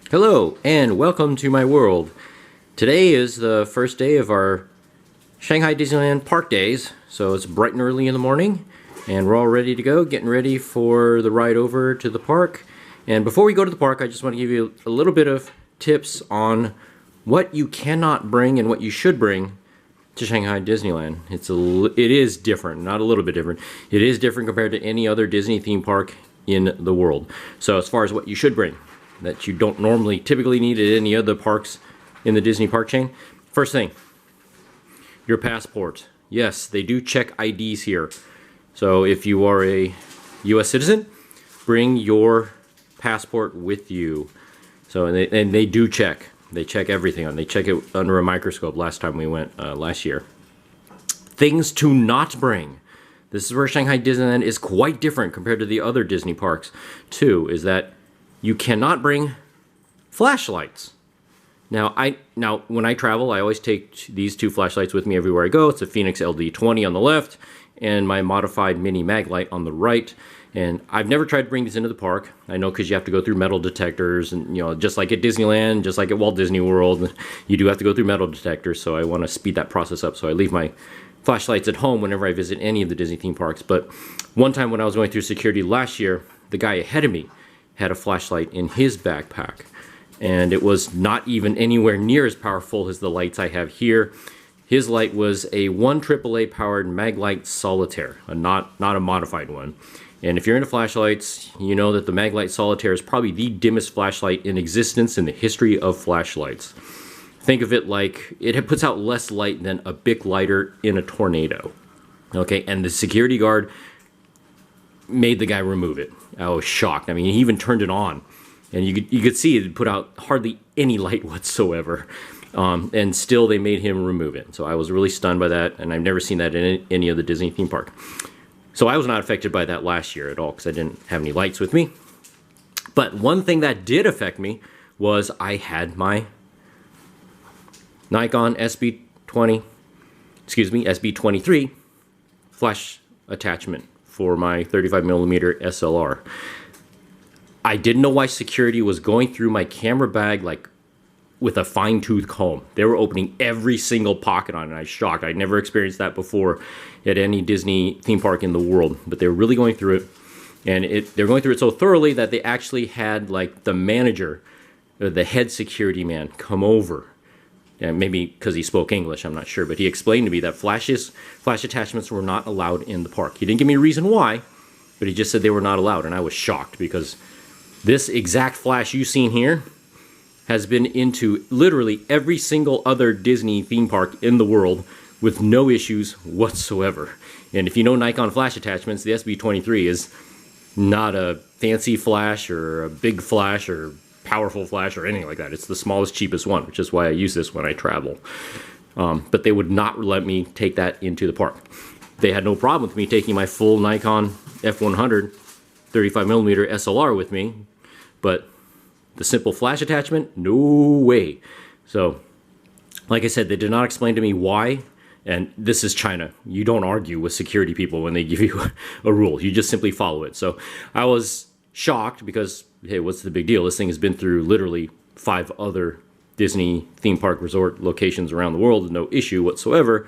Hello, and welcome to my world. Today is the first day of our Shanghai Disneyland park days, so it's bright and early in the morning, and we're all ready to go, getting ready for the ride over to the park. And before we go to the park, I just want to give you a little bit of tips on what you cannot bring and what you should bring to Shanghai Disneyland. It is different, not a little bit different. It is different compared to any other Disney theme park in the world. So as far as what you should bring, that you don't normally typically need at any other parks in the Disney park chain. First thing, your passport. Yes, they do check IDs here. So if you are a US citizen, bring your passport with you. So and they do check. They check everything on. They check it under a microscope last time we went last year. Things to not bring. This is where Shanghai Disneyland is quite different compared to the other Disney parks too, is that you cannot bring flashlights. Now when I travel, I always take these two flashlights with me everywhere I go. It's a Phoenix LD20 on the left and my modified mini mag light on the right. And I've never tried to bring these into the park. I know because you have to go through metal detectors, and just like at Disneyland, just like at Walt Disney World, you do have to go through metal detectors. So I want to speed that process up. So I leave my flashlights at home whenever I visit any of the Disney theme parks. But one time when I was going through security last year, the guy ahead of me had a flashlight in his backpack, and it was not even anywhere near as powerful as the lights I have here. His light was a 1 AAA powered Maglite Solitaire, not a modified one. And if you're into flashlights, you know that the Maglite Solitaire is probably the dimmest flashlight in existence in the history of flashlights. Think of it like it puts out less light than a Bic lighter in a tornado. Okay, and the security guard made the guy remove it. I was shocked. I mean, he even turned it on, and you could see it put out hardly any light whatsoever. And still, they made him remove it. So I was really stunned by that, and I've never seen that in any other Disney theme park. So I was not affected by that last year at all because I didn't have any lights with me. But one thing that did affect me was I had my Nikon SB23 flash attachment for my 35mm SLR. I didn't know why security was going through my camera bag like with a fine-tooth comb. They were opening every single pocket on it. I was shocked. I'd never experienced that before at any Disney theme park in the world, but they were really going through it. And they're going through it so thoroughly that they actually had like the manager, the head security man, come over. And maybe because he spoke English, I'm not sure, but he explained to me that flash attachments were not allowed in the park. He didn't give me a reason why, but he just said they were not allowed, and I was shocked because this exact flash you've seen here has been into literally every single other Disney theme park in the world with no issues whatsoever. And if you know Nikon flash attachments, the SB23 is not a fancy flash or a big flash or powerful flash or anything like that. It's the smallest, cheapest one, which is why I use this when I travel. But they would not let me take that into the park. They had no problem with me taking my full Nikon F100 35mm SLR with me, but the simple flash attachment, no way. So, like I said, they did not explain to me why, and this is China. You don't argue with security people when they give you a rule. You just simply follow it. So I was shocked because, hey, what's the big deal? This thing has been through literally 5 other Disney theme park resort locations around the world with no issue whatsoever,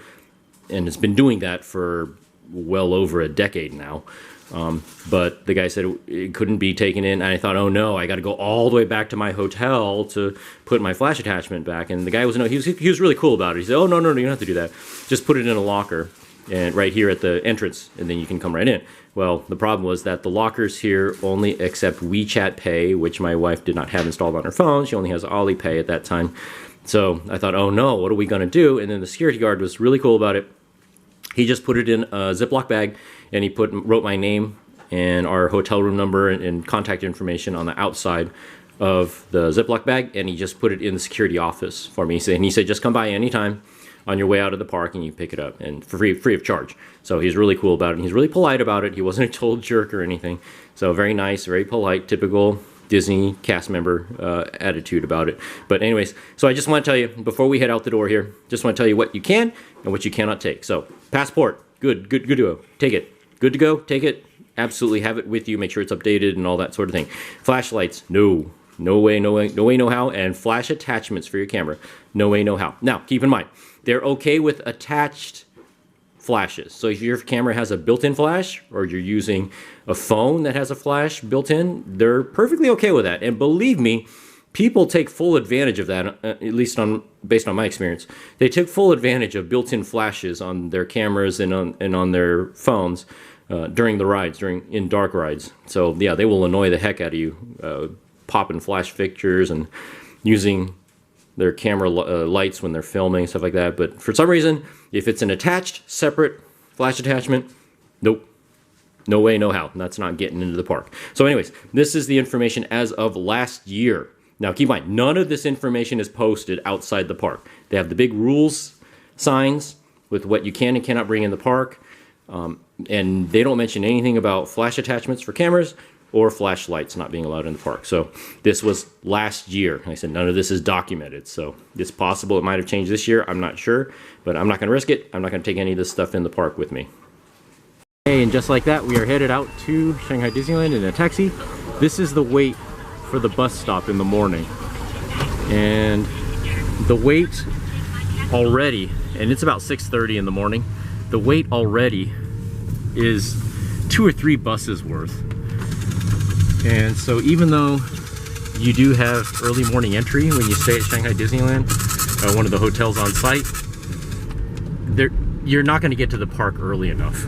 and it's been doing that for well over a decade now. But the guy said it couldn't be taken in, and I thought, oh no, I got to go all the way back to my hotel to put my flash attachment back. And the guy he was really cool about it. He said, oh no, you don't have to do that. Just put it in a locker and right here at the entrance, and then you can come right in. Well, the problem was that the lockers here only accept WeChat Pay, which my wife did not have installed on her phone. She only has Alipay at that time. So I thought, oh no, what are we going to do? And then the security guard was really cool about it. He just put it in a Ziploc bag, and he wrote my name and our hotel room number and contact information on the outside of the Ziploc bag, and he just put it in the security office for me. And he said, just come by anytime on your way out of the park and you pick it up, and for free of charge. So he's really cool about it, and he's really polite about it. He wasn't a total jerk or anything. So very nice, very polite, typical Disney cast member attitude about it. But anyways, so I just want to tell you, before we head out the door here, just want to tell you what you can and what you cannot take. So passport, good to go. Take it. Good to go, take it. Absolutely have it with you. Make sure it's updated and all that sort of thing. Flashlights, no. No way, no way, no way, no how. And flash attachments for your camera. No way, no how. Now, keep in mind, they're okay with attached flashes. So if your camera has a built-in flash, or you're using a phone that has a flash built in, they're perfectly okay with that. And believe me, people take full advantage of that, at least based on my experience. They took full advantage of built-in flashes on their cameras and on their phones during the rides, in dark rides. So yeah, they will annoy the heck out of you, popping flash fixtures and using their camera lights when they're filming, stuff like that. But for some reason, if it's an attached, separate flash attachment, nope. No way, no how. That's not getting into the park. So anyways, this is the information as of last year. Now keep in mind, none of this information is posted outside the park. They have the big rules signs with what you can and cannot bring in the park. And they don't mention anything about flash attachments for cameras or flashlights not being allowed in the park. So this was last year. Like I said, none of this is documented. So it's possible it might have changed this year. I'm not sure, but I'm not going to risk it. I'm not going to take any of this stuff in the park with me. Okay, and just like that, we are headed out to Shanghai Disneyland in a taxi. This is the wait for the bus stop in the morning. And the wait already, and it's about 6:30 in the morning, the wait already is 2 or 3 buses worth. And so even though you do have early morning entry when you stay at Shanghai Disneyland, one of the hotels on site, you're not going to get to the park early enough.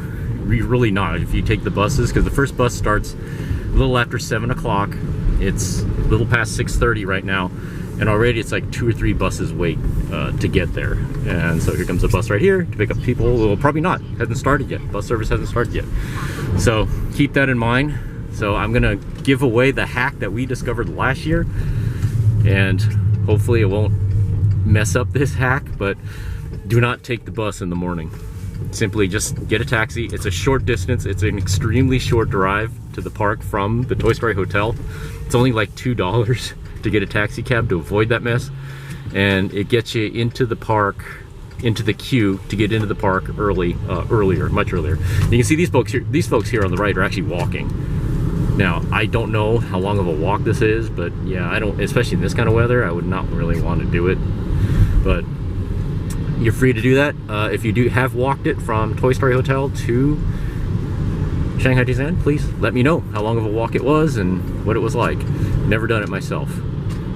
You're really not if you take the buses, because the first bus starts a little after 7 o'clock. It's a little past 6:30 right now, and already it's like 2 or 3 buses wait to get there. And so here comes a bus right here to pick up people. Well, probably not. Hasn't started yet. Bus service hasn't started yet. So keep that in mind. So I'm gonna give away the hack that we discovered last year, and hopefully it won't mess up this hack, but do not take the bus in the morning. Simply just get a taxi. It's a short distance. It's an extremely short drive to the park from the Toy Story Hotel. It's only like $2 to get a taxi cab to avoid that mess, and it gets you into the park, into the queue to get into the park much earlier. You can see these folks here on the right are actually walking. Now, I don't know how long of a walk this is, but yeah, especially in this kind of weather, I would not really want to do it. But you're free to do that. If you have walked it from Toy Story Hotel to Shanghai Disneyland, please let me know how long of a walk it was and what it was like. Never done it myself.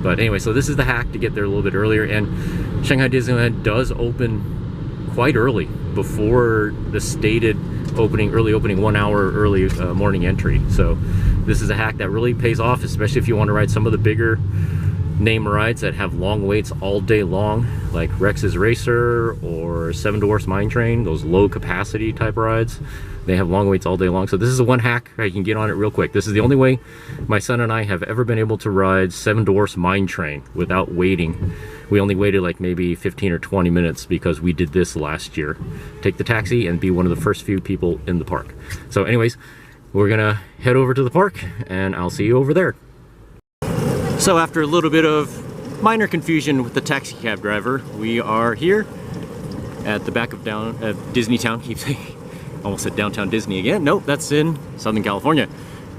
But anyway, so this is the hack to get there a little bit earlier, and Shanghai Disneyland does open quite early, before the stated early opening 1 hour early morning entry. So this is a hack that really pays off, especially if you want to ride some of the bigger name rides that have long waits all day long, like Rex's Racer or Seven Dwarfs Mine Train, those low capacity type rides. They have long waits all day long. So this is one hack. I can get on it real quick. This is the only way my son and I have ever been able to ride Seven Dwarfs Mine Train without waiting. We only waited like maybe 15 or 20 minutes because we did this last year. Take the taxi and be one of the first few people in the park. So anyways, we're gonna head over to the park, and I'll see you over there. So after a little bit of minor confusion with the taxi cab driver, we are here at the back of Disney Town. Keep saying, almost said downtown Disney again. Nope, that's in Southern California.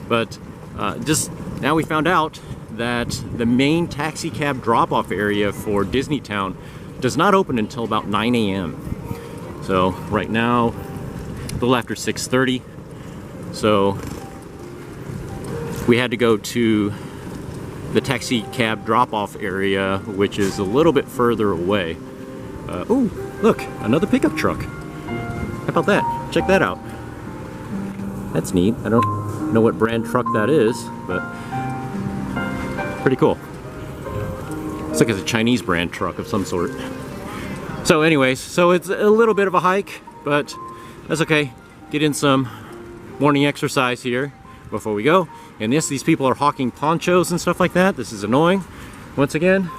But just now we found out that the main taxi cab drop-off area for Disney Town does not open until about 9 a.m. So right now, a little after 6:30. So we had to go to the taxi cab drop-off area, which is a little bit further away. Oh, look, another pickup truck. How about that? Check that out. That's neat. I don't know what brand truck that is, but pretty cool. Looks like it's a Chinese brand truck of some sort. So anyways, so it's a little bit of a hike, but that's okay. Get in some morning exercise here before we go. And yes, these people are hawking ponchos and stuff like that. This is annoying. Once again,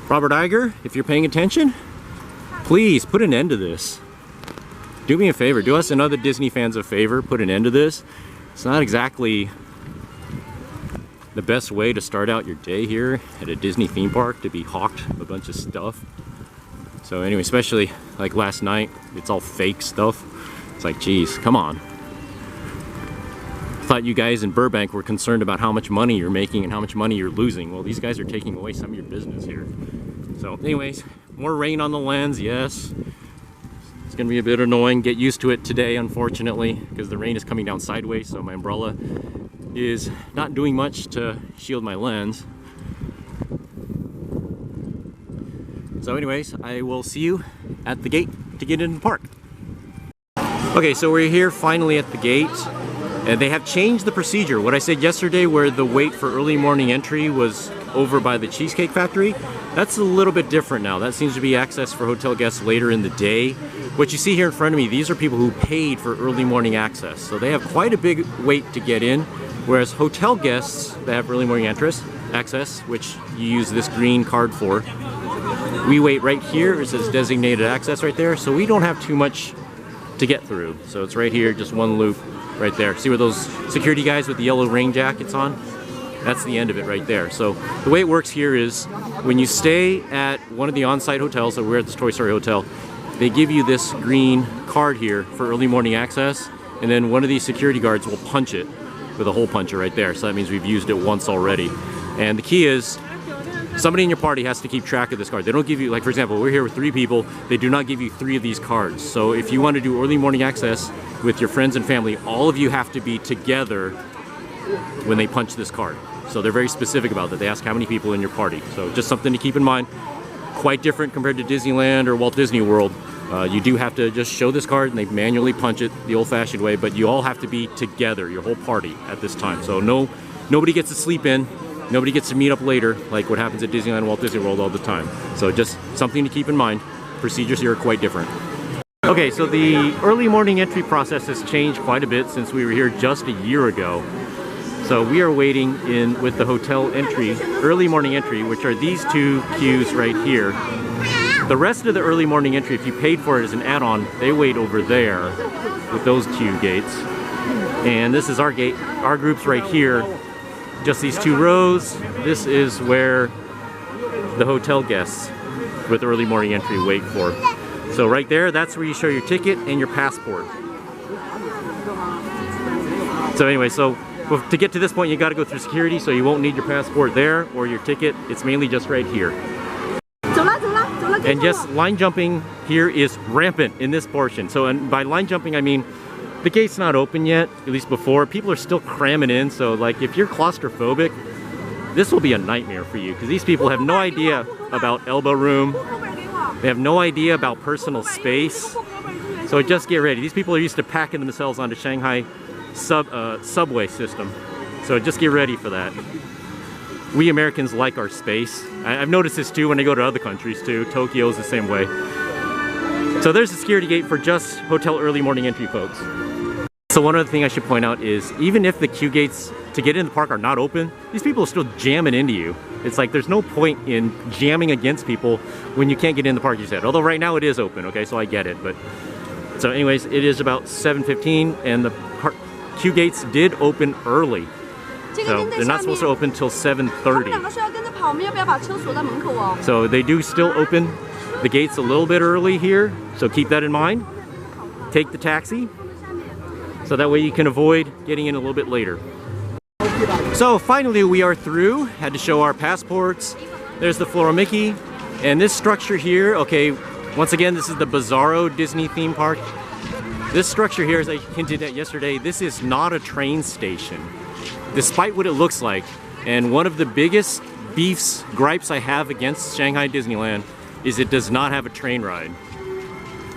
Robert Iger, if you're paying attention, please put an end to this. Do me a favor, do us and other Disney fans a favor, put an end to this. It's not exactly the best way to start out your day here at a Disney theme park, to be hawked a bunch of stuff. So anyway, especially like last night, it's all fake stuff. It's like, geez, come on. thought you guys in Burbank were concerned about how much money you're making and how much money you're losing. Well, these guys are taking away some of your business here. So anyways, more rain on the lens, yes. It's gonna be a bit annoying. Get used to it today, unfortunately, because the rain is coming down sideways, so my umbrella is not doing much to shield my lens. So anyways, I will see you at the gate to get into the park. Okay, so we're here finally at the gate, and they have changed the procedure. What I said yesterday, where the wait for early morning entry was over by the Cheesecake Factory, that's a little bit different now. That seems to be access for hotel guests later in the day. What you see here in front of me, these are people who paid for early morning access. So they have quite a big wait to get in, whereas hotel guests that have early morning access, which you use this green card for, we wait right here. It says designated access right there, so we don't have too much to get through. So it's right here, just one loop right there. See where those security guys with the yellow rain jackets on? That's the end of it right there. So the way it works here is when you stay at one of the on-site hotels, so we're at this Toy Story hotel, they give you this green card here for early morning access, and then one of these security guards will punch it with a hole puncher right there. So that means we've used it once already. And the key is somebody in your party has to keep track of this card. They don't give you, like for example, we're here with 3 people, they do not give you 3 of these cards. So if you want to do early morning access with your friends and family, all of you have to be together when they punch this card. So they're very specific about that. They ask how many people in your party. So just something to keep in mind. Quite different compared to Disneyland or Walt Disney World. You do have to just show this card and they manually punch it the old-fashioned way, but you all have to be together, your whole party at this time. So nobody gets to sleep in. Nobody gets to meet up later, like what happens at Disneyland and Walt Disney World all the time. So just something to keep in mind. Procedures here are quite different. Okay, so the early morning entry process has changed quite a bit since we were here just a year ago. So we are waiting in with the hotel entry, early morning entry, which are these 2 queues right here. The rest of the early morning entry, if you paid for it as an add-on, they wait over there with those queue gates. And this is our gate, our group's right here. Just these 2 rows. This is where the hotel guests with early morning entry wait for. So right there, that's where you show your ticket and your passport. So anyway, so to get to this point, you got to go through security, so you won't need your passport there or your ticket. It's mainly just right here. And just line jumping here is rampant in this portion. So and by line jumping, I mean the gate's not open yet, at least before. People are still cramming in, so like if you're claustrophobic, this will be a nightmare for you because these people have no idea about elbow room. They have no idea about personal space. So just get ready. These people are used to packing themselves onto Shanghai subway system. So just get ready for that. We Americans like our space. I've noticed this too when I go to other countries too. Tokyo's the same way. So there's the security gate for just hotel early morning entry folks. So one other thing I should point out is even if the queue gates to get into the park are not open, these people are still jamming into you. It's like there's no point in jamming against people when you can't get in the park, you said. Although right now it is open, okay, so I get it. But so anyways, it is about 7:15 and the queue gates did open early. So they're not supposed to open till 7:30. So they do still open the gates a little bit early here, so keep that in mind. Take the taxi, so that way you can avoid getting in a little bit later. So finally we are through. Had to show our passports. There's the Floral Mickey, and this structure here, okay, once again this is the Bizarro Disney theme park. This structure here, as I hinted at yesterday, this is not a train station, despite what it looks like. And one of the biggest gripes I have against Shanghai Disneyland is it does not have a train ride.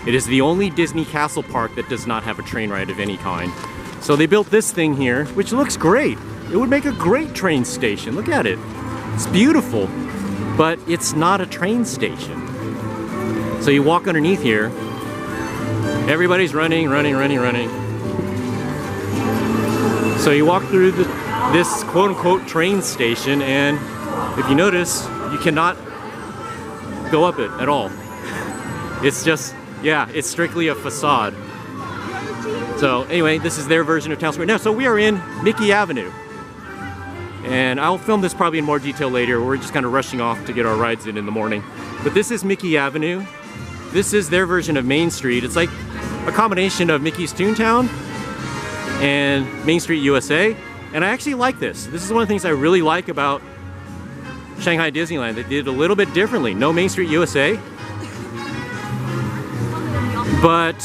It is the only Disney castle park that does not have a train ride of any kind. So they built this thing here, which looks great. It would make a great train station. Look at it. It's beautiful, but it's not a train station. So you walk underneath here, everybody's running. So you walk through this quote-unquote train station, and if you notice, you cannot go up it at all. It's just, yeah, it's strictly a facade. So anyway, this is their version of Town Square. Now, so we are in Mickey Avenue. And I'll film this probably in more detail later. We're just kind of rushing off to get our rides in the morning. But this is Mickey Avenue. This is their version of Main Street. It's like a combination of Mickey's Toontown and Main Street USA. And I actually like this. This is one of the things I really like about Shanghai Disneyland. They did it a little bit differently. No Main Street USA. But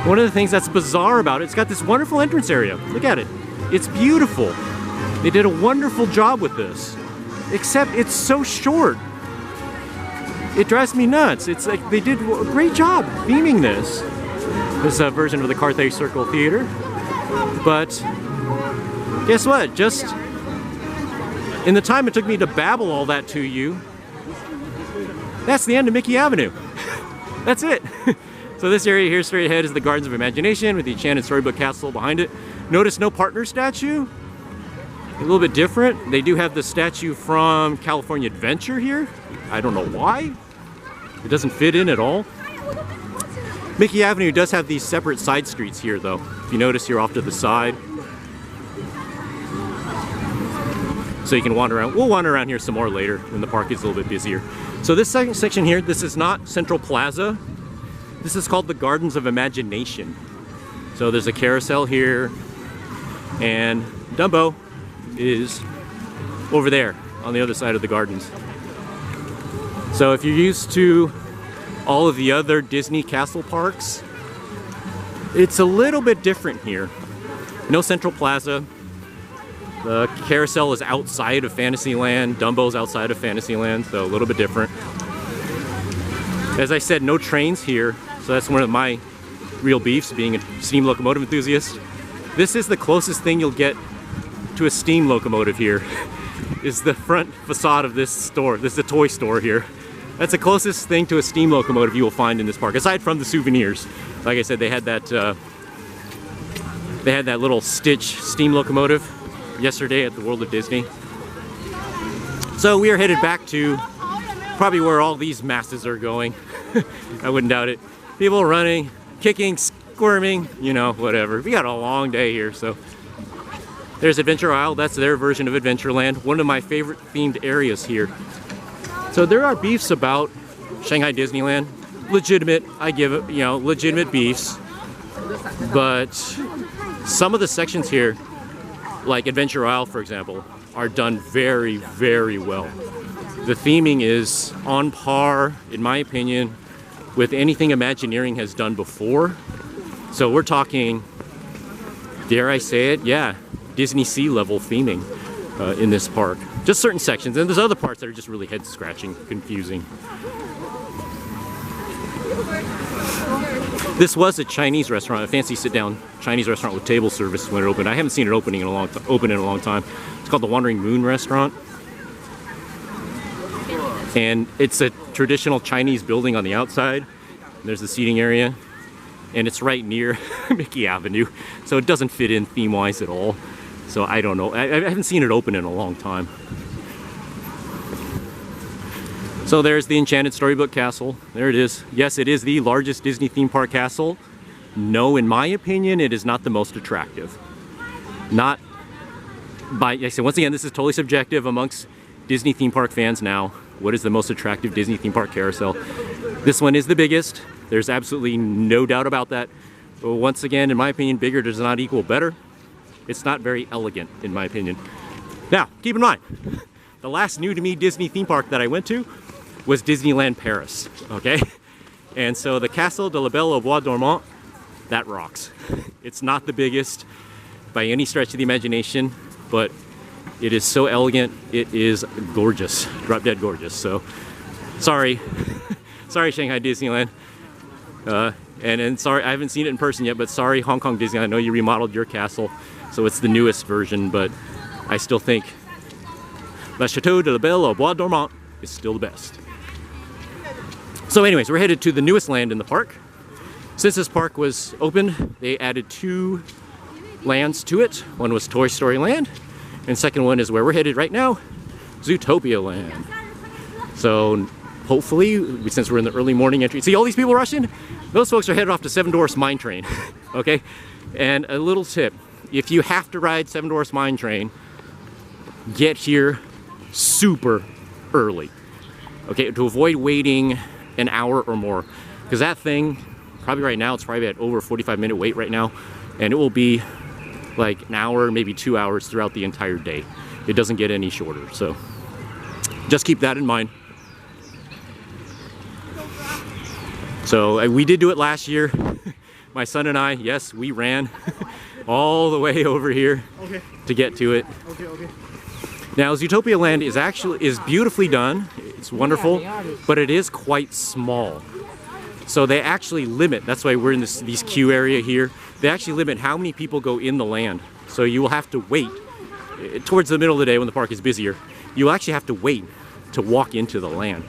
one of the things that's bizarre about it, it's got this wonderful entrance area. Look at it. It's beautiful. They did a wonderful job with this. Except it's so short. It drives me nuts. It's like they did a great job theming this. This is a version of the Carthay Circle Theater. But guess what? Just in the time it took me to babble all that to you, that's the end of Mickey Avenue. That's it. So this area here straight ahead is the Gardens of Imagination with the Enchanted Storybook Castle behind it. Notice no partner statue. A little bit different. They do have the statue from California Adventure here. I don't know why. It doesn't fit in at all. Mickey Avenue does have these separate side streets here though. If you notice, you're off to the side. So you can wander around. We'll wander around here some more later when the park is a little bit busier. So this second section here, this is not Central Plaza. This is called the Gardens of Imagination. So there's a carousel here, and Dumbo is over there on the other side of the gardens. So if you're used to all of the other Disney castle parks, it's a little bit different here. No Central Plaza. The carousel is outside of Fantasyland. Dumbo's outside of Fantasyland, so a little bit different. As I said, no trains here, so that's one of my real beefs, being a steam locomotive enthusiast. This is the closest thing you'll get to a steam locomotive here, is the front facade of this store. This is a toy store here. That's the closest thing to a steam locomotive you will find in this park, aside from the souvenirs. Like I said, they had that little Stitch steam locomotive yesterday at the World of Disney. So we are headed back to probably where all these masses are going. I wouldn't doubt it. People running, kicking, squirming, you know, whatever. We got a long day here, so. There's Adventure Isle. That's their version of Adventureland. One of my favorite themed areas here. So there are beefs about Shanghai Disneyland. Legitimate, I give it, you know, legitimate beefs. But some of the sections here, like Adventure Isle, for example, are done very, very well. The theming is on par, in my opinion, with anything Imagineering has done before. So we're talking, dare I say it, yeah, Disney Sea level theming in this park. Just certain sections, and there's other parts that are just really head-scratching, confusing. This was a Chinese restaurant, a fancy sit-down Chinese restaurant with table service when it opened. I haven't seen it open in a long time. It's called the Wandering Moon Restaurant. And it's a traditional Chinese building on the outside. There's the seating area. And it's right near Mickey Avenue. So it doesn't fit in theme-wise at all. So I don't know. I haven't seen it open in a long time. So there's the Enchanted Storybook Castle. There it is. Yes, it is the largest Disney theme park castle. No, in my opinion, it is not the most attractive. Not by, like I said, once again, this is totally subjective amongst Disney theme park fans now. What is the most attractive Disney theme park carousel? This one is the biggest. There's absolutely no doubt about that. But once again, in my opinion, bigger does not equal better. It's not very elegant, in my opinion. Now, keep in mind, the last new-to-me Disney theme park that I went to was Disneyland Paris, okay? And so the Castle de la Belle au Bois Dormant, that rocks. It's not the biggest by any stretch of the imagination, but it is so elegant, it is gorgeous, drop dead gorgeous. So, sorry, sorry Shanghai Disneyland. And sorry, I haven't seen it in person yet, but sorry Hong Kong Disneyland, I know you remodeled your castle, so it's the newest version, but I still think La Chateau de la Belle au Bois Dormant is still the best. So anyways, we're headed to the newest land in the park. Since this park was opened, they added 2 lands to it. One was Toy Story Land, and second one is where we're headed right now, Zootopia Land. So hopefully, since we're in the early morning entry, see all these people rushing? Those folks are headed off to Seven Dwarfs Mine Train, okay? And a little tip, if you have to ride Seven Dwarfs Mine Train, get here super early, okay? To avoid waiting an hour or more, because that thing, probably right now, it's probably at over a 45-minute wait right now. and it will be like an hour, maybe 2 hours throughout the entire day. It doesn't get any shorter, so just keep that in mind. So we did do it last year. My son and I, yes, we ran all the way over here to get to it. Now, Zootopia Land is beautifully done. It's wonderful, but it is quite small. So they actually limit, that's why we're in these queue area here. They actually limit how many people go in the land. So you will have to wait towards the middle of the day when the park is busier. You will actually have to wait to walk into the land.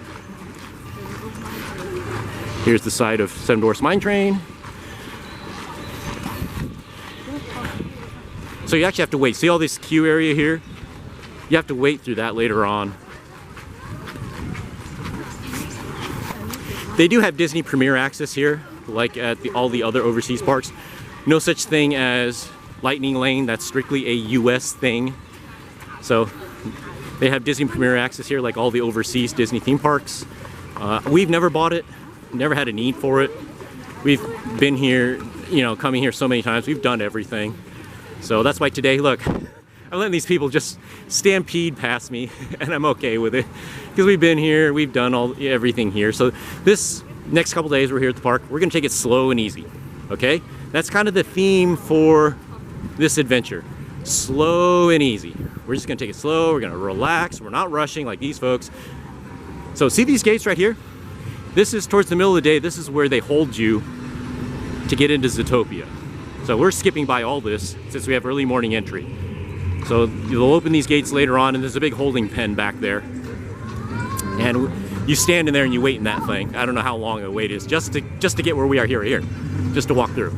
Here's the side of Seven Dwarfs Mine Train. So you actually have to wait. See all this queue area here? You have to wait through that later on. They do have Disney Premier access here, like at all the other overseas parks. No such thing as Lightning Lane, that's strictly a US thing. So they have Disney Premier access here, like all the overseas Disney theme parks. We've never bought it, never had a need for it. We've been here, you know, coming here so many times, we've done everything. So that's why today, look, I'm letting these people just stampede past me, and I'm okay with it because we've been here, we've done everything here. So this next couple days we're here at the park, we're gonna take it slow and easy, okay? That's kind of the theme for this adventure, slow and easy. We're just gonna take it slow, we're gonna relax, we're not rushing like these folks. So see these gates right here? This is towards the middle of the day, this is where they hold you to get into Zootopia. So we're skipping by all this since we have early morning entry. So you'll open these gates later on, and there's a big holding pen back there. And you stand in there and you wait in that thing. I don't know how long the wait is, just to get where we are here, just to walk through.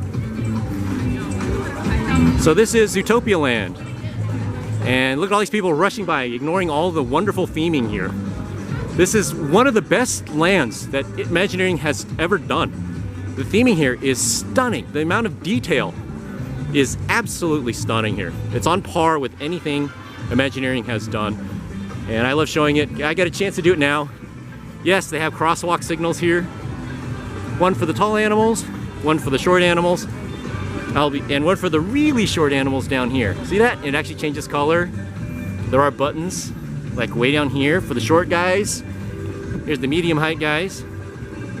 So this is Zootopia Land. And look at all these people rushing by, ignoring all the wonderful theming here. This is one of the best lands that Imagineering has ever done. The theming here is stunning. The amount of detail is absolutely stunning here. It's on par with anything Imagineering has done, and I love showing it. I got a chance to do it now. Yes, they have crosswalk signals here. One for the tall animals, one for the short animals, and one for the really short animals down here. See that? It actually changes color. There are buttons, like way down here for the short guys. Here's the medium height guys,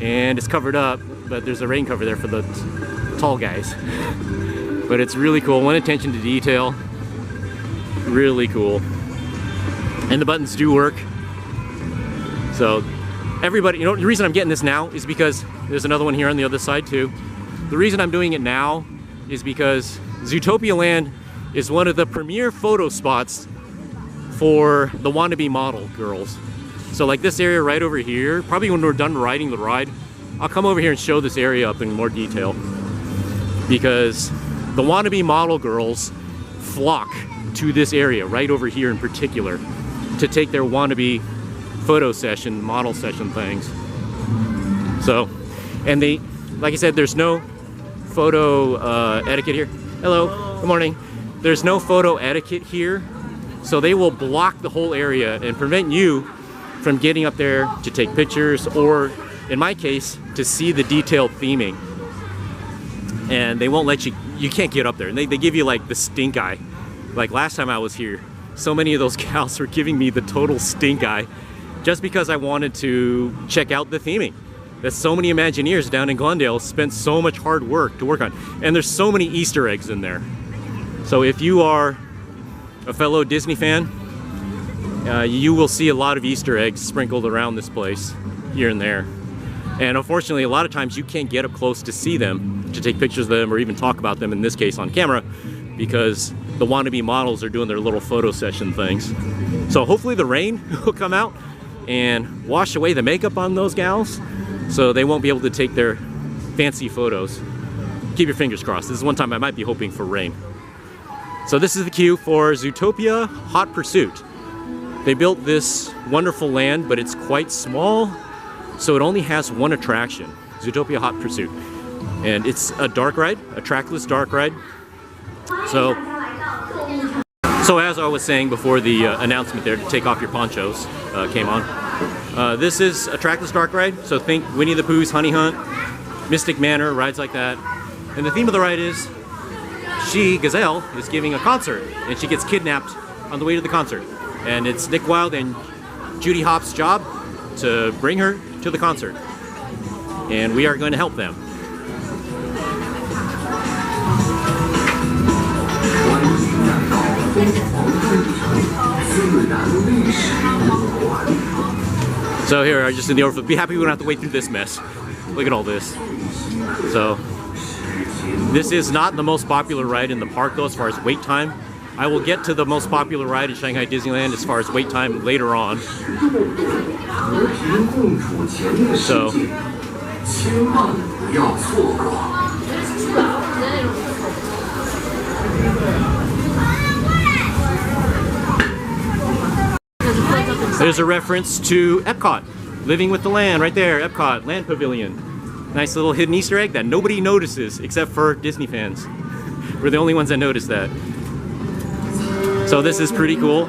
and it's covered up, but there's a rain cover there for the tall guys. But it's really cool. One attention to detail. Really cool. And the buttons do work. So everybody, you know, the reason I'm getting this now is because there's another one here on the other side too. The reason I'm doing it now is because Zootopia Land is one of the premier photo spots for the wannabe model girls. So like this area right over here, probably when we're done riding the ride, I'll come over here and show this area up in more detail, because the wannabe model girls flock to this area right over here in particular to take their wannabe photo session, model session things. So, and they, like I said, there's no photo etiquette here. Hello, good morning. There's no photo etiquette here, so they will block the whole area and prevent you from getting up there to take pictures, or in my case, to see the detailed theming. And they won't let you, you can't get up there. And they give you like the stink eye. Like last time I was here, so many of those gals were giving me the total stink eye just because I wanted to check out the theming that so many Imagineers down in Glendale spent so much hard work to work on. And there's so many Easter eggs in there. So if you are a fellow Disney fan, you will see a lot of Easter eggs sprinkled around this place here and there. And unfortunately, a lot of times you can't get up close to see them, to take pictures of them, or even talk about them, in this case on camera, because the wannabe models are doing their little photo session things. So hopefully the rain will come out and wash away the makeup on those gals, so they won't be able to take their fancy photos. Keep your fingers crossed. This is one time I might be hoping for rain. So this is the queue for Zootopia Hot Pursuit. They built this wonderful land, but it's quite small, so it only has one attraction, Zootopia Hot Pursuit. And it's a dark ride, a trackless dark ride. So as I was saying before the announcement there to take off your ponchos came on, this is a trackless dark ride. So think Winnie the Pooh's Honey Hunt, Mystic Manor, rides like that. And the theme of the ride is she, Gazelle, is giving a concert, and she gets kidnapped on the way to the concert. And it's Nick Wilde and Judy Hopps' job to bring her to the concert. And we are going to help them. So here, I just in the overflow. Be happy we don't have to wait through this mess. Look at all this. So, this is not the most popular ride in the park though as far as wait time. I will get to the most popular ride in Shanghai Disneyland as far as wait time later on. So, there's a reference to Epcot, Living with the Land, right there, Epcot, Land Pavilion. Nice little hidden Easter egg that nobody notices except for Disney fans. We're the only ones that notice that. So this is pretty cool.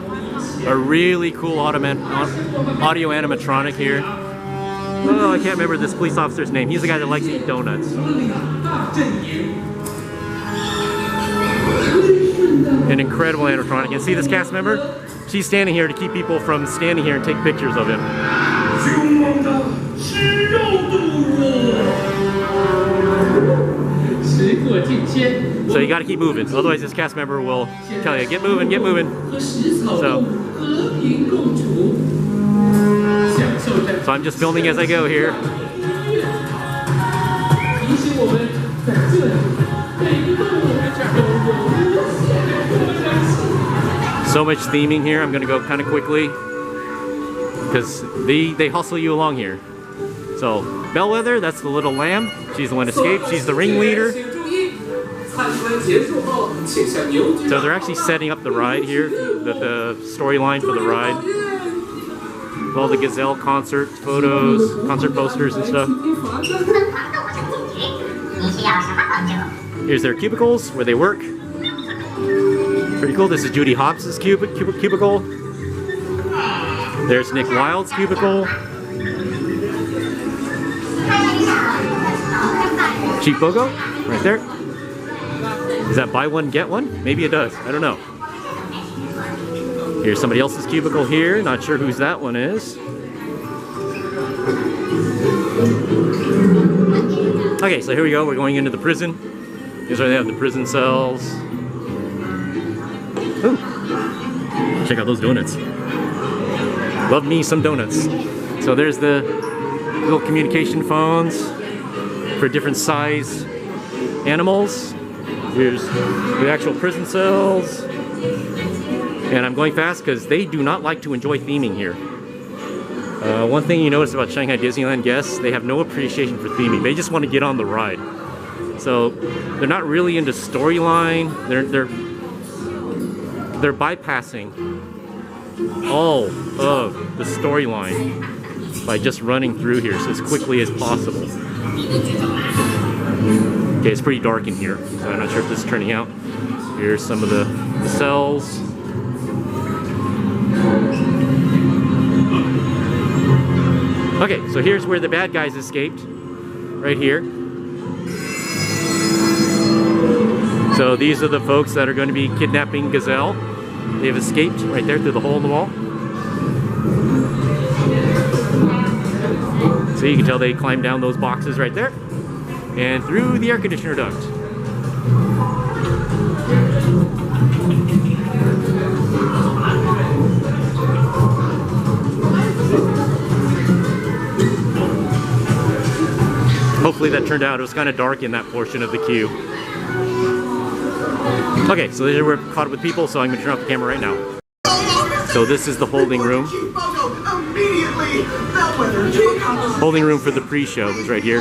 A really cool audio animatronic here. Oh, I can't remember this police officer's name. He's the guy that likes to eat donuts. An incredible animatronic. And see this cast member? She's standing here to keep people from standing here and take pictures of him. So you gotta keep moving, otherwise this cast member will tell you, get moving, get moving. So I'm just filming as I go here. So much theming here. I'm gonna go kind of quickly because they hustle you along here. So Bellwether, that's the little lamb. She's the one that escaped. She's the ringleader. So they're actually setting up the ride here, the storyline for the ride. All the Gazelle concert photos, concert posters and stuff. Here's their cubicles where they work. Pretty cool. This is Judy Hopps' cubicle. There's Nick Wilde's cubicle. Chief Bogo, right there. Does that buy one, get one? Maybe it does. I don't know. Here's somebody else's cubicle here. Not sure whose that one is. Okay, so here we go. We're going into the prison. Here's where they have the prison cells. Ooh. Check out those donuts. Love me some donuts. So there's the little communication phones for different size animals. Here's the actual prison cells. And I'm going fast because they do not like to enjoy theming here. One thing you notice about Shanghai Disneyland guests, they have no appreciation for theming. They just want to get on the ride. So they're not really into storyline. They're bypassing all of the storyline by just running through here as quickly as possible. Okay, it's pretty dark in here, so I'm not sure if this is turning out. Here's some of the cells. Okay, so here's where the bad guys escaped, right here. So these are the folks that are going to be kidnapping Gazelle. They've escaped right there through the hole in the wall. So you can tell they climbed down those boxes right there and through the air conditioner duct. Hopefully that turned out. It was kind of dark in that portion of the queue. Okay, so we're caught up with people, so I'm going to turn off the camera right now. So this is the holding room. Holding room for the pre-show is right here.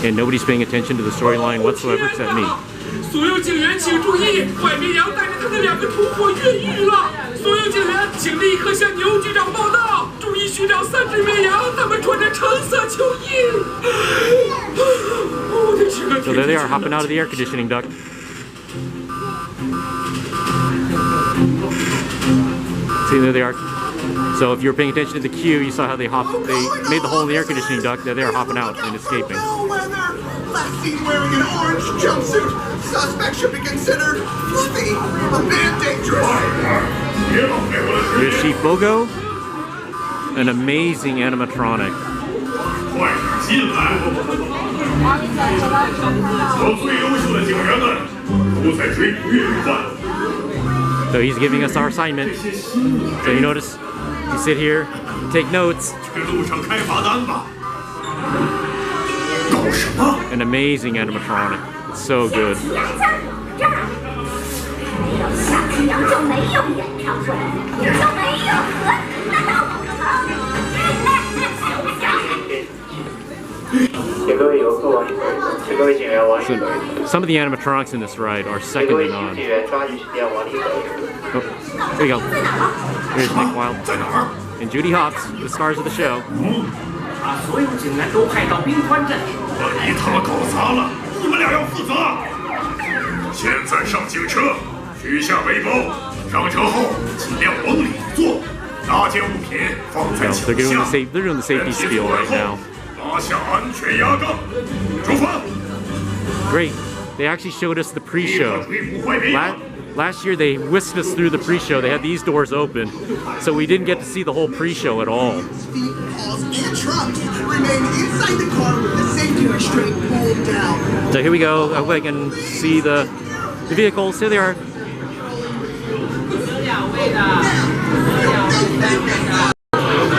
And nobody's paying attention to the storyline whatsoever except me. 所有警员请注意，坏绵羊带着他的2个同伙越狱了。所有警员请立刻向牛局长报到，注意寻找3只绵羊，他们穿着橙色球衣。So there they are, hopping out of the air conditioning duct. See, there they are. So if you were paying attention to the queue, you saw how they made the hole in the air conditioning duct that they were hopping out and escaping. Last seen wearing an orange jumpsuit. Suspect should be considered fluffy, a bit dangerous. Here's Chief Bogo, an amazing animatronic. So he's giving us our assignment. So you notice, you sit here, you take notes. An amazing animatronic. It's so good. So some of the animatronics in this ride are second to none. Oh, there you go. Here's Nick Wilde and Judy Hopps, the stars of the show. 把所有警员都派到冰川镇。万一他们搞砸了，你们俩要负责。现在上警车，取下背包，上车后尽量往里坐，搭建物品放在脚下。They're doing the safety spiel right now. 拉下安全压杠，出发。Great. They actually showed us the pre-show. Last year they whisked us through the pre-show. They had these doors open, so we didn't get to see the whole pre-show at all. So here we go. I hope I can see the vehicles. Here they are.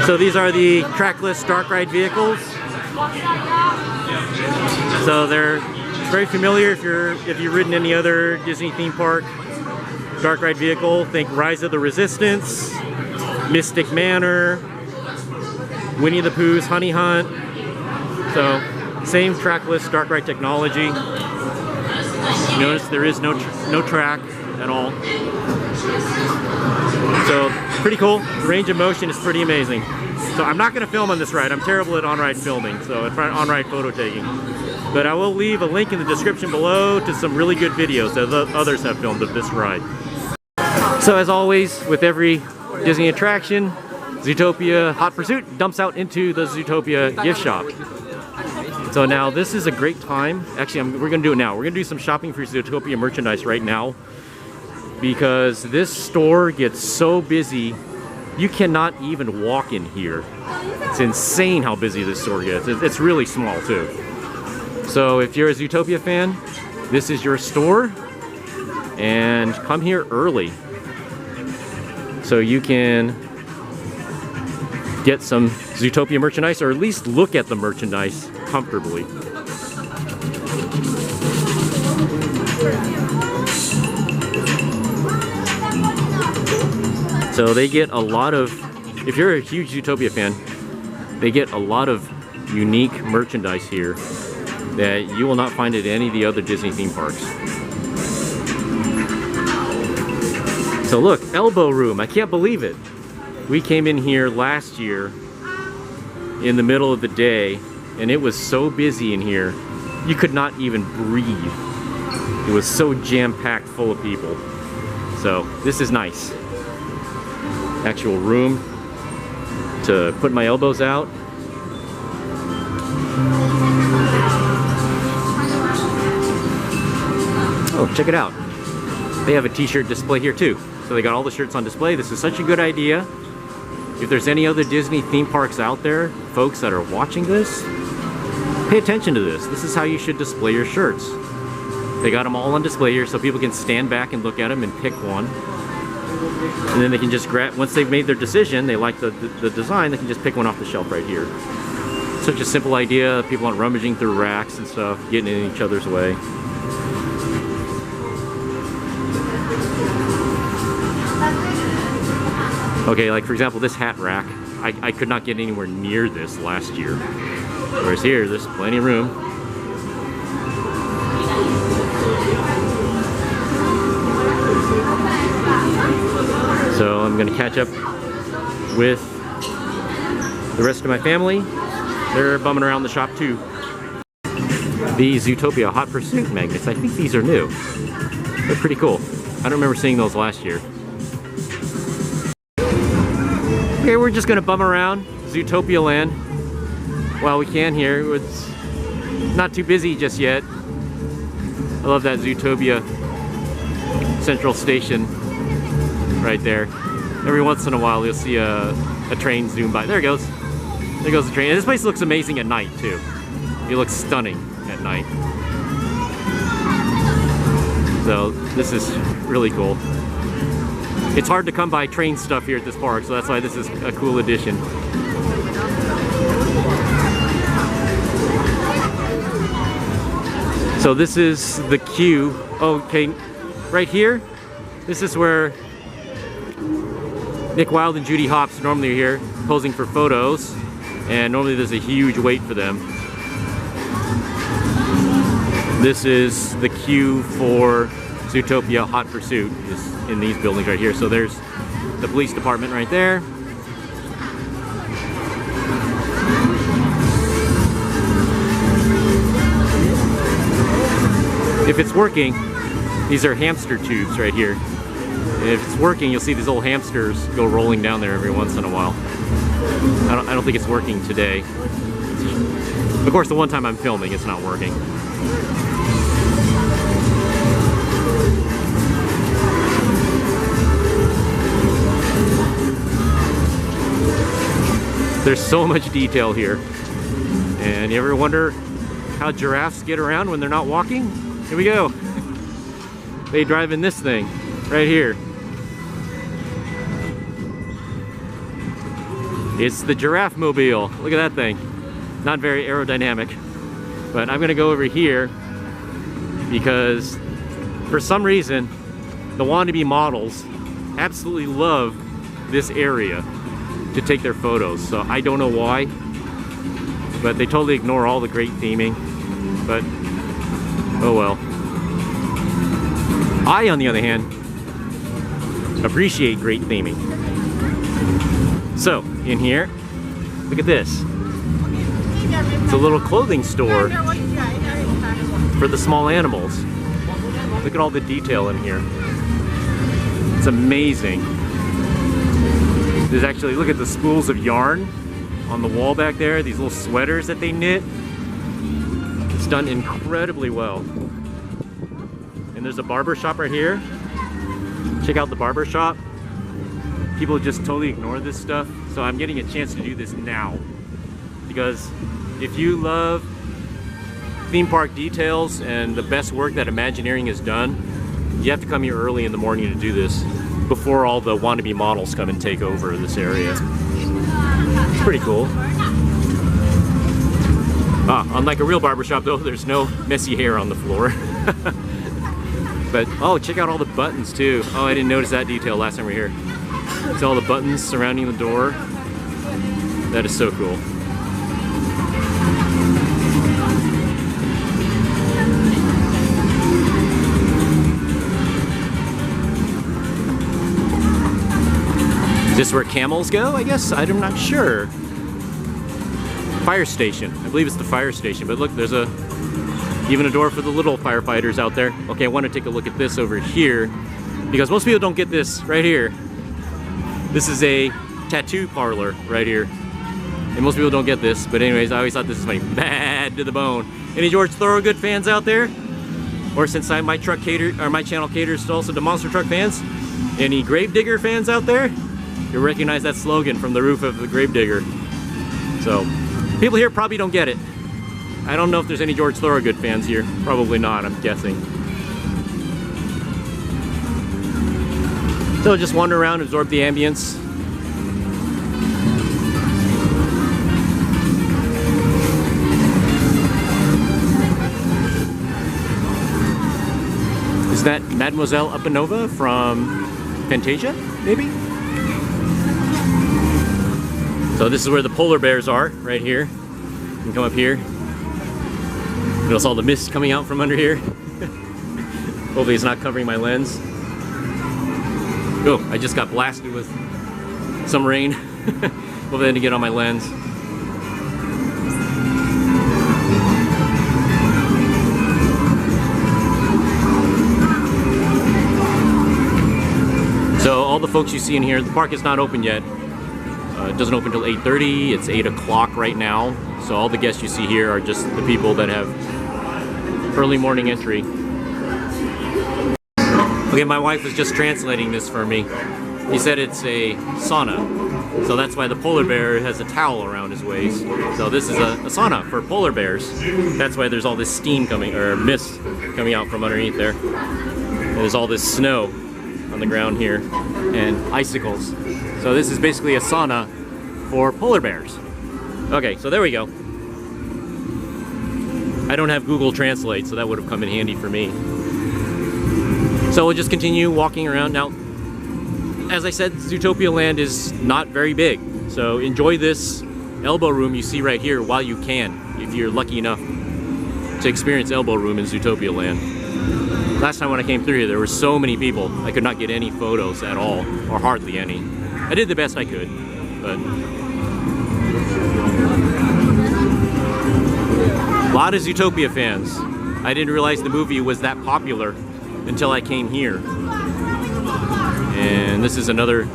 So these are the trackless dark ride vehicles. So they're very familiar if you've ridden any other Disney theme park dark ride vehicle. Think Rise of the Resistance, Mystic Manor, Winnie the Pooh's Honey Hunt. So same trackless dark ride technology. Notice there is no track at all. So pretty cool. The range of motion is pretty amazing. So I'm not going to film on this ride. I'm terrible at on-ride filming, so on-ride photo taking. But I will leave a link in the description below to some really good videos that others have filmed of this ride. So as always, with every Disney attraction, Zootopia Hot Pursuit dumps out into the Zootopia gift shop. So now this is a great time. Actually, we're going to do it now. We're going to do some shopping for Zootopia merchandise right now, because this store gets so busy you cannot even walk in here. It's insane how busy this store gets. It's really small too. So if you're a Zootopia fan, this is your store, and come here early so you can get some Zootopia merchandise, or at least look at the merchandise comfortably. So they get a lot of, if you're a huge Zootopia fan, they get a lot of unique merchandise here that you will not find at any of the other Disney theme parks. So look, elbow room, I can't believe it. We came in here last year in the middle of the day, and it was so busy in here, you could not even breathe. It was so jam-packed full of people. So this is nice. Actual room to put my elbows out. Oh, check it out. They have a t-shirt display here too. So they got all the shirts on display. This is such a good idea. If there's any other Disney theme parks out there, folks that are watching this, pay attention to this. This is how you should display your shirts. They got them all on display here so people can stand back and look at them and pick one. And then they can just grab, once they've made their decision, they like the design, they can just pick one off the shelf right here. Such a simple idea. People aren't rummaging through racks and stuff, getting in each other's way. Okay, like for example, this hat rack, I could not get anywhere near this last year. Whereas here, there's plenty of room. So I'm gonna catch up with the rest of my family. They're bumming around the shop too. These Zootopia Hot Pursuit magnets, I think these are new. They're pretty cool. I don't remember seeing those last year. Okay, we're just gonna bum around Zootopia Land while we can here. It's not too busy just yet. I love that Zootopia Central Station right there. Every once in a while you'll see a train zoom by. There it goes. There goes the train. And this place looks amazing at night too. It looks stunning at night. So this is really cool. It's hard to come by train stuff here at this park, so that's why this is a cool addition. So this is the queue. Okay, right here, this is where Nick Wilde and Judy Hopps normally are here posing for photos, and normally there's a huge wait for them. This is the queue for Zootopia Hot Pursuit, is in these buildings right here. So there's the police department right there. If it's working, these are hamster tubes right here. And if it's working, you'll see these old hamsters go rolling down there every once in a while. I don't think it's working today. Of course, the one time I'm filming, it's not working. There's so much detail here. And you ever wonder how giraffes get around when they're not walking? Here we go. They drive in this thing right here. It's the giraffe mobile. Look at that thing. Not very aerodynamic. But I'm gonna go over here because for some reason the wannabe models absolutely love this area to take their photos. So I don't know why, but they totally ignore all the great theming. But oh well. I, on the other hand, appreciate great theming. So in here, look at this. It's a little clothing store for the small animals. Look at all the detail in here. It's amazing. There's actually, look at the spools of yarn on the wall back there, these little sweaters that they knit. It's done incredibly well. And there's a barber shop right here. Check out the barber shop. People just totally ignore this stuff, so I'm getting a chance to do this now. Because if you love theme park details and the best work that Imagineering has done, you have to come here early in the morning to do this before all the wannabe models come and take over this area. It's pretty cool. Unlike a real barbershop though, there's no messy hair on the floor. But, oh, check out all the buttons too. Oh, I didn't notice that detail last time we were here. See all the buttons surrounding the door? That is so cool. Is this where camels go, I guess? I'm not sure. Fire station. I believe it's the fire station. But look, there's even a door for the little firefighters out there. Okay, I want to take a look at this over here because most people don't get this right here. This is a tattoo parlor right here. And most people don't get this, but anyways, I always thought this was funny. Bad to the bone. Any George Thorogood fans out there? Or since my channel caters also to monster truck fans, any Gravedigger fans out there? You'll recognize that slogan from the roof of the Gravedigger. So, people here probably don't get it. I don't know if there's any George Thorogood fans here. Probably not, I'm guessing. So just wander around, absorb the ambience. Is that Mademoiselle Upanova from Fantasia, maybe? So this is where the polar bears are, right here. You can come up here. Notice all the mist coming out from under here. Hopefully it's not covering my lens. Oh, I just got blasted with some rain. Hopefully I didn't get on my lens. So all the folks you see in here, the park is not open yet. It doesn't open until 8:30. It's 8 o'clock right now. So all the guests you see here are just the people that have early morning entry. Okay, my wife was just translating this for me. He said it's a sauna. So that's why the polar bear has a towel around his waist. So this is a sauna for polar bears. That's why there's all this steam coming, or mist coming out from underneath there. And there's all this snow on the ground here and icicles. So this is basically a sauna for polar bears. Okay, so there we go. I don't have Google Translate, so that would have come in handy for me. So we'll just continue walking around. Now, as I said, Zootopia Land is not very big. So enjoy this elbow room you see right here while you can, if you're lucky enough to experience elbow room in Zootopia Land. Last time when I came through here, there were so many people, I could not get any photos at all, or hardly any. I did the best I could, but... a lot of Zootopia fans. I didn't realize the movie was that popular until I came here. And this is another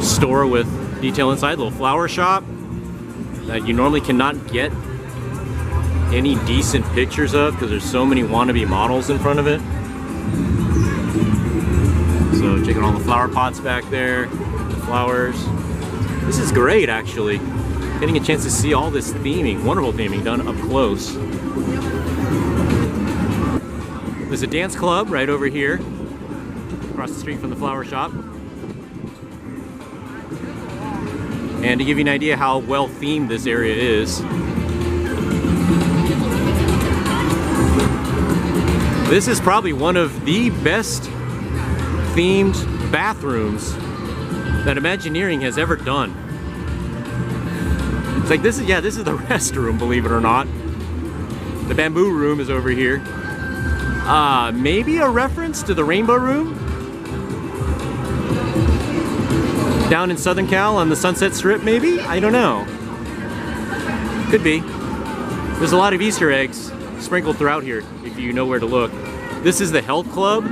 store with detail inside, little flower shop that you normally cannot get any decent pictures of because there's so many wannabe models in front of it. So checking all the flower pots back there, the flowers. This is great actually. Getting a chance to see all this theming, wonderful theming done up close. There's a dance club right over here, across the street from the flower shop. And to give you an idea how well themed this area is, this is probably one of the best themed bathrooms that Imagineering has ever done. It's like this is, yeah, this is the restroom, believe it or not. The bamboo room is over here. Maybe a reference to the Rainbow Room down in Southern Cal on the Sunset Strip, maybe? I don't know. Could be. There's a lot of Easter eggs sprinkled throughout here, if you know where to look. This is the Health Club.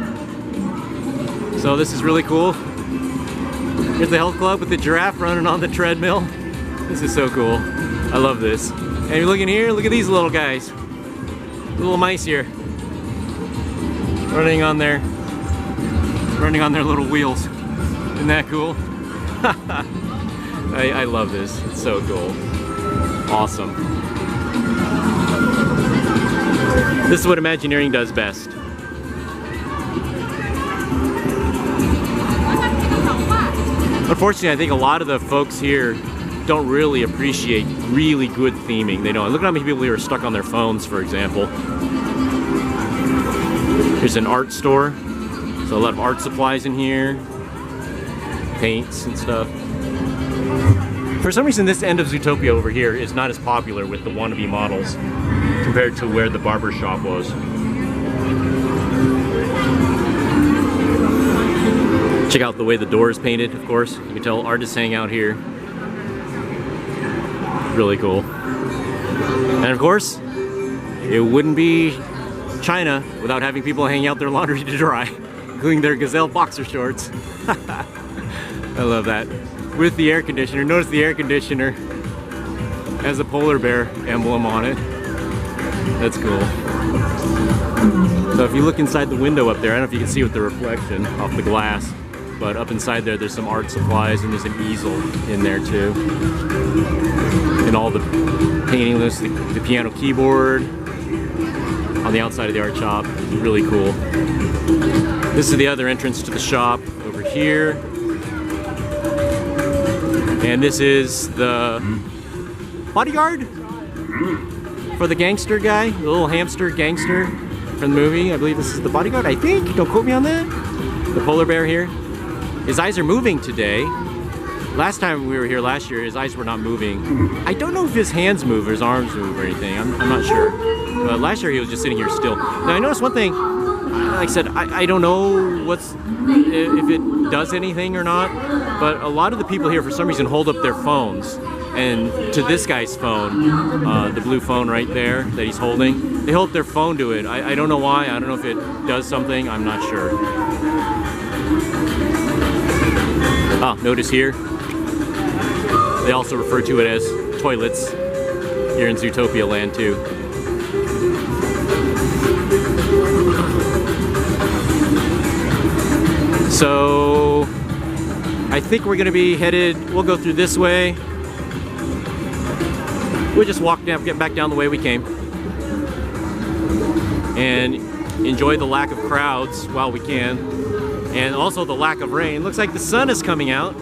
So this is really cool. Here's the Health Club with the giraffe running on the treadmill. This is so cool. I love this. And you're looking here, look at these little guys. Little mice here. Running on their little wheels. Isn't that cool? I love this. It's so cool. Awesome. This is what Imagineering does best. Unfortunately, I think a lot of the folks here don't really appreciate really good theming. They don't. Look at how many people here are stuck on their phones, for example. Here's an art store. So a lot of art supplies in here. Paints and stuff. For some reason, this end of Zootopia over here is not as popular with the wannabe models compared to where the barber shop was. Check out the way the door is painted, of course. You can tell artists hang out here. Really cool. And of course, it wouldn't be China without having people hang out their laundry to dry, including their gazelle boxer shorts. I love that. With the air conditioner. Notice the air conditioner has a polar bear emblem on it. That's cool. So if you look inside the window up there, I don't know if you can see with the reflection off the glass, but up inside there's some art supplies and there's an easel in there too. And all the painting lists, the piano keyboard on the outside of the art shop. Really cool. This is the other entrance to the shop over here. And this is the bodyguard for the gangster guy, the little hamster gangster from the movie. I believe this is the bodyguard, I think. Don't quote me on that. The polar bear here. His eyes are moving today. Last time we were here last year, his eyes were not moving. I don't know if his hands move or his arms move or anything. I'm not sure. But last year he was just sitting here still. Now I noticed one thing. Like I said, I don't know if it does anything or not, but a lot of the people here for some reason hold up their phones. And to this guy's phone, the blue phone right there that he's holding, they hold their phone to it. I don't know why. I don't know if it does something. I'm not sure. Oh, notice here, They also refer to it as toilets here in Zootopia Land too. So I think we're gonna be headed, we'll go through this way. We'll just walk down, get back down the way we came. And enjoy the lack of crowds while we can. And also the lack of rain. Looks like the sun is coming out.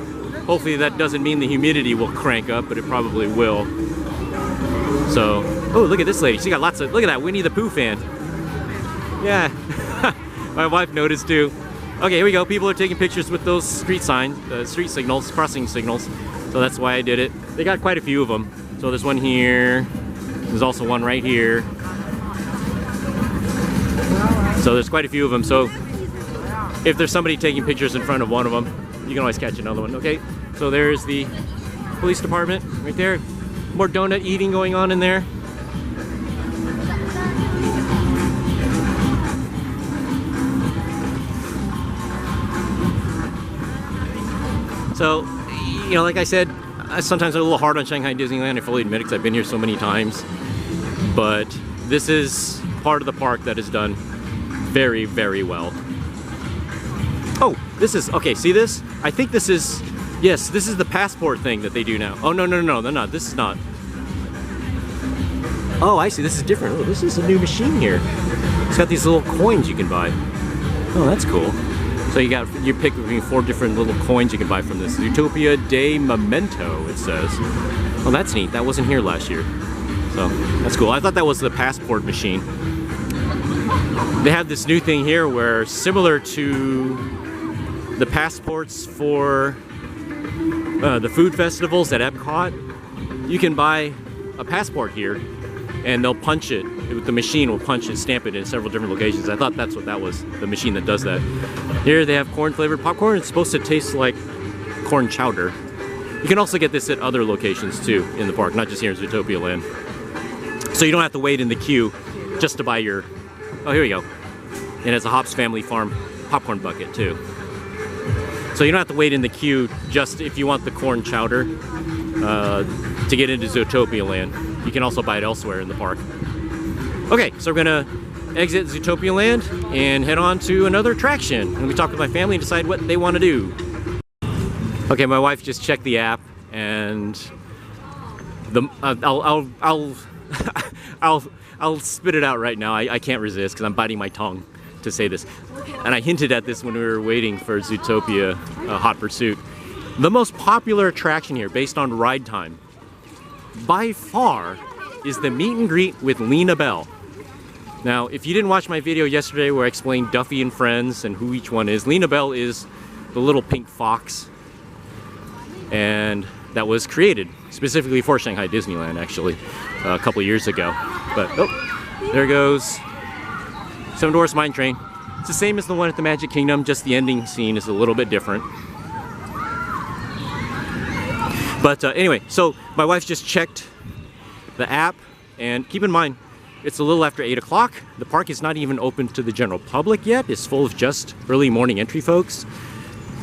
Hopefully that doesn't mean the humidity will crank up, but it probably will. So, oh, look at this lady. She got lots of, look at that Winnie the Pooh fan. Yeah, my wife noticed too. Okay, here we go. People are taking pictures with those street signs, street signals, crossing signals. So that's why I did it. They got quite a few of them. So there's one here. There's also one right here. So there's quite a few of them. So if there's somebody taking pictures in front of one of them, you can always catch another one. Okay, so there's the police department right there. More donut eating going on in there. So, you know, like I said, sometimes I'm a little hard on Shanghai Disneyland. I fully admit it because I've been here so many times. But this is part of the park that is done very, very well. Oh, this is, okay, see this? I think this is, yes, this is the passport thing that they do now. Oh, no, they're not. This is not. Oh, I see, this is different. Oh, this is a new machine here. It's got these little coins you can buy. Oh, that's cool. So you pick between 4 different little coins you can buy from this. Zootopia de Memento, it says. Oh, that's neat. That wasn't here last year. So, that's cool. I thought that was the passport machine. They have this new thing here where, similar to the passports for the food festivals at Epcot, you can buy a passport here and they'll punch it. The machine will punch it, stamp it in several different locations. I thought that's what that was, the machine that does that. Here they have corn flavored popcorn. It's supposed to taste like corn chowder. You can also get this at other locations too in the park, not just here in Zootopia Land. So you don't have to wait in the queue just to buy your, oh, here we go. And it's a Hops Family Farm popcorn bucket too. So you don't have to wait in the queue just if you want the corn chowder to get into Zootopia Land. You can also buy it elsewhere in the park. Okay, so we're gonna exit Zootopia Land and head on to another attraction. And we talk with my family and decide what they want to do. Okay, my wife just checked the app, and I'll spit it out right now. I can't resist because I'm biting my tongue to say this. And I hinted at this when we were waiting for Zootopia Hot Pursuit. The most popular attraction here, based on ride time, by far, is the meet and greet with Lena Bell. Now, if you didn't watch my video yesterday where I explained Duffy and Friends and who each one is, Lena Bell is the little pink fox. And that was created specifically for Shanghai Disneyland, actually, a couple years ago. But, oh, there goes Seven Dwarfs Mine Train. It's the same as the one at the Magic Kingdom, just the ending scene is a little bit different. But anyway, so my wife just checked the app, and keep in mind, it's a little after 8 o'clock. The park is not even open to the general public yet. It's full of just early morning entry folks.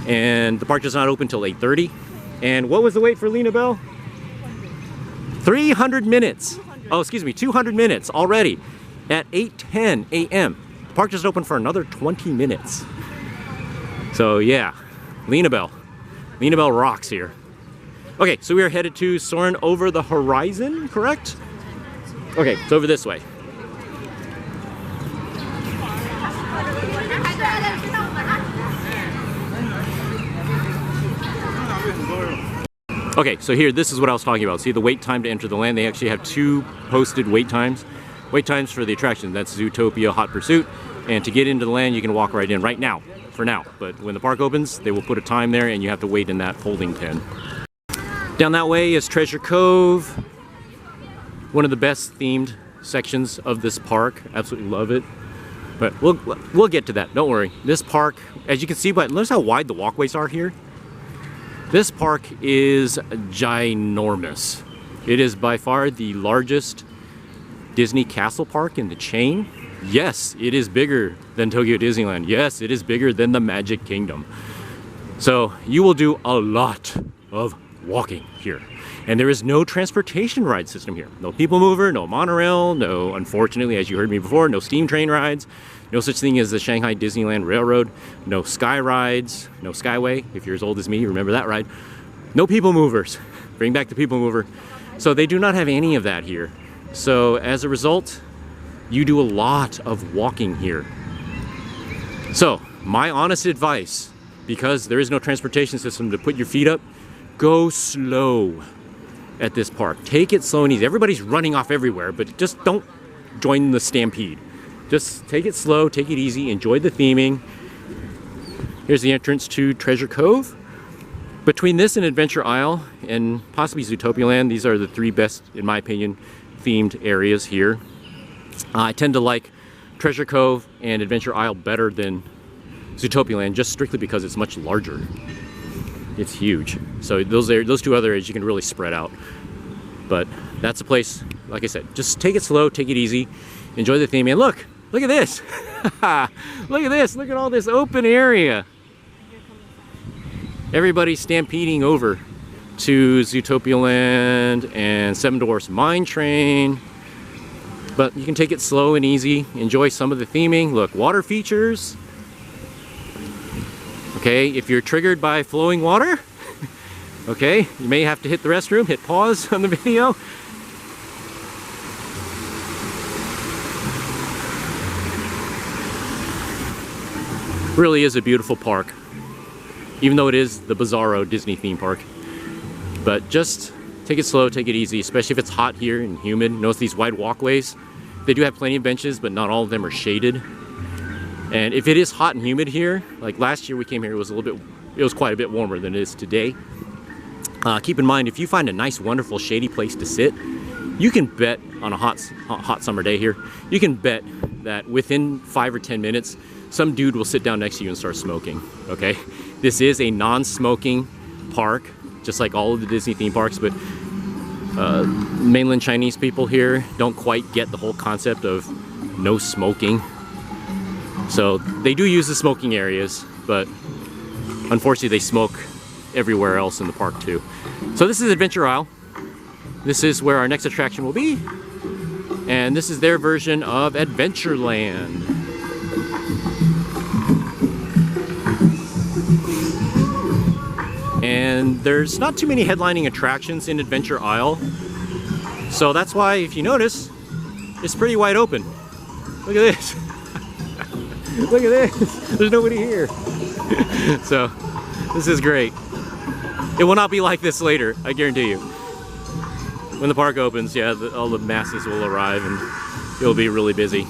And the park does not open until 8:30. And what was the wait for Lena Bell? 300 minutes. Oh, excuse me, 200 minutes already at 8:10 a.m. The park just opened for another 20 minutes. So yeah, Lena Bell. Lena Bell rocks here. Okay, so we are headed to Soarin' Over the Horizon, correct? Okay, it's over this way. Okay, so here, this is what I was talking about. See the wait time to enter the land? They actually have 2 posted wait times. Wait times for the attraction, that's Zootopia Hot Pursuit. And to get into the land, you can walk right in right now, for now. But when the park opens, they will put a time there and you have to wait in that holding pen. Down that way is Treasure Cove. One of the best themed sections of this park. Absolutely love it. But we'll get to that, don't worry. This park, as you can see, but notice how wide the walkways are here. This park is ginormous. It is by far the largest Disney castle park in the chain. Yes, it is bigger than Tokyo Disneyland. Yes, it is bigger than the Magic Kingdom. So you will do a lot of walking here. And there is no transportation ride system here. No people mover, no monorail, no, unfortunately, as you heard me before, no steam train rides, no such thing as the Shanghai Disneyland Railroad, no sky rides, no Skyway. If you're as old as me, you remember that ride. No people movers. Bring back the people mover. So they do not have any of that here. So as a result, you do a lot of walking here. So my honest advice, because there is no transportation system to put your feet up, go slow at this park. Take it slow and easy. Everybody's running off everywhere, but just don't join the stampede. Just take it slow, take it easy, enjoy the theming. Here's the entrance to Treasure Cove. Between this and Adventure Isle and possibly Zootopia Land, these are the three best, in my opinion, themed areas here. I tend to like Treasure Cove and Adventure Isle better than Zootopia Land, just strictly because it's much larger. It's huge. So those two other areas you can really spread out. But that's a place, like I said, just take it slow, take it easy, enjoy the theme. And look at this. Look at this. Look at all this open area. Everybody's stampeding over to Zootopia Land and Seven Dwarfs Mine Train. But you can take it slow and easy, enjoy some of the theming. Look, water features. Okay, if you're triggered by flowing water, okay, you may have to hit the restroom, hit pause on the video. Really is a beautiful park, even though it is the bizarro Disney theme park. But just take it slow, take it easy, especially if it's hot here and humid. Notice these wide walkways. They do have plenty of benches, but not all of them are shaded. And if it is hot and humid here, like last year we came here, it was quite a bit warmer than it is today. Keep in mind, if you find a nice, wonderful, shady place to sit, you can bet on a hot summer day here, you can bet that within 5 or 10 minutes, some dude will sit down next to you and start smoking, okay? This is a non-smoking park, just like all of the Disney theme parks, but mainland Chinese people here don't quite get the whole concept of no smoking. So they do use the smoking areas, but unfortunately they smoke everywhere else in the park too. So this is Adventure Isle. This is where our next attraction will be. And this is their version of Adventureland. And there's not too many headlining attractions in Adventure Isle. So that's why, if you notice, it's pretty wide open. Look at this. Look at this. There's nobody here. So this is great. It will not be like this later, I guarantee you. When the park opens, yeah, all the masses will arrive and it'll be really busy.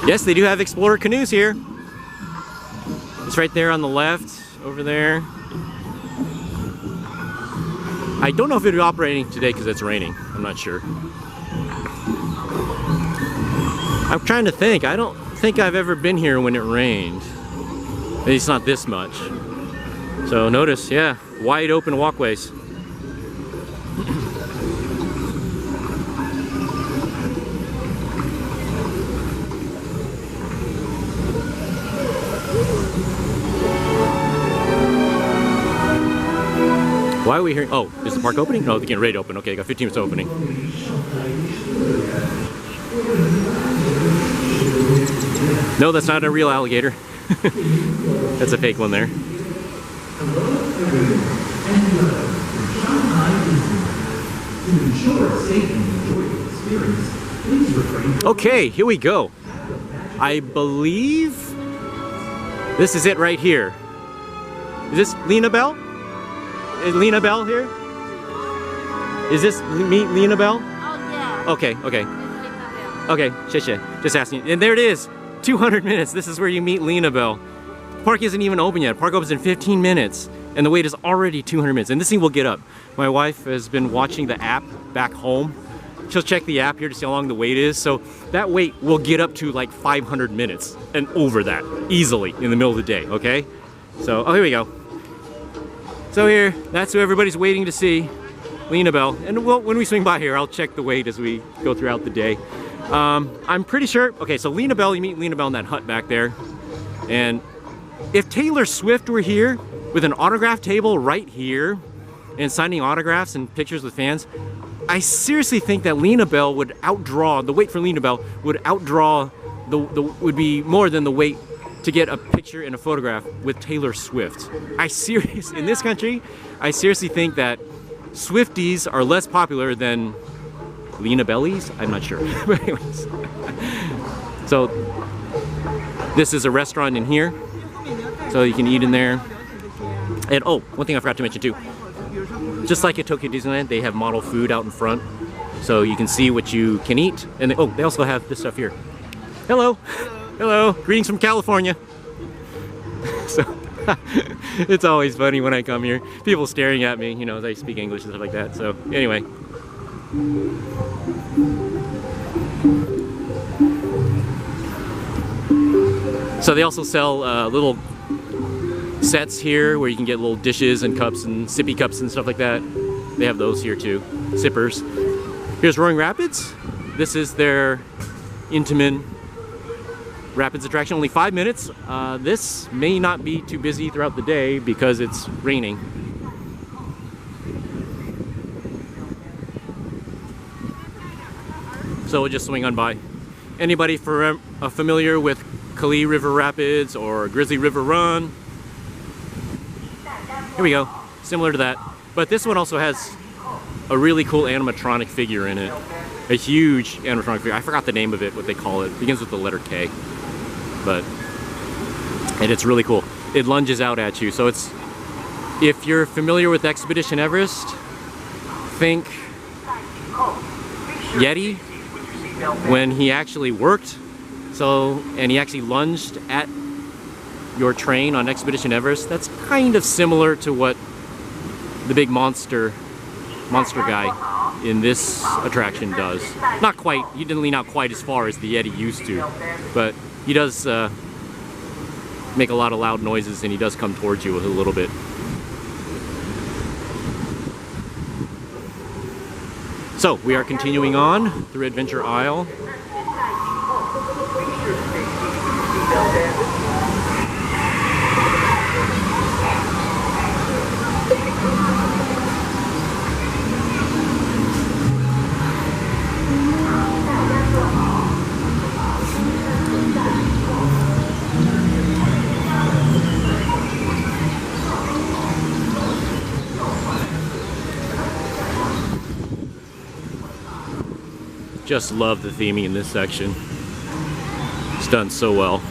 Yes, they do have Explorer canoes here. It's right there on the left, over there. I don't know if it'll be operating today because it's raining. I'm not sure. I'm trying to think. I don't think I've ever been here when it rained. At least not this much. So notice, yeah, wide open walkways. Why are we hearing? Oh, is the park opening? No, they're getting ready to open. Okay, got 15 minutes opening. No, that's not a real alligator. That's a fake one there. Okay, here we go. I believe this is it right here. Is this Lena Bell? Is Lena Bell here? Is this Lena Bell? Oh, yeah. Okay, okay. Okay, 谢谢. Just asking. And there it is. 200 minutes. This is where you meet Lena Bell. Park isn't even open yet. Park opens in 15 minutes. And the wait is already 200 minutes. And this thing will get up. My wife has been watching the app back home. She'll check the app here to see how long the wait is. So that wait will get up to like 500 minutes and over that easily in the middle of the day, okay? So, oh, here we go. So here, that's who everybody's waiting to see, Lena Bell. And when we swing by here, I'll check the wait as we go throughout the day. I'm pretty sure, okay, so Lena Bell, you meet Lena Bell in that hut back there. And if Taylor Swift were here, with an autograph table right here and signing autographs and pictures with fans, I seriously think that Lena Bell would outdraw, the wait for Lena Bell would outdraw, would be more than the wait to get a picture and a photograph with Taylor Swift. In this country, I seriously think that Swifties are less popular than Lena Bellies? I'm not sure. But anyways. So, this is a restaurant in here. So you can eat in there. And oh, one thing I forgot to mention too. Just like at Tokyo Disneyland, they have model food out in front. So you can see what you can eat. And they also have this stuff here. Hello. Hello. Greetings from California. So, it's always funny when I come here. People staring at me, you know, as I speak English and stuff like that. So, anyway. So they also sell little sets here where you can get little dishes and cups and sippy cups and stuff like that. They have those here too. Sippers. Here's Roaring Rapids. This is their Intamin Rapids attraction. Only 5 minutes. This may not be too busy throughout the day because it's raining. So we'll just swing on by. Anybody familiar with Kali River Rapids or Grizzly River Run? Here we go. Similar to that. But this one also has a really cool animatronic figure in it. A huge animatronic figure. I forgot the name of it, what they call it. It begins with the letter K. And it's really cool. It lunges out at you. So it's, if you're familiar with Expedition Everest, think Yeti when he actually worked. So, and he actually lunged at your train on Expedition Everest. That's kind of similar to what the big monster guy in this attraction does. Not quite, he didn't lean out quite as far as the Yeti used to, but he does make a lot of loud noises, and he does come towards you a little bit. So, we are continuing on through Adventure Isle. Just love the theming in this section. It's done so well.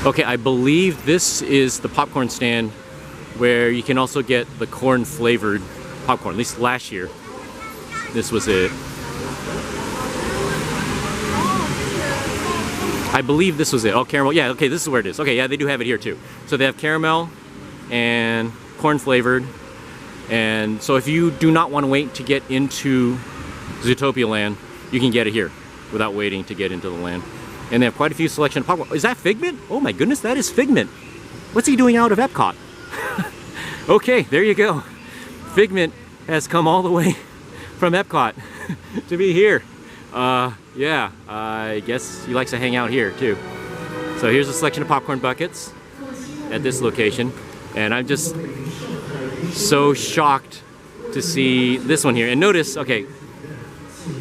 Okay, I believe this is the popcorn stand where you can also get the corn flavored popcorn. At least last year, this was it. I believe this was it. Oh, caramel. Yeah, okay, this is where it is. Okay, yeah, they do have it here too. So they have caramel and corn flavored. And so if you do not want to wait to get into Zootopia Land, you can get it here without waiting to get into the land. And they have quite a few selection of popcorn. Is that Figment? Oh my goodness, that is Figment. What's he doing out of Epcot? Okay, there you go. Figment has come all the way from Epcot to be here. Yeah, I guess he likes to hang out here too. So here's a selection of popcorn buckets at this location. And I'm just so shocked to see this one here. And notice, okay,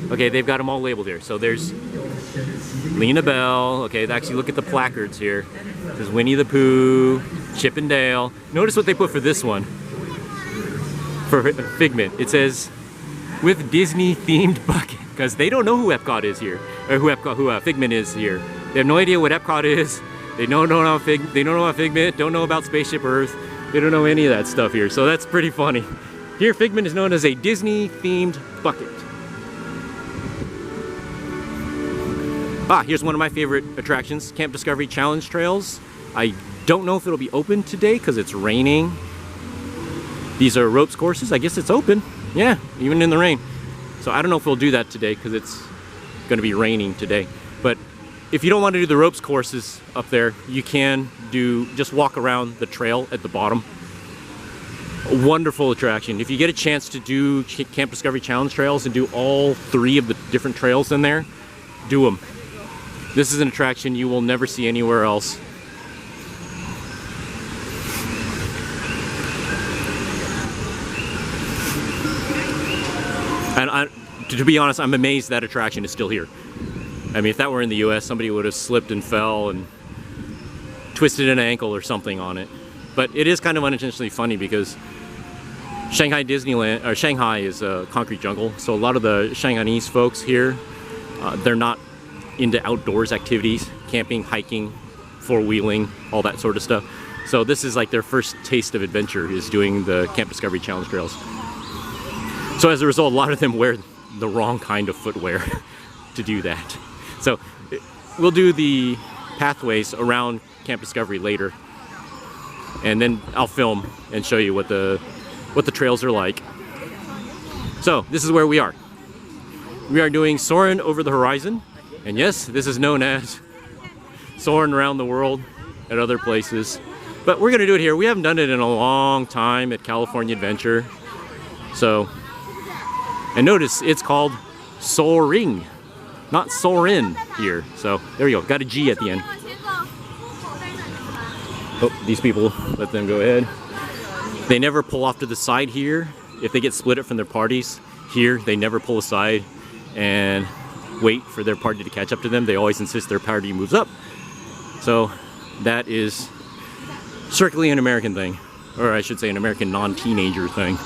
they've got them all labeled here. So there's Lena Bell. Okay, actually look at the placards here. There's Winnie the Pooh, Chip and Dale. Notice what they put for this one. For Figment, it says, with Disney themed bucket. Because they don't know who Epcot is here, or who Figment is here. They have no idea what Epcot is. They don't know about Figment, don't know about Spaceship Earth. They don't know any of that stuff here, so that's pretty funny. Here, Figment is known as a Disney-themed bucket. Here's one of my favorite attractions, Camp Discovery Challenge Trails. I don't know if it'll be open today because it's raining. These are ropes courses. I guess it's open. Yeah, even in the rain. So I don't know if we'll do that today because it's going to be raining today. But if you don't want to do the ropes courses up there, you can just walk around the trail at the bottom. A wonderful attraction. If you get a chance to do Camp Discovery Challenge Trails and do all 3 of the different trails in there, do them. This is an attraction you will never see anywhere else. And to be honest, I'm amazed that attraction is still here. I mean, if that were in the US, somebody would have slipped and fell and twisted an ankle or something on it. But it is kind of unintentionally funny because Shanghai Disneyland, or Shanghai, is a concrete jungle. So a lot of the Shanghainese folks here, they're not into outdoors activities, camping, hiking, four-wheeling, all that sort of stuff. So this is like their first taste of adventure, is doing the Camp Discovery Challenge trails. So as a result, a lot of them wear the wrong kind of footwear to do that. So we'll do the pathways around Camp Discovery later, and then I'll film and show you what the trails are like. So this is where we are. We are doing Soarin' Over the Horizon, and yes, this is known as Soarin' Around the World at other places, but we're gonna do it here. We haven't done it in a long time at California Adventure. So, and notice it's called Soaring, not Soarin' here. So there we go, got a G at the end. Oh, these people, let them go ahead. They never pull off to the side here. If they get split up from their parties, here they never pull aside and wait for their party to catch up to them. They always insist their party moves up. So that is strictly an American thing, or I should say an American non-teenager thing.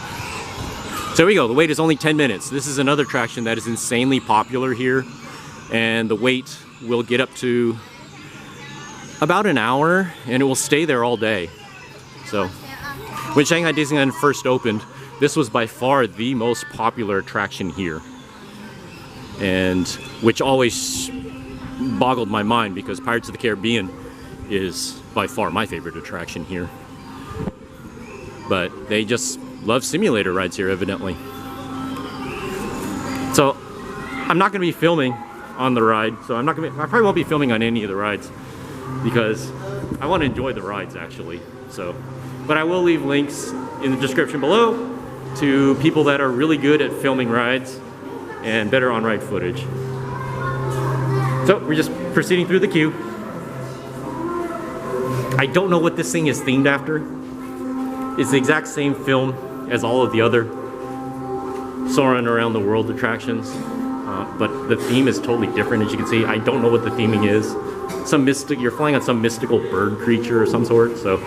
So there we go, the wait is only 10 minutes. This is another attraction that is insanely popular here, and the wait will get up to about an hour, and it will stay there all day. So when Shanghai Disneyland first opened, this was by far the most popular attraction here, and which always boggled my mind because Pirates of the Caribbean is by far my favorite attraction here. But they just love simulator rides here, evidently. So I'm not going to be filming on the ride, so I probably won't be filming on any of the rides because I want to enjoy the rides actually. So, but I will leave links in the description below to people that are really good at filming rides and better on-ride footage. So we're just proceeding through the queue. I don't know what this thing is themed after. It's the exact same film as all of the other Soarin' Around the World attractions, but the theme is totally different. As you can see, I don't know what the theming is. Some you're flying on some mystical bird creature of some sort. So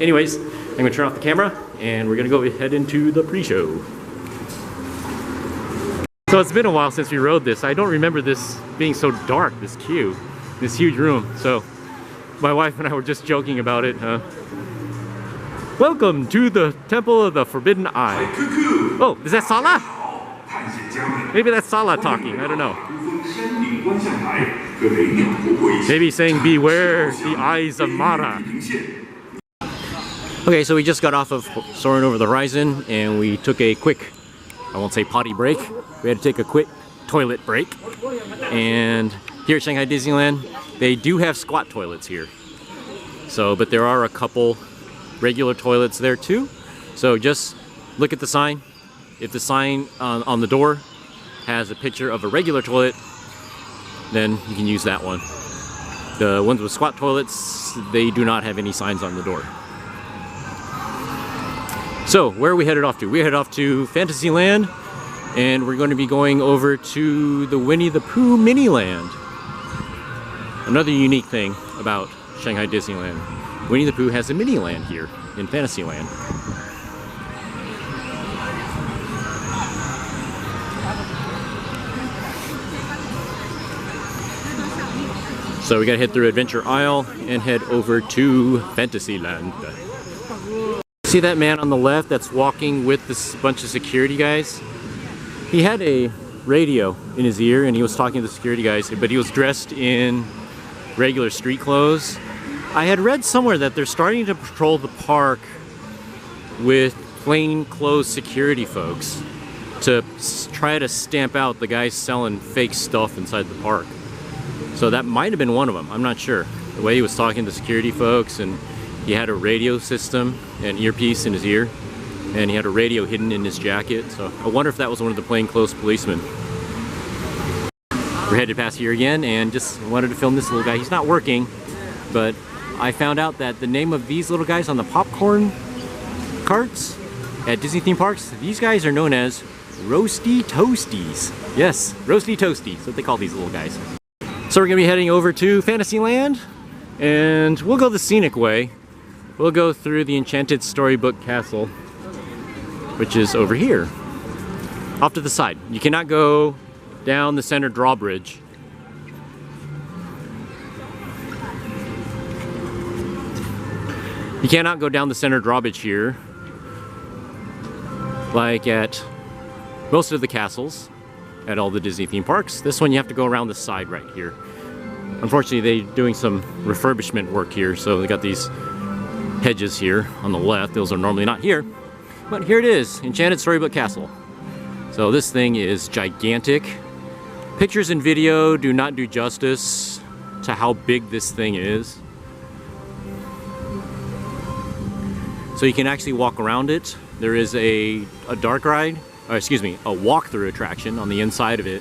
anyways, I'm gonna turn off the camera and we're gonna go head into the pre-show. So it's been a while since we rode this. I don't remember this being so dark, this queue, this huge room. So my wife and I were just joking about it. Welcome to the Temple of the Forbidden Eye. Oh, is that Sala? Maybe that's Sala talking, I don't know. Maybe saying beware the eyes of Mara. Okay, so we just got off of Soarin' Over the Horizon and we took a quick, I won't say potty break, we had to take a quick toilet break. And here at Shanghai Disneyland, they do have squat toilets here. So, but there are a couple regular toilets there too. So just look at the sign. If the sign on the door has a picture of a regular toilet, then you can use that one. The ones with squat toilets, they do not have any signs on the door. So where are we headed off to? We headed off to Fantasyland, and we're going to be going over to the Winnie the Pooh Miniland. Another unique thing about Shanghai Disneyland. Winnie the Pooh has a mini land here in Fantasyland. So we gotta head through Adventure Isle and head over to Fantasyland. See that man on the left that's walking with this bunch of security guys? He had a radio in his ear and he was talking to the security guys, but he was dressed in regular street clothes. I had read somewhere that they're starting to patrol the park with plainclothes security folks to try to stamp out the guys selling fake stuff inside the park. So that might have been one of them, I'm not sure. The way he was talking to security folks, and he had a radio system, an earpiece in his ear, and he had a radio hidden in his jacket. So I wonder if that was one of the plainclothes policemen. We're headed past here again and just wanted to film this little guy. He's not working, but I found out that the name of these little guys on the popcorn carts at Disney theme parks, these guys are known as Roasty Toasties. Yes, Roasty Toasties, that's what they call these little guys. So we're gonna be heading over to Fantasyland, and we'll go the scenic way. We'll go through the Enchanted Storybook Castle, which is over here, off to the side. You cannot go down the center drawbridge. You cannot go down the center drawbridge here, like at most of the castles at all the Disney theme parks. This one you have to go around the side right here. Unfortunately, they're doing some refurbishment work here, so they got these hedges here on the left. Those are normally not here, but here it is, Enchanted Storybook Castle. So this thing is gigantic. Pictures and video do not do justice to how big this thing is. So you can actually walk around it. There is a dark ride, or excuse me, a walk-through attraction on the inside of it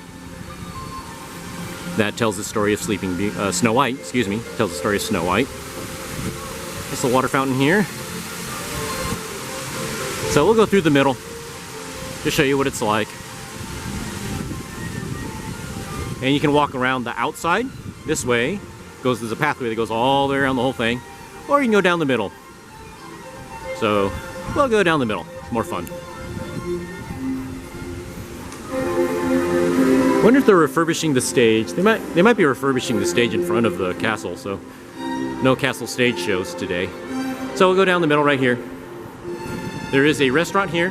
that tells the story of Snow White, excuse me, tells the story of Snow White. There's a water fountain here. So we'll go through the middle to show you what it's like. And you can walk around the outside this way. There's a pathway that goes all the way around the whole thing. Or you can go down the middle. So we'll go down the middle. It's more fun. Wonder if they're refurbishing the stage. They might be refurbishing the stage in front of the castle, so no castle stage shows today. So we'll go down the middle right here. There is a restaurant here.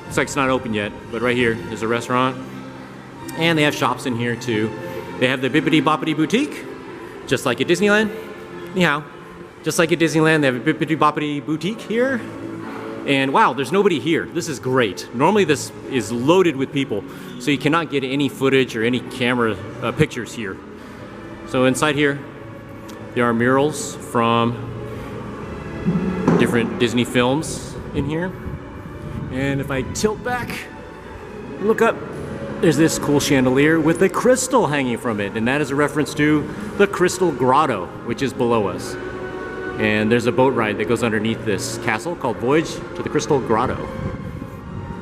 Looks like it's not open yet, but right here is a restaurant. And they have shops in here too. They have the Bippity Boppity Boutique, just like at Disneyland. Anyhow, just like at Disneyland, they have a Bippity Boppity Boutique here. And wow, there's nobody here. This is great. Normally this is loaded with people, so you cannot get any footage or any camera pictures here. So inside here, there are murals from different Disney films in here. And if I tilt back, look up, there's this cool chandelier with a crystal hanging from it, and that is a reference to the Crystal Grotto, which is below us. And there's a boat ride that goes underneath this castle called Voyage to the Crystal Grotto.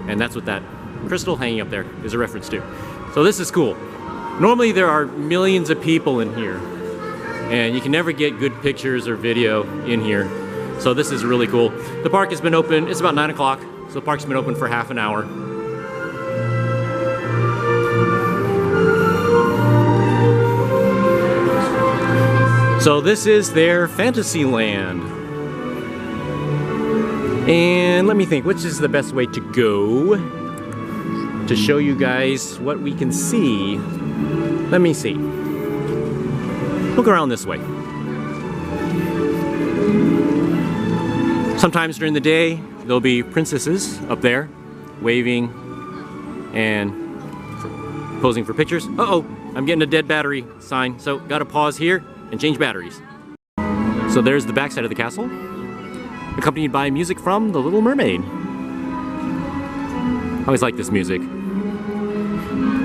And that's what that crystal hanging up there is a reference to. So this is cool. Normally there are millions of people in here, and you can never get good pictures or video in here. So this is really cool. The park has been open, it's about 9 o'clock, so the park's been open for half an hour. So this is their Fantasyland. And let me think, which is the best way to go to show you guys what we can see? Let me see. Look around this way. Sometimes during the day, there'll be princesses up there waving and posing for pictures. Uh-oh, I'm getting a dead battery sign, so gotta pause here and change batteries. So there's the backside of the castle, accompanied by music from The Little Mermaid. I always like this music.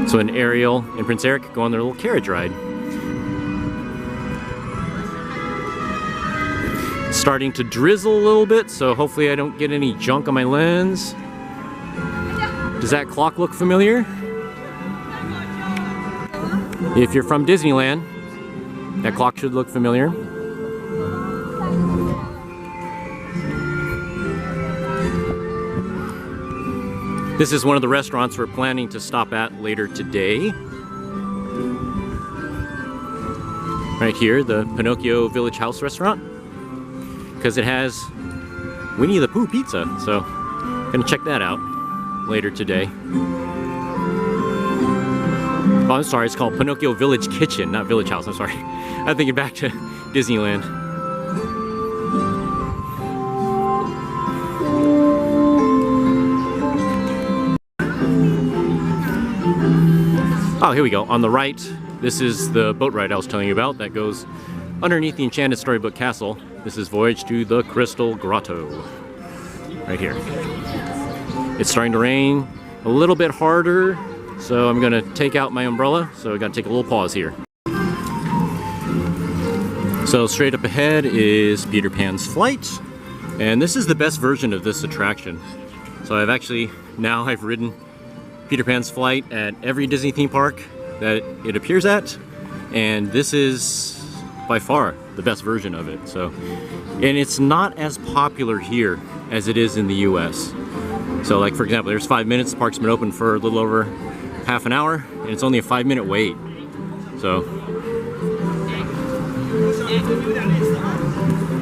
So when Ariel and Prince Eric go on their little carriage ride. It's starting to drizzle a little bit, so hopefully I don't get any junk on my lens. Does that clock look familiar? If you're from Disneyland, that clock should look familiar. This is one of the restaurants we're planning to stop at later today. Right here, the Pinocchio Village House restaurant. Because it has Winnie the Pooh pizza, so I'm gonna check that out later today. Oh, I'm sorry, it's called Pinocchio Village Kitchen, not Village House, I'm sorry. I'm thinking back to Disneyland. Oh, here we go. On the right, this is the boat ride I was telling you about that goes underneath the Enchanted Storybook Castle. This is Voyage to the Crystal Grotto. Right here. It's starting to rain a little bit harder So I'm gonna take out my umbrella, so I gotta take a little pause here. So straight up ahead is Peter Pan's Flight, and this is the best version of this attraction. So I've ridden Peter Pan's Flight at every Disney theme park that it appears at, and this is by far the best version of it. So, and it's not as popular here as it is in the US. So like for example, there's 5 minutes, the park's been open for a little over half an hour, and it's only a 5-minute wait. So,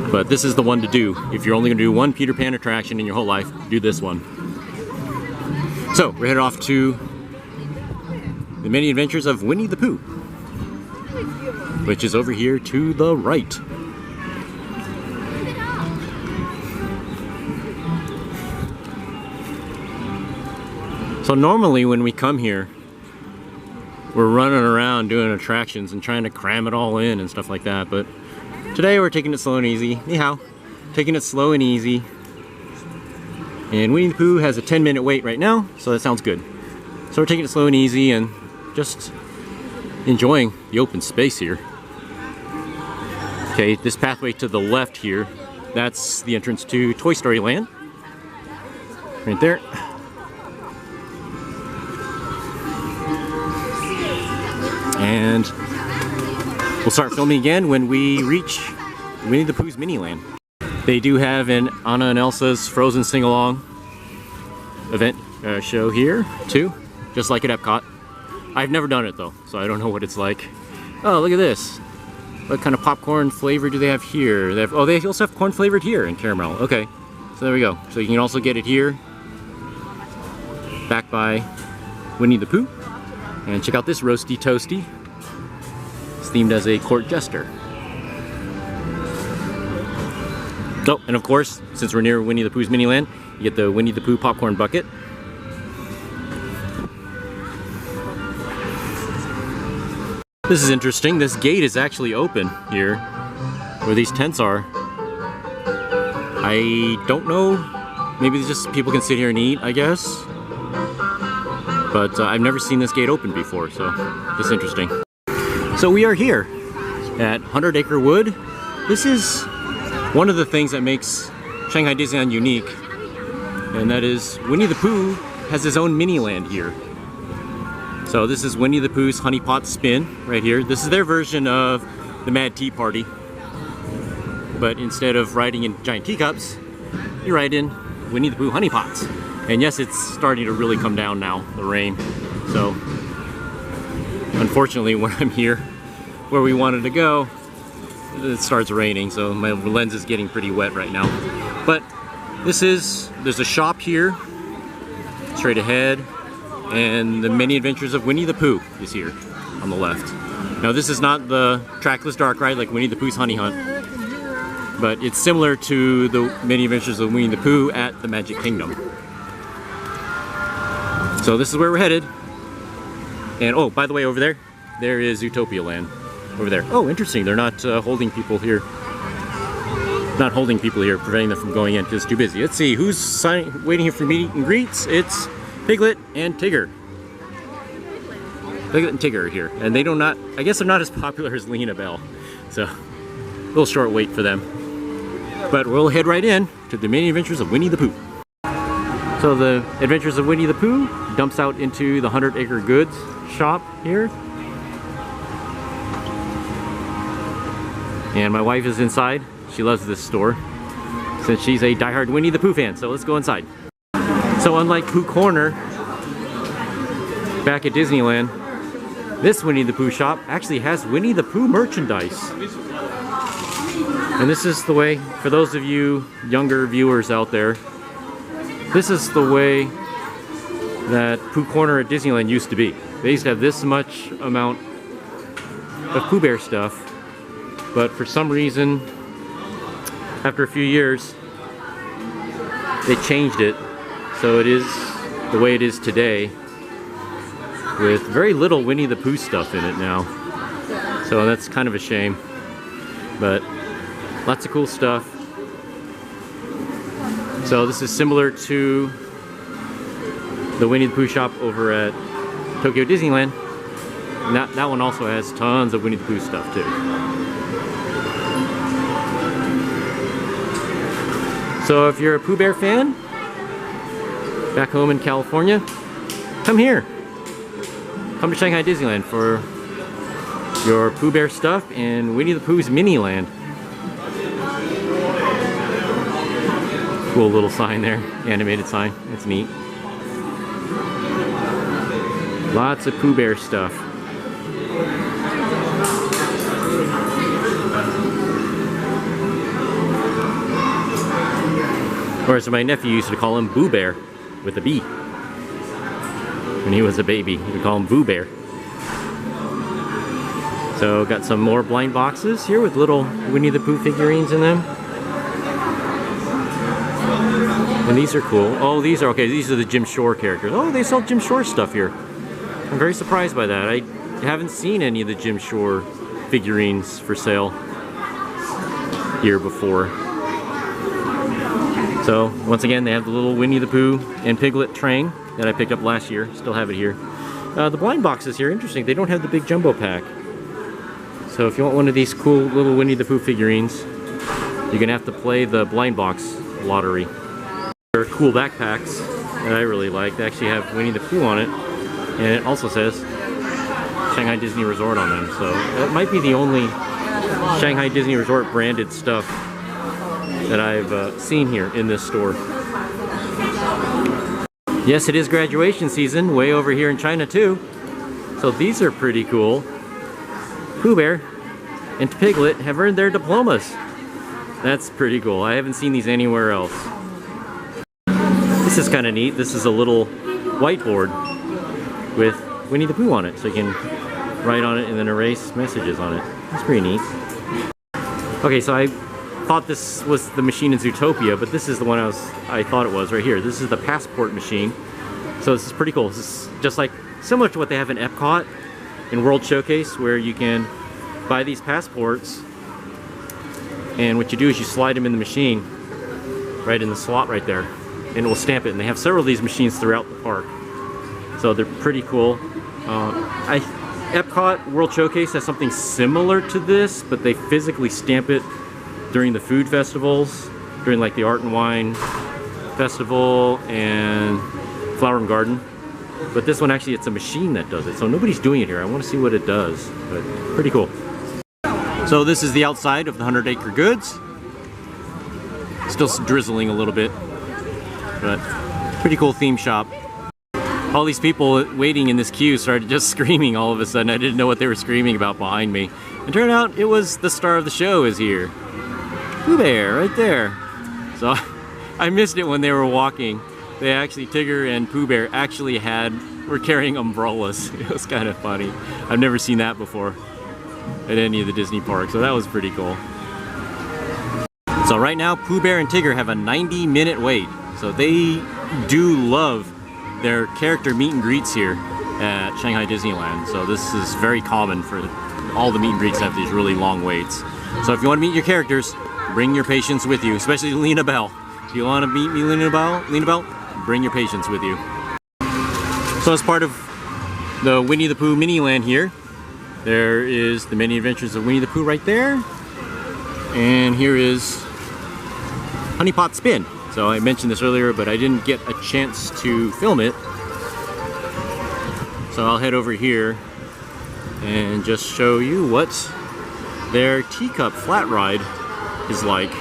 but this is the one to do. If you're only gonna do one Peter Pan attraction in your whole life, do this one. So, we're headed off to the Many Adventures of Winnie the Pooh, which is over here to the right. So normally when we come here, we're running around doing attractions and trying to cram it all in and stuff like that, but today we're taking it slow and easy. Ni hao. Taking it slow and easy. And Winnie the Pooh has a 10-minute wait right now, so that sounds good. So we're taking it slow and easy and just enjoying the open space here. Okay, this pathway to the left here, that's the entrance to Toy Story Land. Right there. And we'll start filming again when we reach Winnie the Pooh's Miniland. They do have an Anna and Elsa's Frozen Sing-Along event show here, too, just like at Epcot. I've never done it, though, so I don't know what it's like. Oh, look at this. What kind of popcorn flavor do they have here? They also have corn flavored here and caramel. Okay, so there we go. So you can also get it here, back by Winnie the Pooh. And check out this roasty toasty. It's themed as a court jester. Oh, and of course, since we're near Winnie the Pooh's Miniland, you get the Winnie the Pooh popcorn bucket. This is interesting. This gate is actually open here, where these tents are. I don't know. Maybe it's just people can sit here and eat, I guess. But I've never seen this gate open before, so it's interesting. So we are here at 100 Acre Wood. This is one of the things that makes Shanghai Disneyland unique, and that is Winnie the Pooh has his own mini land here. So this is Winnie the Pooh's Honey Pot Spin right here. This is their version of the Mad Tea Party, but instead of riding in giant teacups, you ride in Winnie the Pooh Honey Pots. And yes, it's starting to really come down now, the rain. So unfortunately, when I'm here where we wanted to go, it starts raining, so my lens is getting pretty wet right now. But there's a shop here straight ahead, and the Many Adventures of Winnie the Pooh is here on the left. Now this is not the trackless dark ride like Winnie the Pooh's Honey Hunt, but it's similar to the Many Adventures of Winnie the Pooh at the Magic Kingdom. So this is where we're headed. And oh, by the way, over there is Zootopia Land. Over there. Oh, interesting. They're not holding people here. Not holding people here, preventing them from going in because it's too busy. Let's see, who's waiting here for meet and greets? It's Piglet and Tigger. Piglet and Tigger are here. And they I guess they're not as popular as Lena Bell. So, a little short wait for them. But we'll head right in to the Many Adventures of Winnie the Pooh. So the Adventures of Winnie the Pooh dumps out into the 100 Acre Goods shop here. And my wife is inside. She loves this store since she's a diehard Winnie the Pooh fan. So let's go inside. So unlike Pooh Corner back at Disneyland, this Winnie the Pooh shop actually has Winnie the Pooh merchandise. And this is the way, for those of you younger viewers out there, this is the way that Pooh Corner at Disneyland used to be. They used to have this much amount of Pooh Bear stuff, but for some reason, after a few years, they changed it. So it is the way it is today, with very little Winnie the Pooh stuff in it now. So that's kind of a shame, but lots of cool stuff. So this is similar to the Winnie the Pooh shop over at Tokyo Disneyland. And that one also has tons of Winnie the Pooh stuff too. So if you're a Pooh Bear fan, back home in California, come here. Come to Shanghai Disneyland for your Pooh Bear stuff and Winnie the Pooh's Mini Land. Cool little sign there, animated sign, it's neat. Lots of Pooh Bear stuff. Or as my nephew used to call him, Boo Bear, with a B. When he was a baby, he would call him Boo Bear. So got some more blind boxes here with little Winnie the Pooh figurines in them. And these are cool. Oh, these are okay. These are the Jim Shore characters. Oh, they sell Jim Shore stuff here. I'm very surprised by that. I haven't seen any of the Jim Shore figurines for sale here before. So once again, they have the little Winnie the Pooh and Piglet train that I picked up last year. Still have it here. The blind boxes here, interesting. They don't have the big jumbo pack. So if you want one of these cool little Winnie the Pooh figurines, you're gonna have to play the blind box lottery. There are cool backpacks that I really like. They actually have Winnie the Pooh on it, and it also says Shanghai Disney Resort on them. So that might be the only Shanghai Disney Resort branded stuff that I've seen here in this store. Yes, it is graduation season way over here in China too. So these are pretty cool. Pooh Bear and Piglet have earned their diplomas. That's pretty cool. I haven't seen these anywhere else. This is kind of neat. This is a little whiteboard with Winnie the Pooh on it, so you can write on it and then erase messages on it. That's pretty neat. Okay, so I thought this was the machine in Zootopia, but this is the one I thought it was right here. This is the passport machine. So this is pretty cool. This is just like similar to what they have in Epcot in World Showcase, where you can buy these passports, and what you do is you slide them in the machine right in the slot right there, and it will stamp it. And they have several of these machines throughout the park, so they're pretty cool. Epcot World Showcase has something similar to this, but they physically stamp it during the food festivals, during like the Art and Wine Festival and Flower and Garden. But this one actually, it's a machine that does it, so nobody's doing it here. I want to see what it does, but pretty cool. So this is the outside of the 100 Acre Goods. Still drizzling a little bit, but pretty cool theme shop. All these people waiting in this queue started just screaming all of a sudden. I didn't know what they were screaming about behind me. It turned out it was the star of the show is here. Pooh Bear, right there. So I missed it when they were walking. They actually, Tigger and Pooh Bear actually were carrying umbrellas. It was kind of funny. I've never seen that before at any of the Disney parks, so that was pretty cool. So right now, Pooh Bear and Tigger have a 90-minute wait. So they do love their character meet and greets here at Shanghai Disneyland. So this is very common for all the meet and greets to have these really long waits. So if you want to meet your characters, bring your patients with you, especially Lena Bell. If you want to meet me, Lena Bell, bring your patients with you. So as part of the Winnie the Pooh Mini Land here, there is the Many Adventures of Winnie the Pooh right there. And here is Honey Pot Spin. So I mentioned this earlier, but I didn't get a chance to film it. So I'll head over here and just show you what their teacup flat ride is like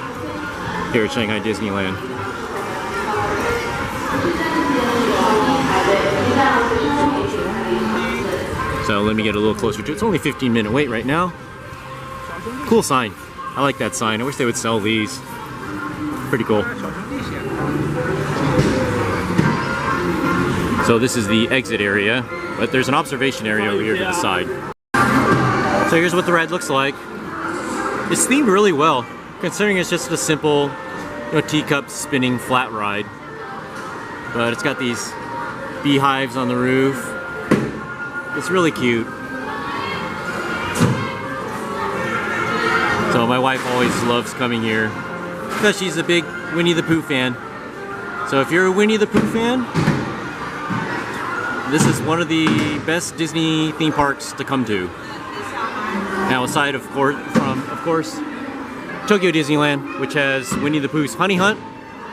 here at Shanghai Disneyland. So let me get a little closer to it. It's only a 15-minute wait right now. Cool sign. I like that sign. I wish they would sell these. Pretty cool. So this is the exit area, but there's an observation area over here to the side. So here's what the ride looks like. It's themed really well, considering it's just a simple, teacup spinning flat ride. But it's got these beehives on the roof. It's really cute. So my wife always loves coming here because she's a big Winnie the Pooh fan. So if you're a Winnie the Pooh fan, This is one of the best Disney theme parks to come to. Now, aside of course, Tokyo Disneyland, which has Winnie the Pooh's Honey Hunt,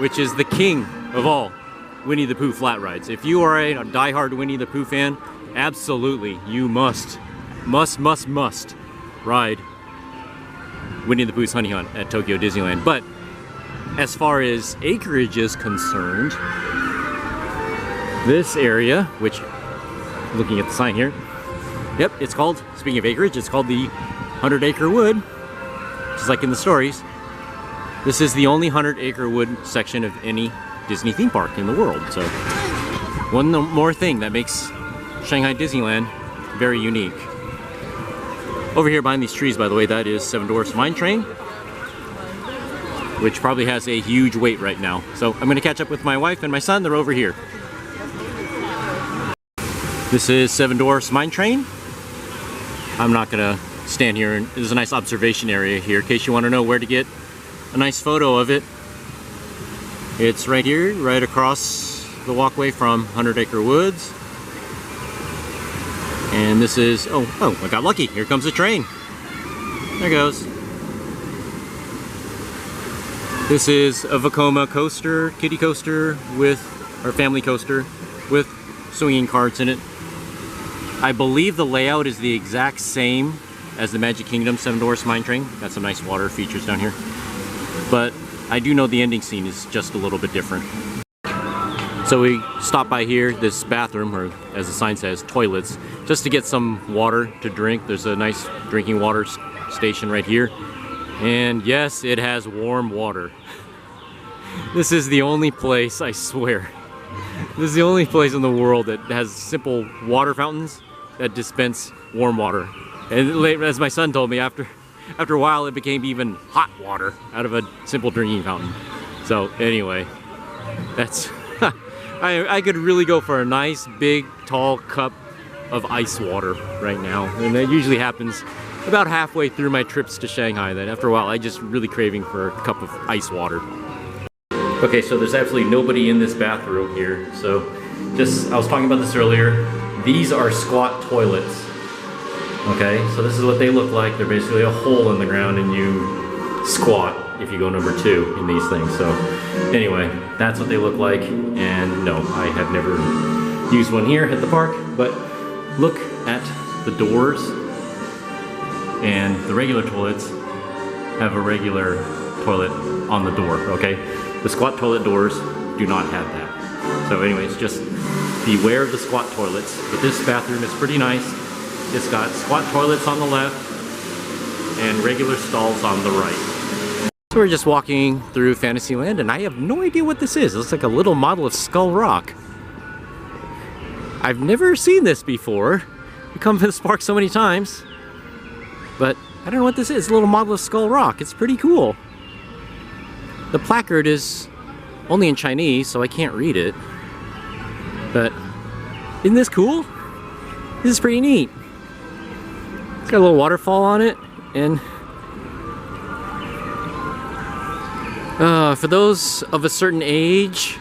which is the king of all Winnie the Pooh flat rides. If you are a diehard Winnie the Pooh fan, absolutely, you must ride Winnie the Pooh's Honey Hunt at Tokyo Disneyland. But as far as acreage is concerned, this area, which, looking at the sign here, yep, it's called, speaking of acreage, it's called the 100-acre wood, just like in the stories. This is the only 100-acre wood section of any Disney theme park in the world. So one more thing that makes Shanghai Disneyland very unique. Over here behind these trees, by the way, that is Seven Dwarfs Mine Train, which probably has a huge wait right now. So I'm going to catch up with my wife and my son. They're over here. This is Seven Dwarfs Mine Train. I'm not going to stand here, and there's a nice observation area here in case you want to know where to get a nice photo of it. It's right here, right across the walkway from 100 Acre Woods. And this is, oh, I got lucky. Here comes the train. There it goes. This is a Vekoma coaster, kiddie coaster or family coaster with swinging carts in it. I believe the layout is the exact same as the Magic Kingdom Seven Dwarfs Mine Train. Got some nice water features down here. But I do know the ending scene is just a little bit different. So we stopped by here, this bathroom, or as the sign says, toilets, just to get some water to drink. There's a nice drinking water station right here. And yes, it has warm water. This is the only place, I swear, this is the only place in the world that has simple water fountains that dispense warm water. And as my son told me, after a while it became even hot water out of a simple drinking fountain. So anyway, that's I could really go for a nice big tall cup of ice water right now, and that usually happens about halfway through my trips to Shanghai. Then after a while I just really craving for a cup of ice water. Okay, so there's absolutely nobody in this bathroom here. So I was talking about this earlier, these are squat toilets. Okay, so this is what they look like. They're basically a hole in the ground and you squat if you go number 2 in these things. So anyway, that's what they look like. And no, I have never used one here at the park, but look at the doors, and the regular toilets have a regular toilet on the door, okay? The squat toilet doors do not have that. So anyways, just beware of the squat toilets. But this bathroom is pretty nice. It's got squat toilets on the left and regular stalls on the right. So we're just walking through Fantasyland, and I have no idea what this is. It looks like a little model of Skull Rock. I've never seen this before. We've come to this park so many times, but I don't know what this is. It's a little model of Skull Rock. It's pretty cool. The placard is only in Chinese, so I can't read it. But isn't this cool? This is pretty neat. It's got a little waterfall on it, and for those of a certain age,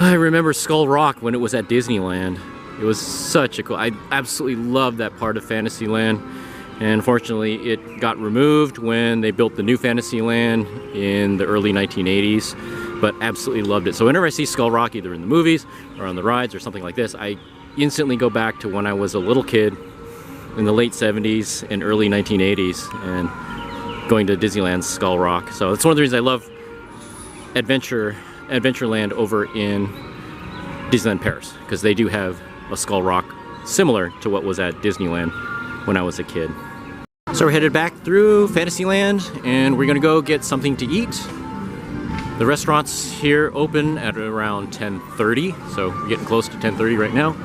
I remember Skull Rock when it was at Disneyland. It was such a cool, I absolutely loved that part of Fantasyland. And unfortunately, it got removed when they built the new Fantasyland in the early 1980s, but absolutely loved it. So whenever I see Skull Rock, either in the movies or on the rides or something like this, I instantly go back to when I was a little kid in the late 70s and early 1980s and going to Disneyland's Skull Rock. So it's one of the reasons I love Adventureland over in Disneyland Paris, because they do have a Skull Rock similar to what was at Disneyland when I was a kid. So we're headed back through Fantasyland, and we're gonna go get something to eat. The restaurants here open at around 10:30, so we're getting close to 10:30 right now.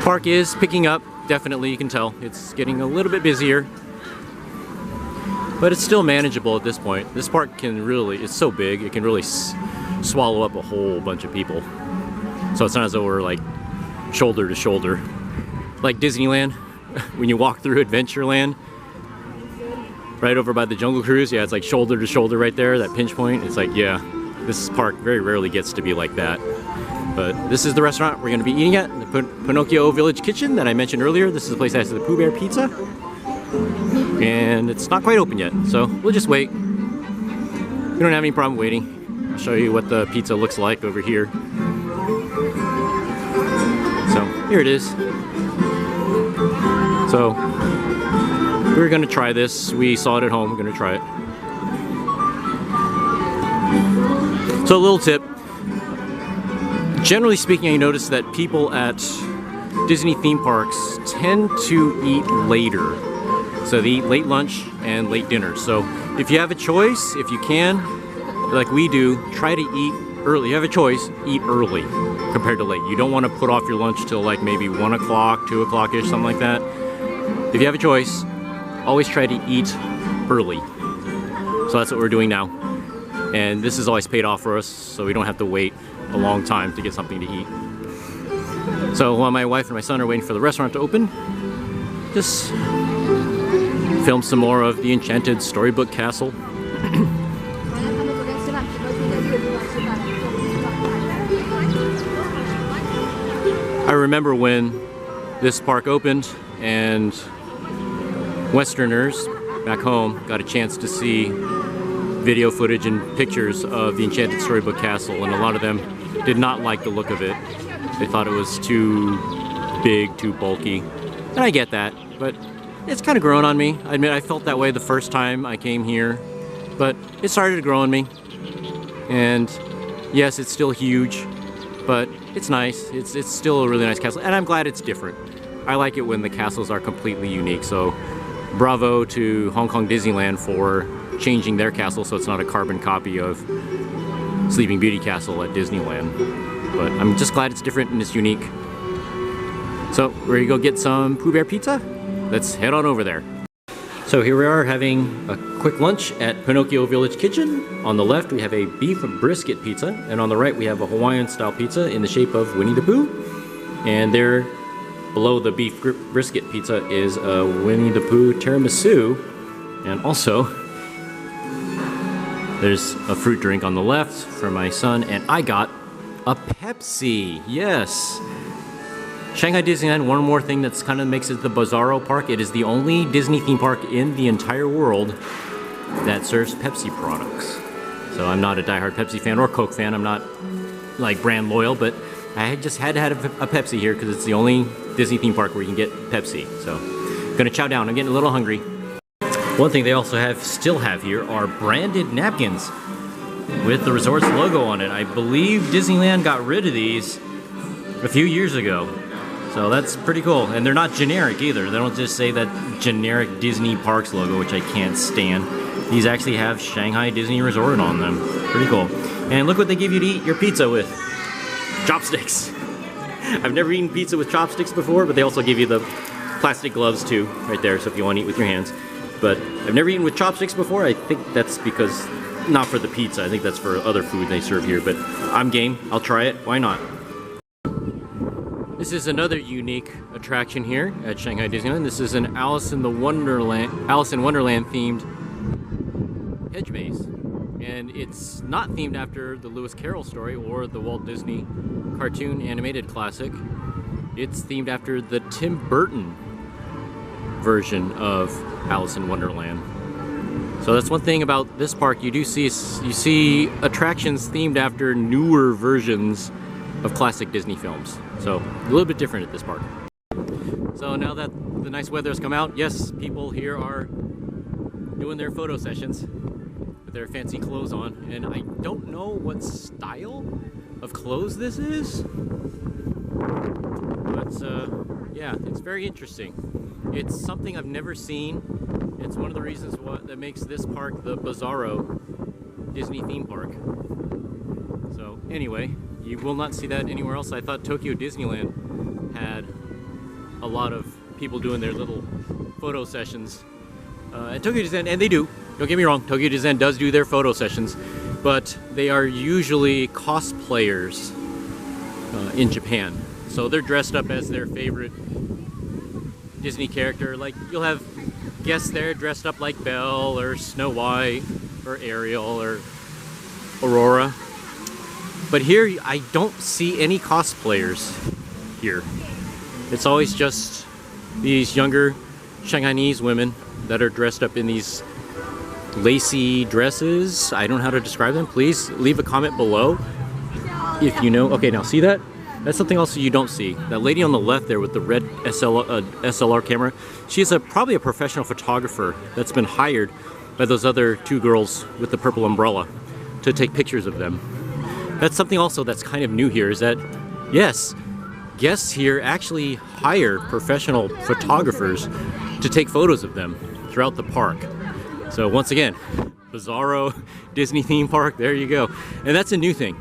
Park is picking up, definitely, you can tell. It's getting a little bit busier, but it's still manageable at this point. This park can really, it's so big, it can really swallow up a whole bunch of people. So it's not as though we're like shoulder to shoulder. Like Disneyland, when you walk through Adventureland, right over by the Jungle Cruise, yeah, it's like shoulder to shoulder right there, that pinch point. It's like, yeah, this park very rarely gets to be like that. But this is the restaurant we're going to be eating at, the Pinocchio Village Kitchen that I mentioned earlier. This is the place that has the Pooh Bear Pizza. And it's not quite open yet, so we'll just wait. We don't have any problem waiting. I'll show you what the pizza looks like over here. So here it is. So we're going to try this. We saw it at home. We're going to try it. So a little tip. Generally speaking, I notice that people at Disney theme parks tend to eat later. So they eat late lunch and late dinner. So if you have a choice, if you can, like we do, try to eat early. You have a choice, eat early compared to late. You don't want to put off your lunch till like maybe 1 o'clock, 2 o'clock-ish, something like that. If you have a choice, always try to eat early. So that's what we're doing now. And this has always paid off for us, so we don't have to wait a long time to get something to eat. So while my wife and my son are waiting for the restaurant to open, just film some more of the Enchanted Storybook Castle. I remember when this park opened and Westerners back home got a chance to see video footage and pictures of the Enchanted Storybook Castle, and a lot of them did not like the look of it. They thought it was too big, too bulky. And I get that, but it's kind of grown on me. I admit I felt that way the first time I came here, but it started to grow on me. And yes, it's still huge, but it's nice. It's still a really nice castle, and I'm glad it's different. I like it when the castles are completely unique, so bravo to Hong Kong Disneyland for changing their castle so it's not a carbon copy of Sleeping Beauty Castle at Disneyland. But I'm just glad it's different and it's unique. So, we're gonna go get some Pooh Bear Pizza. Let's head on over there. So here we are having a quick lunch at Pinocchio Village Kitchen. On the left we have a beef brisket pizza, and on the right we have a Hawaiian style pizza in the shape of Winnie the Pooh. And there below the beef brisket pizza is a Winnie the Pooh tiramisu, and also there's a fruit drink on the left for my son, and I got a Pepsi. Yes. Shanghai Disneyland, one more thing that's kind of makes it the Bizarro Park. It is the only Disney theme park in the entire world that serves Pepsi products. So I'm not a diehard Pepsi fan or Coke fan. I'm not like brand loyal, but I just had to have a Pepsi here because it's the only Disney theme park where you can get Pepsi. So I'm gonna chow down. I'm getting a little hungry. One thing they also still have here are branded napkins with the resort's logo on it. I believe Disneyland got rid of these a few years ago. So that's pretty cool. And they're not generic either. They don't just say that generic Disney Parks logo, which I can't stand. These actually have Shanghai Disney Resort on them. Pretty cool. And look what they give you to eat your pizza with. Chopsticks. I've never eaten pizza with chopsticks before, but they also give you the plastic gloves too, right there, so if you want to eat with your hands. But I've never eaten with chopsticks before. I think that's because, not for the pizza, I think that's for other food they serve here, but I'm game. I'll try it. Why not? This is another unique attraction here at Shanghai Disneyland. This is an Alice in Wonderland themed hedge maze. And it's not themed after the Lewis Carroll story or the Walt Disney cartoon animated classic. It's themed after the Tim Burton version of Alice in Wonderland. So that's one thing about this park. You see attractions themed after newer versions of classic Disney films. So a little bit different at this park. So now that the nice weather's come out, yes, people here are doing their photo sessions with their fancy clothes on, and I don't know what style of clothes this is, but yeah, it's very interesting. It's something I've never seen. It's one of the reasons that makes this park the Bizarro Disney theme park. So anyway, you will not see that anywhere else. I thought Tokyo Disneyland had a lot of people doing their little photo sessions at Tokyo Disneyland, and they do. Don't get me wrong, Tokyo Disneyland does do their photo sessions, but they are usually cosplayers in Japan. So they're dressed up as their favorite Disney character. Like, you'll have guests there dressed up like Belle or Snow White or Ariel or Aurora. But here, I don't see any cosplayers here. It's always just these younger Shanghainese women that are dressed up in these lacy dresses. I don't know how to describe them. Please leave a comment below if you know. Okay, now see that? That's something else you don't see. That lady on the left there with the red SLR camera, she's probably a professional photographer that's been hired by those other two girls with the purple umbrella to take pictures of them. That's something also that's kind of new here, is that, yes, guests here actually hire professional photographers to take photos of them throughout the park. So once again, Bizarro Disney theme park, there you go. And that's a new thing.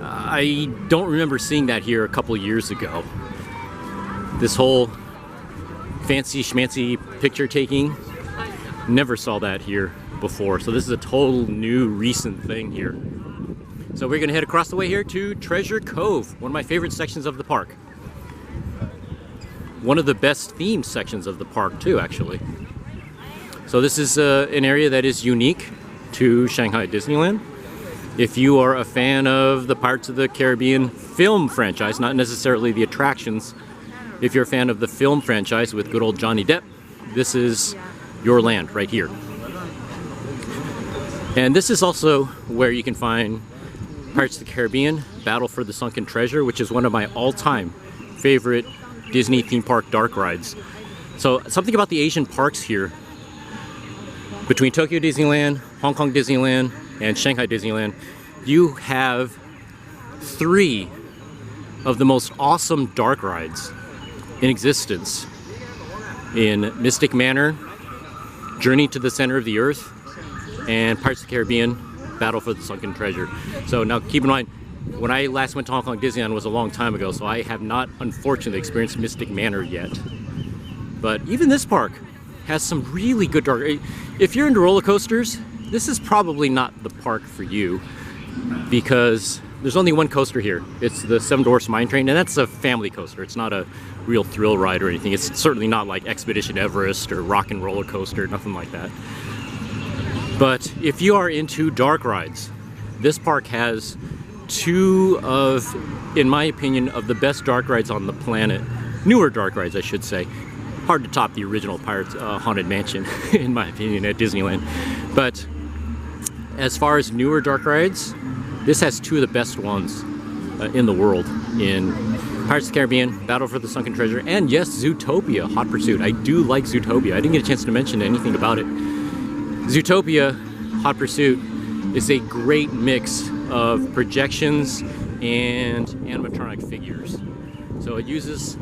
I don't remember seeing that here a couple years ago. This whole fancy schmancy picture taking, never saw that here before. So this is a total new recent thing here. So we're gonna head across the way here to Treasure Cove, one of my favorite sections of the park. One of the best themed sections of the park too, actually. So this is an area that is unique to Shanghai Disneyland. If you are a fan of the Pirates of the Caribbean film franchise, not necessarily the attractions, if you're a fan of the film franchise with good old Johnny Depp, this is your land right here. And this is also where you can find Pirates of the Caribbean, Battle for the Sunken Treasure, which is one of my all-time favorite Disney theme park dark rides. So something about the Asian parks here, between Tokyo Disneyland, Hong Kong Disneyland, and Shanghai Disneyland, you have 3 of the most awesome dark rides in existence in Mystic Manor, Journey to the Center of the Earth, and Pirates of the Caribbean, Battle for the Sunken Treasure. So now keep in mind, when I last went to Hong Kong Disneyland was a long time ago, so I have not unfortunately experienced Mystic Manor yet. But even this park has some really good dark. If you're into roller coasters, this is probably not the park for you, because there's only one coaster here. It's the Seven Dwarfs Mine Train, and that's a family coaster. It's not a real thrill ride or anything. It's certainly not like Expedition Everest or Rock and Roller Coaster, nothing like that. But if you are into dark rides, this park has 2 of, in my opinion, of the best dark rides on the planet. Newer dark rides, I should say. Hard to top the original Pirates Haunted Mansion, in my opinion, at Disneyland. But as far as newer dark rides, this has 2 of the best ones in the world, in Pirates of the Caribbean, Battle for the Sunken Treasure, and yes, Zootopia, Hot Pursuit. I do like Zootopia. I didn't get a chance to mention anything about it. Zootopia, Hot Pursuit, is a great mix of projections and animatronic figures. So it uses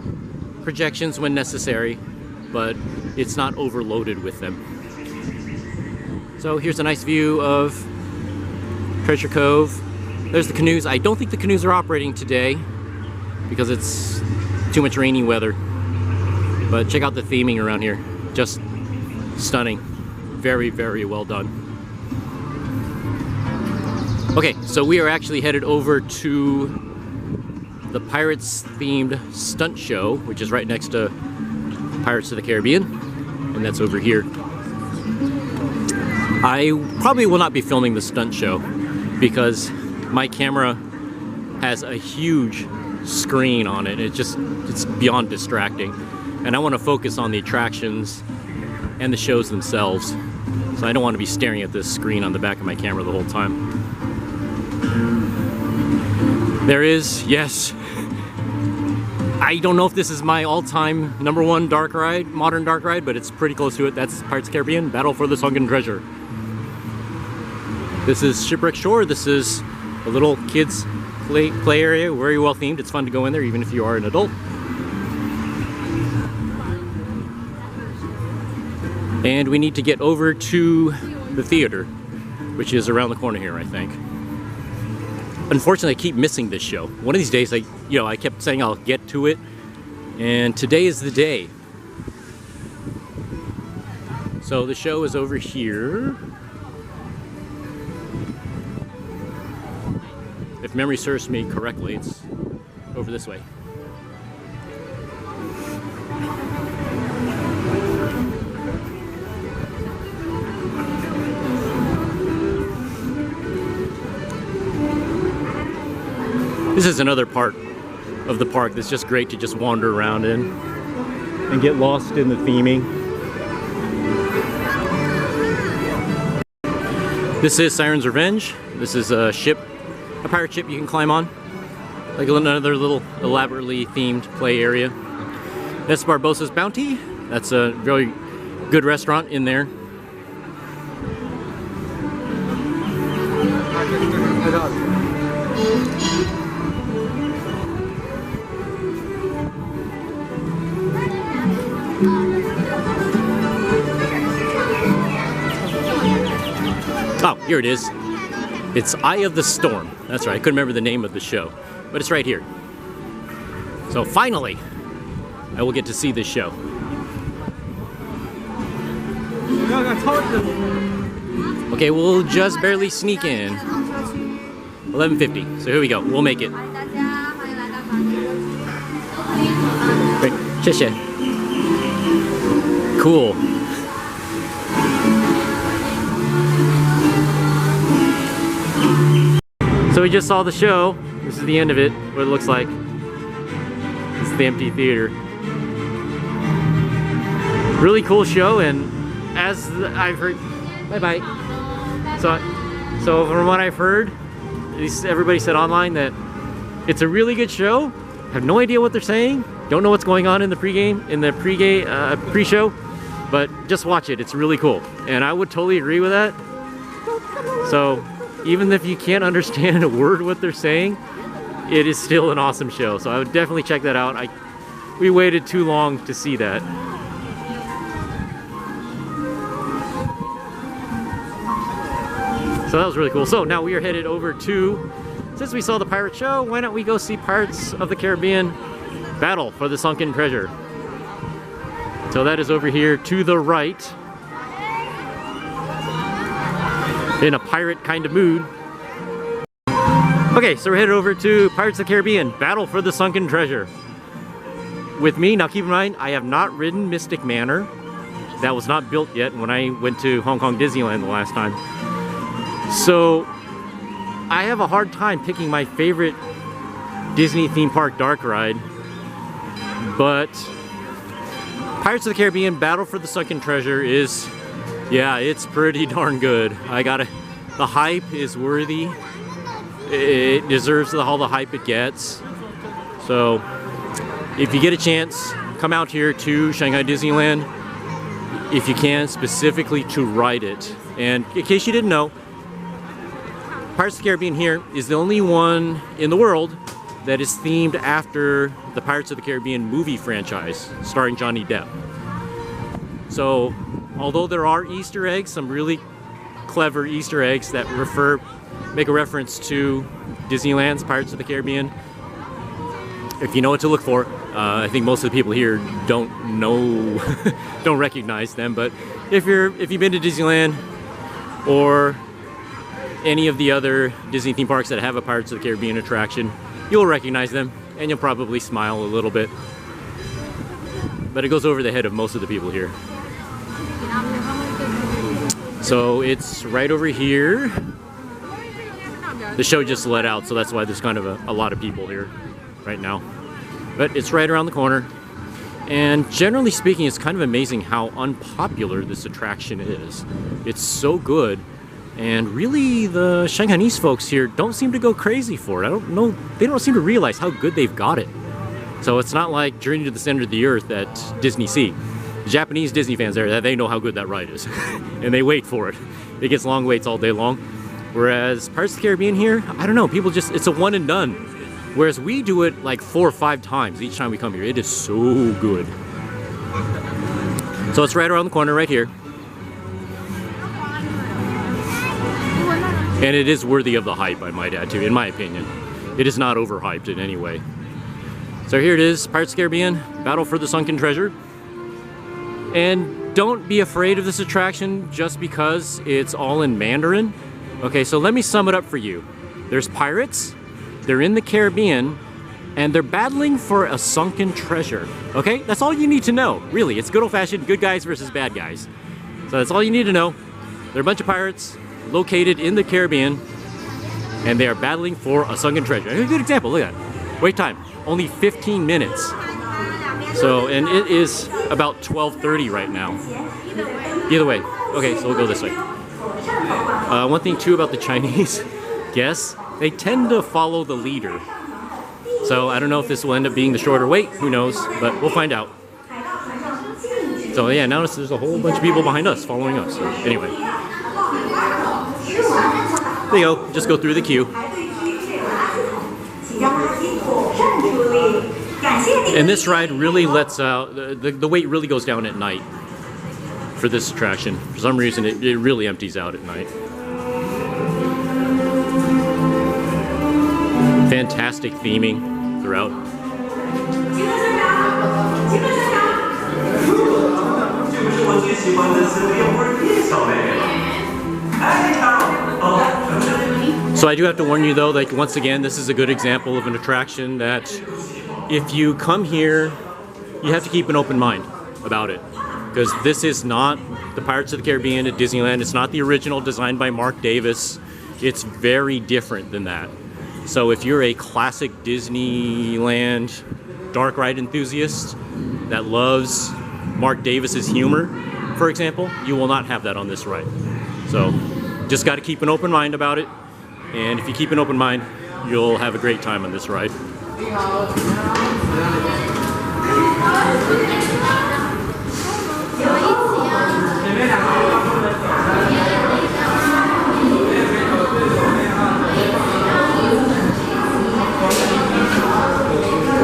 projections when necessary, but it's not overloaded with them. So here's a nice view of Treasure Cove. There's the canoes. I don't think the canoes are operating today because it's too much rainy weather. But check out the theming around here. Just stunning. Very, very well done. Okay, so we are actually headed over to the Pirates themed stunt show, which is right next to Pirates of the Caribbean, and that's over here. I probably will not be filming the stunt show because my camera has a huge screen on it. It's beyond distracting, and I want to focus on the attractions and the shows themselves. So I don't want to be staring at this screen on the back of my camera the whole time. There is, yes, I don't know if this is my all-time #1 dark ride, modern dark ride, but it's pretty close to it. That's Pirates of the Caribbean, Battle for the Sunken Treasure. This is Shipwreck Shore. This is a little kids play area, very well themed. It's fun to go in there even if you are an adult. And we need to get over to the theater, which is around the corner here, I think. Unfortunately, I keep missing this show. One of these days, I kept saying I'll get to it, and today is the day. So the show is over here. If memory serves me correctly, it's over this way. This is another part of the park that's just great to just wander around in and get lost in the theming. This is Siren's Revenge. This is a ship, a pirate ship you can climb on. Like another little elaborately themed play area. That's Barbosa's Bounty. That's a very good restaurant in there. Oh, here it is. It's Eye of the Storm. That's right, I couldn't remember the name of the show, but it's right here. So finally, I will get to see this show. Okay, we'll just barely sneak in. 11:50, so here we go, we'll make it. Great, 谢谢. Cool. So we just saw the show. This is the end of it, what it looks like. This is the empty theater. Really cool show, and as I've heard, bye-bye. So from what I've heard, at least everybody said online that it's a really good show. Have no idea what they're saying. Don't know what's going on in the pre-show, but just watch it. It's really cool, and I would totally agree with that. So even if you can't understand a word what they're saying, it is still an awesome show. So I would definitely check that out. We waited too long to see that. So that was really cool. So now we are headed over to, since we saw the pirate show, why don't we go see Pirates of the Caribbean Battle for the Sunken Treasure. So that is over here to the right. In a pirate kind of mood. Okay, so we're headed over to Pirates of the Caribbean Battle for the Sunken Treasure. With me, now keep in mind, I have not ridden Mystic Manor. That was not built yet when I went to Hong Kong Disneyland the last time. So I have a hard time picking my favorite Disney theme park dark ride, but Pirates of the Caribbean Battle for the Sunken Treasure is, yeah, it's pretty darn good. The hype is worthy. It deserves all the hype it gets. So if you get a chance, come out here to Shanghai Disneyland if you can, specifically to ride it. And in case you didn't know, Pirates of the Caribbean here is the only one in the world that is themed after the Pirates of the Caribbean movie franchise starring Johnny Depp. So although there are Easter eggs, some really clever Easter eggs that make a reference to Disneyland's Pirates of the Caribbean, if you know what to look for, I think most of the people here don't recognize them. But if you've been to Disneyland or any of the other Disney theme parks that have a Pirates of the Caribbean attraction, you'll recognize them and you'll probably smile a little bit. But it goes over the head of most of the people here. So it's right over here. The show just let out, so that's why there's kind of a lot of people here right now. But it's right around the corner. And generally speaking, it's kind of amazing how unpopular this attraction is. It's so good. And really, the Shanghainese folks here don't seem to go crazy for it. I don't know, they don't seem to realize how good they've got it. So it's not like Journey to the Center of the Earth at Disney Sea. The Japanese Disney fans there, they know how good that ride is. And they wait for it. It gets long waits all day long. Whereas Pirates of the Caribbean here, I don't know, people just, it's a one and done. Whereas we do it like 4 or 5 times each time we come here. It is so good. So it's right around the corner right here. And it is worthy of the hype, I might add too, in my opinion. It is not overhyped in any way. So here it is, Pirates of the Caribbean, Battle for the Sunken Treasure. And don't be afraid of this attraction just because it's all in Mandarin. Okay, so let me sum it up for you. There's pirates, they're in the Caribbean, and they're battling for a sunken treasure. Okay, that's all you need to know, really. It's good old-fashioned good guys versus bad guys. So that's all you need to know. They're a bunch of pirates located in the Caribbean, and they are battling for a sunken treasure. A good example, look at that. Wait time, only 15 minutes. So, and it is about 12:30 right now. Either way, okay, so we'll go this way. One thing too about the Chinese guests, they tend to follow the leader. So I don't know if this will end up being the shorter wait, who knows, but we'll find out. So yeah, notice there's a whole bunch of people behind us, following us. So anyway. There you go, just go through the queue. And this ride really lets out, the wait really goes down at night for this attraction. For some reason, it really empties out at night. Fantastic theming throughout. So I do have to warn you though, like once again, this is a good example of an attraction that if you come here, you have to keep an open mind about it. Because this is not the Pirates of the Caribbean at Disneyland. It's not the original designed by Mark Davis. It's very different than that. So if you're a classic Disneyland dark ride enthusiast that loves Mark Davis's humor, for example, you will not have that on this ride. So just got to keep an open mind about it. And if you keep an open mind, you'll have a great time on this ride.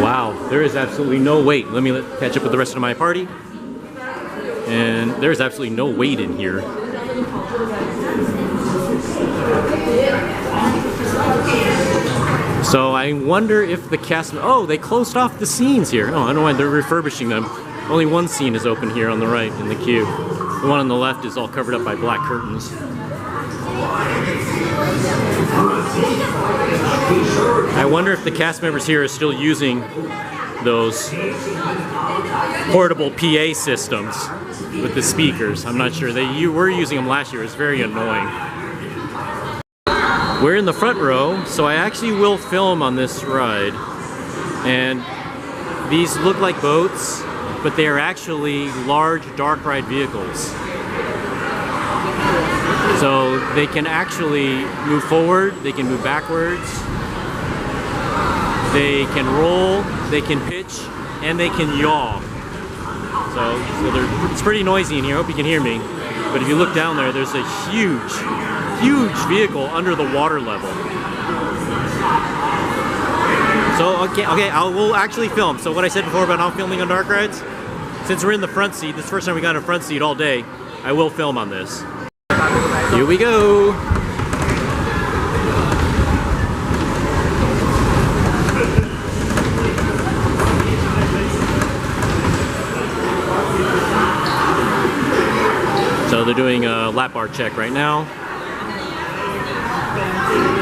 Wow, there is absolutely no wait. Let me catch up with the rest of my party. And there's absolutely no wait in here. So I wonder if the cast... Oh, they closed off the scenes here. Oh, I don't know why they're refurbishing them. Only one scene is open here on the right in the queue. The one on the left is all covered up by black curtains. I wonder if the cast members here are still using those portable PA systems with the speakers. I'm not sure. You were using them last year. It's very annoying. We're in the front row, so I actually will film on this ride. And these look like boats, but they are actually large dark ride vehicles. So they can actually move forward, they can move backwards, they can roll, they can pitch, and they can yaw. So it's pretty noisy in here. I hope you can hear me. But if you look down there, there's a huge vehicle under the water level. So okay, we'll actually film. So what I said before about not filming on dark rides, since we're in the front seat, this is the first time we got a front seat all day, I will film on this. Here we go. So they're doing a lap bar check right now.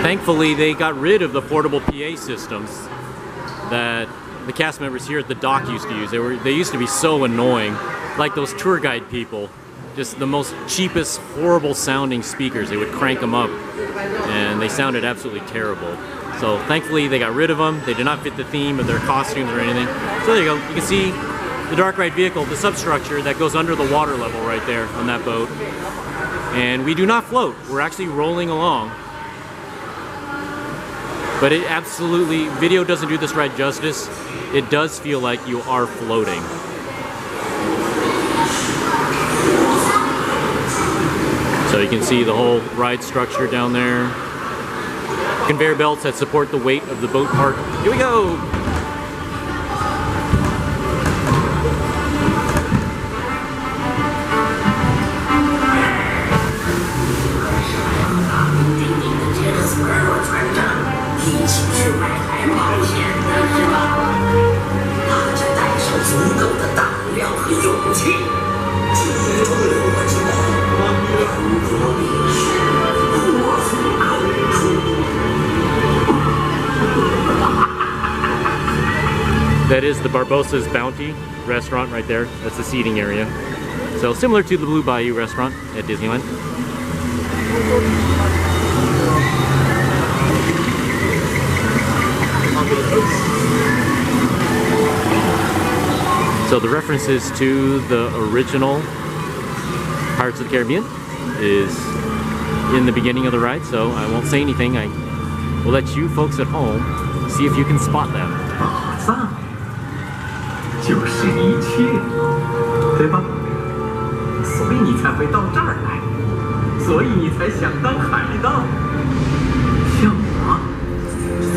Thankfully, they got rid of the portable PA systems that the cast members here at the dock used to use. They used to be so annoying, like those tour guide people. Just the most cheapest, horrible sounding speakers. They would crank them up, and they sounded absolutely terrible. So thankfully, they got rid of them. They did not fit the theme of their costumes or anything. So there you go. You can see the dark ride vehicle, the substructure that goes under the water level right there on that boat. And we do not float. We're actually rolling along. But it absolutely, video doesn't do this ride justice. It does feel like you are floating. So you can see the whole ride structure down there. Conveyor belts that support the weight of the boat part. Here we go! That is the Barbossa's Bounty restaurant right there. That's the seating area. So similar to the Blue Bayou restaurant at Disneyland. So the references to the original Pirates of the Caribbean is in the beginning of the ride, so I won't say anything. I will let you folks at home see if you can spot them. 宝藏就是一切，对吧？所以你才会到这儿来，所以你才想当海盗，像我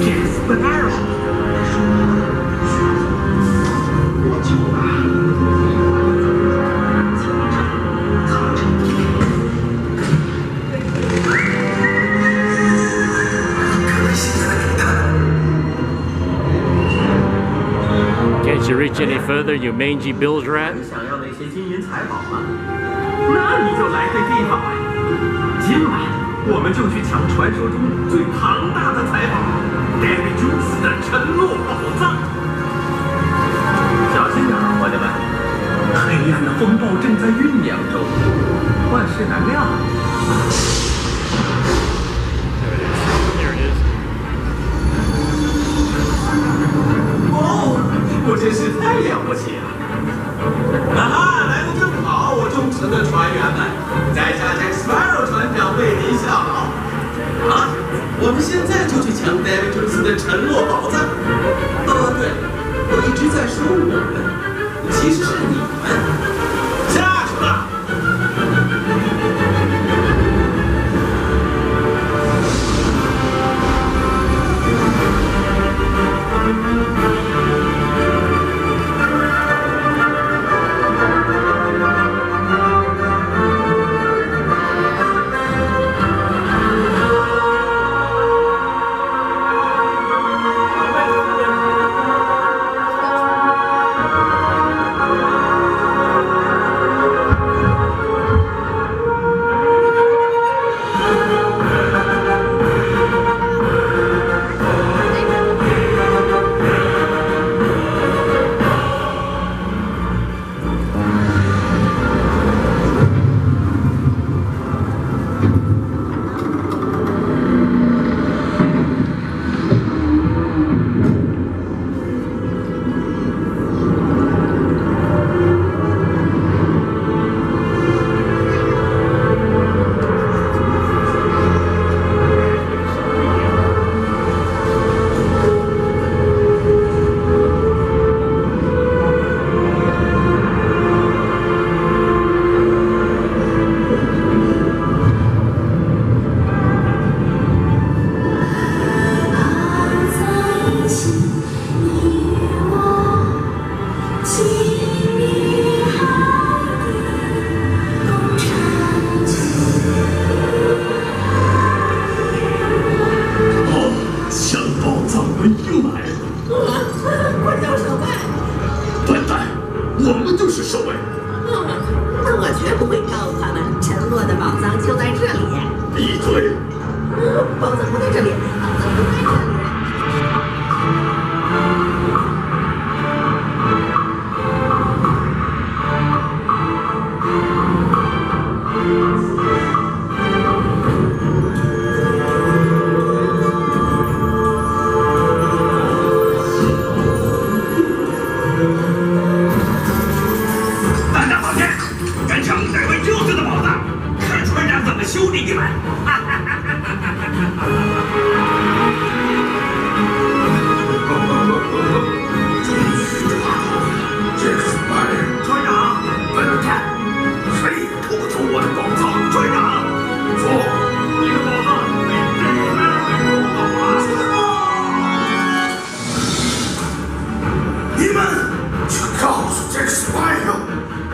，Jack Sparrow。Can't you reach any further, you mangy bilge rat? 想要那些金银财宝吗？那你就来对地方了。今晚我们就去抢传说中最庞大的财宝 ——Davy Jones 的沉落宝藏。小心点，伙计们！黑暗的风暴正在酝酿中，万事难料。There it is. 哦，我真是太了不起了！啊哈，来得正好，我忠诚的船员们，在下Jack Sparrow船长为您效劳。啊，我们现在就去抢 Davy Jones 的沉落宝藏。哦，对，我一直在说我们，其实是你们。下去吧。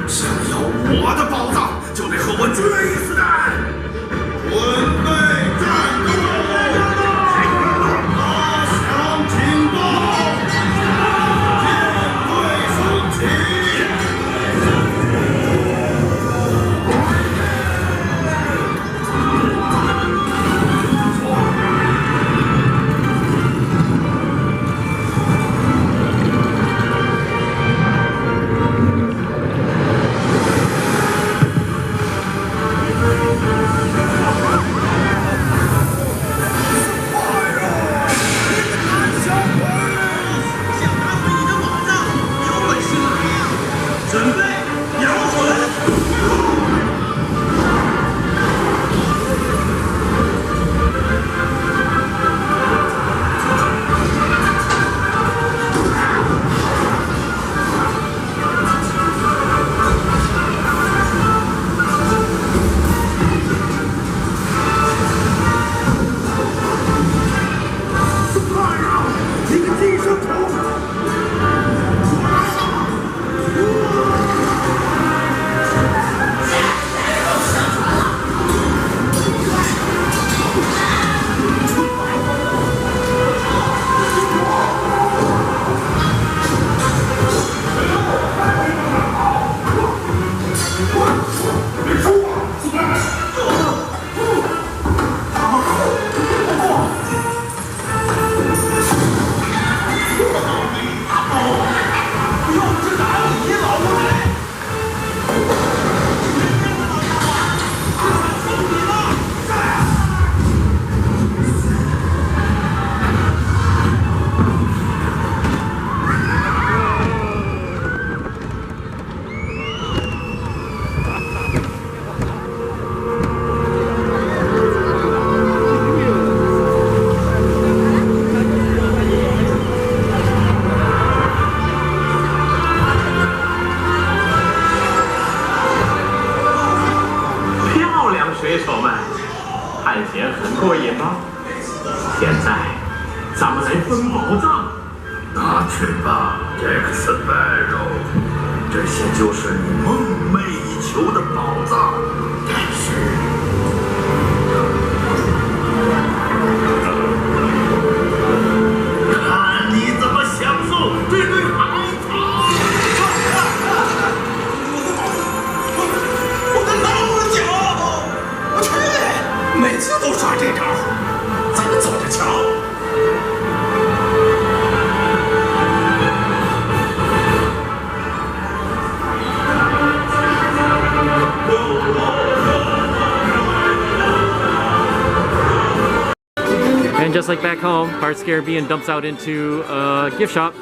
想要我的宝藏，就得和我决一死战！滚蛋！没愁卖，探险很过瘾吧？现在咱们来分宝藏。拿去吧，杰克斯白肉，这些就是你梦寐以求的宝藏。但是，看你怎么享受这堆海草！我的老脚！我去，每次都耍这招，咱们走着瞧。And just like back home, Pirates of the Caribbean dumps out into a gift shop.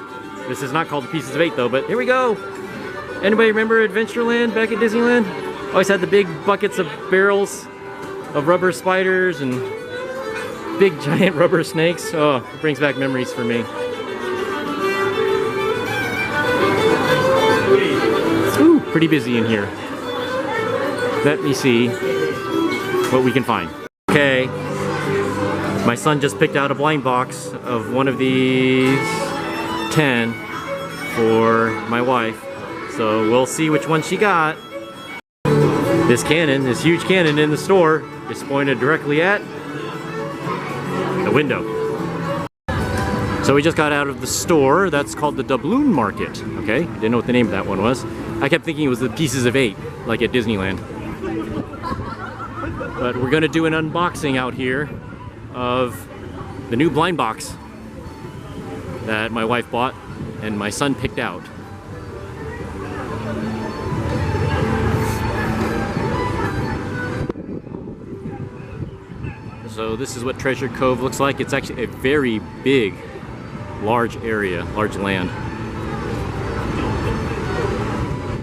This is not called the Pieces of 8 though, but here we go. Anybody remember Adventureland back at Disneyland? Always had the big buckets of barrels of rubber spiders and big giant rubber snakes. Oh, it brings back memories for me. Ooh, pretty busy in here. Let me see what we can find. Okay, my son just picked out a blind box of one of these 10 for my wife. So we'll see which one she got. This cannon, this huge cannon in the store, is pointed directly at the window. So we just got out of the store. That's called the Doubloon Market. Okay, didn't know what the name of that one was. I kept thinking it was the Pieces of 8, like at Disneyland. But we're gonna do an unboxing out here of the new blind box that my wife bought and my son picked out. So this is what Treasure Cove looks like. It's actually a very big, large area, large land.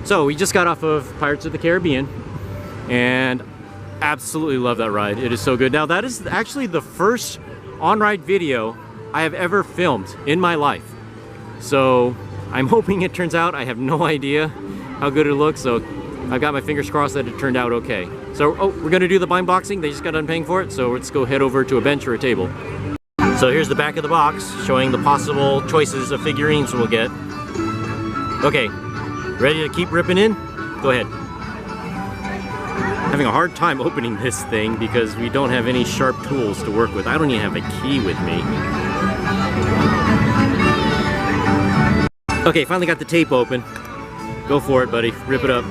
So we just got off of Pirates of the Caribbean and absolutely love that ride. It is so good. Now that is actually the first on-ride video I have ever filmed in my life. So I'm hoping it turns out. I have no idea how good it looks, so I've got my fingers crossed that it turned out okay. So, we're gonna do the blind boxing. They just got done paying for it, so let's go head over to a bench or a table. So here's the back of the box, showing the possible choices of figurines we'll get. Okay, ready to keep ripping in? Go ahead. Having a hard time opening this thing because we don't have any sharp tools to work with. I don't even have a key with me. Okay, finally got the tape open. Go for it, buddy. Rip it up.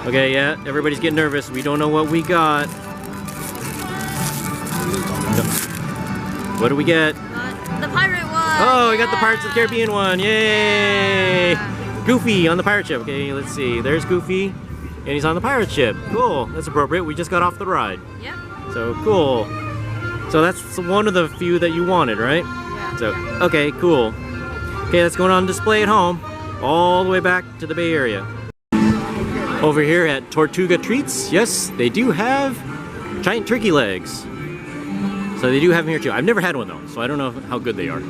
Okay, yeah, everybody's getting nervous. We don't know what we got. What do we get? The pirate one! Oh, we got the Pirates of the Caribbean one. Yay! Goofy on the pirate ship. Okay, let's see. There's Goofy, and he's on the pirate ship. Cool. That's appropriate. We just got off the ride. Yep. So, cool. So that's one of the few that you wanted, right? Yeah. So, okay, cool. Okay, that's going on display at home. All the way back to the Bay Area. Over here at Tortuga Treats, yes, they do have giant turkey legs. So they do have them here too. I've never had one though, so I don't know how good they are.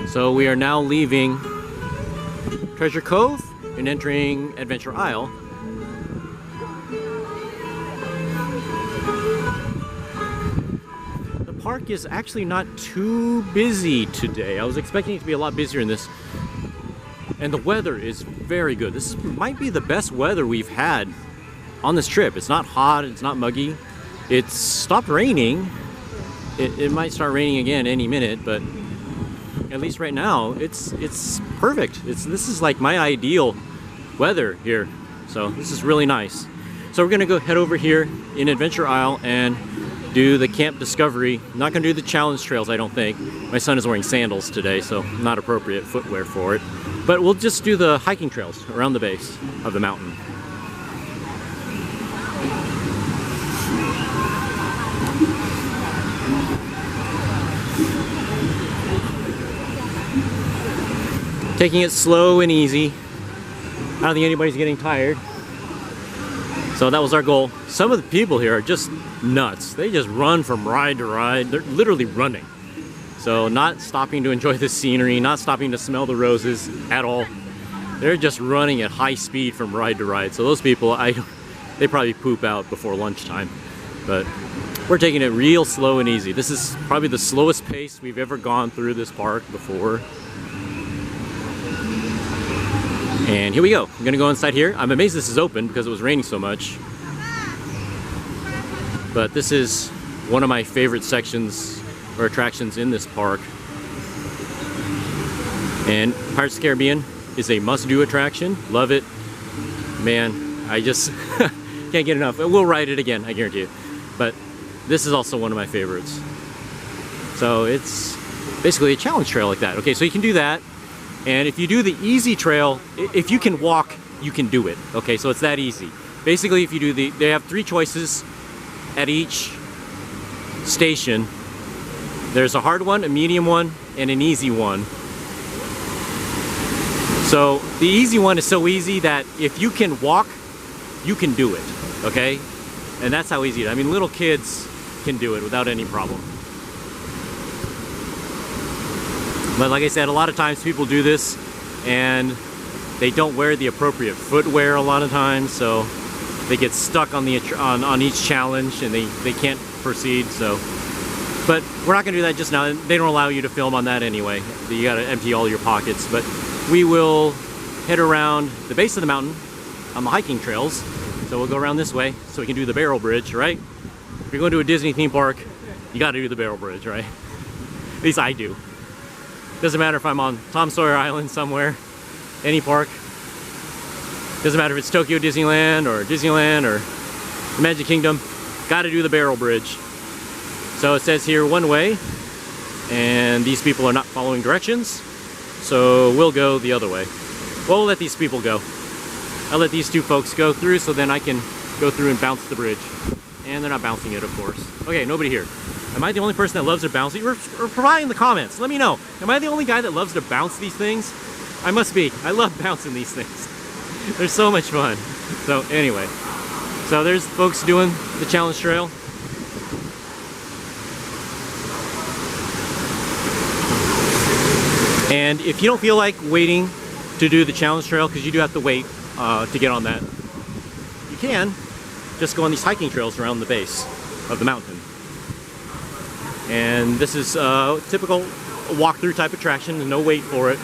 So we are now leaving Treasure Cove and entering Adventure Isle. The park is actually not too busy today. I was expecting it to be a lot busier in this. And the weather is very good. This might be the best weather we've had on this trip. It's not hot, it's not muggy. It's stopped raining. It might start raining again any minute, but at least right now, it's perfect. This is like my ideal weather here. So this is really nice. So we're gonna go head over here in Adventure Isle and do the Camp Discovery. Not gonna do the challenge trails, I don't think. My son is wearing sandals today, so not appropriate footwear for it. But we'll just do the hiking trails around the base of the mountain. Taking it slow and easy. I don't think anybody's getting tired. So that was our goal. Some of the people here are just nuts. They just run from ride to ride. They're literally running. So not stopping to enjoy the scenery, not stopping to smell the roses at all. They're just running at high speed from ride to ride. So those people, they probably poop out before lunchtime. But we're taking it real slow and easy. This is probably the slowest pace we've ever gone through this park before. And here we go. I'm gonna go inside here. I'm amazed this is open because it was raining so much. But this is one of my favorite sections or attractions in this park. And Pirates of the Caribbean is a must-do attraction. Love it. Man, I just can't get enough. We'll ride it again, I guarantee you. But this is also one of my favorites. So it's basically a challenge trail like that. Okay, so you can do that. And if you do the easy trail, if you can walk, you can do it. Okay, so it's that easy. Basically, if you do they have 3 choices at each station. There's a hard one, a medium one, and an easy one. So the easy one is so easy that if you can walk, you can do it, okay? And that's how easy it is. I mean, little kids can do it without any problem. But like I said, a lot of times people do this and they don't wear the appropriate footwear a lot of times, so they get stuck on each challenge and they can't proceed. So, but we're not gonna do that just now. They don't allow you to film on that anyway. You gotta empty all your pockets. But we will head around the base of the mountain on the hiking trails. So we'll go around this way so we can do the barrel bridge, right? If you're going to a Disney theme park, you gotta do the barrel bridge, right? At least I do. Doesn't matter if I'm on Tom Sawyer Island somewhere, any park. Doesn't matter if it's Tokyo Disneyland or Magic Kingdom, gotta do the barrel bridge. So it says here one way, and these people are not following directions, so we'll go the other way. Well, we'll let these people go. I'll let these 2 folks go through so then I can go through and bounce the bridge. And they're not bouncing it, of course. Okay, nobody here. Am I the only person that loves to bounce? Or provide in the comments, let me know. Am I the only guy that loves to bounce these things? I must be. I love bouncing these things. They're so much fun. So anyway, so there's folks doing the challenge trail. And if you don't feel like waiting to do the challenge trail, because you do have to wait to get on that, you can just go on these hiking trails around the base of the mountain. And this is a typical walkthrough type attraction, no wait for it.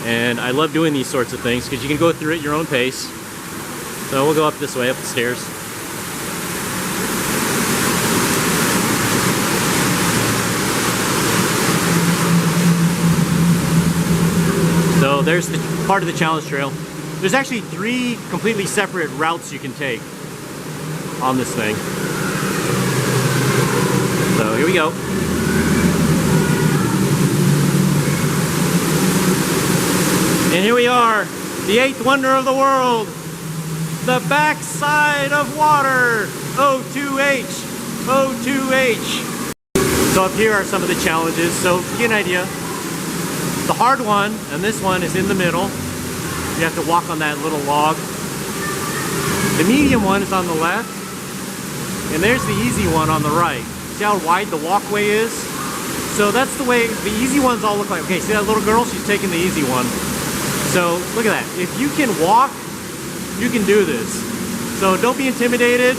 And I love doing these sorts of things because you can go through it at your own pace. So we'll go up this way, up the stairs. So there's the part of the challenge trail. There's actually 3 completely separate routes you can take on this thing. So here we go. And here we are, the 8th wonder of the world, the backside of water, O2H, O2H. So up here are some of the challenges. So to get an idea, the hard one, and this one is in the middle. You have to walk on that little log. The medium one is on the left, and there's the easy one on the right. See how wide the walkway is? So that's the way, the easy ones all look like. Okay, see that little girl? She's taking the easy one. So look at that. If you can walk, you can do this. So don't be intimidated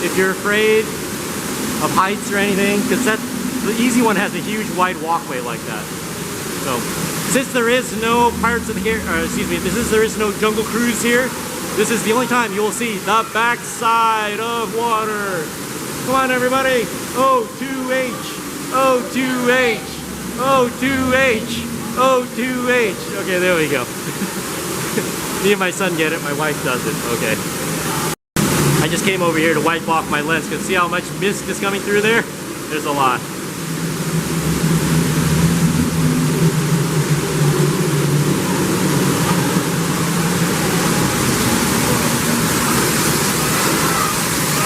if you're afraid of heights or anything, because the easy one has a huge wide walkway like that. So since there is no Pirates of the Caribbean, there is no Jungle Cruise here, this is the only time you will see the backside of water. Come on everybody, O2H, O2H, O2H. O2H. Okay, there we go. Me and my son get it, my wife doesn't. Okay. I just came over here to wipe off my lens because see how much mist is coming through there? There's a lot.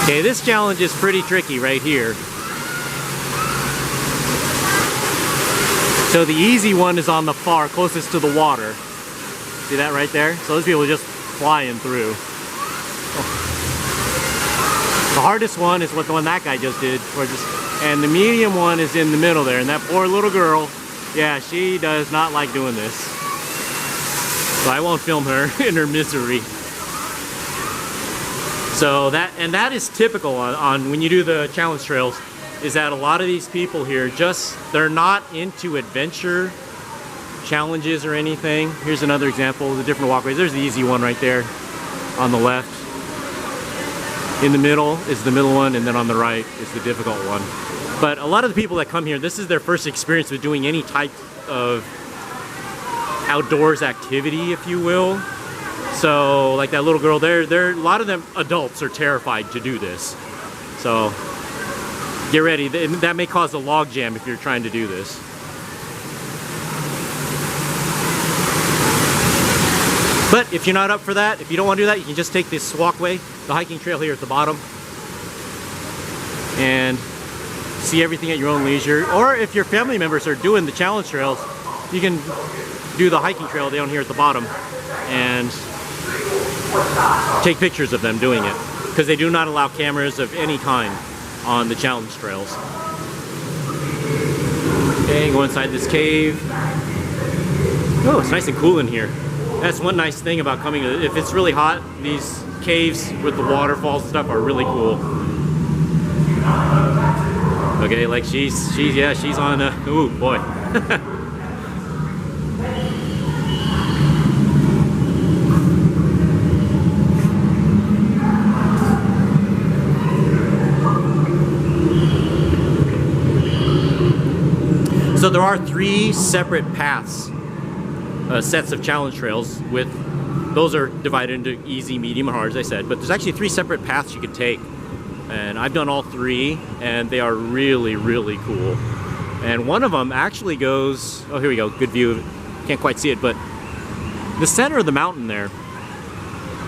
Okay, this challenge is pretty tricky right here. So the easy one is on the far closest to the water. See that right there? So those people are just flying through. The hardest one is what the one that guy just did, and the medium one is in the middle there. And that poor little girl, yeah, she does not like doing this. So I won't film her in her misery. So that is typical on when you do the challenge trails, is that a lot of these people here they're not into adventure challenges or anything. Here's another example of the different walkways. There's the easy one right there on the left. In the middle is the middle one, and then on the right is the difficult one. But a lot of the people that come here, this is their first experience with doing any type of outdoors activity, if you will. So like that little girl there, a lot of them adults are terrified to do this. So get ready. That may cause a log jam if you're trying to do this. But if you're not up for that, if you don't want to do that, you can just take this walkway, the hiking trail here at the bottom, and see everything at your own leisure. Or if your family members are doing the challenge trails, you can do the hiking trail down here at the bottom and take pictures of them doing it, because they do not allow cameras of any kind on the challenge trails. Okay, go inside this cave. Oh, it's nice and cool in here. That's one nice thing about coming. If it's really hot, these caves with the waterfalls and stuff are really cool. Okay, like she's on a, ooh boy. So there are 3 separate paths, sets of challenge trails. Those are divided into easy, medium, and hard, as I said. But there's actually 3 separate paths you can take, and I've done all 3, and they are really, really cool. And one of them actually goes, oh, here we go, good view. Can't quite see it, but the center of the mountain there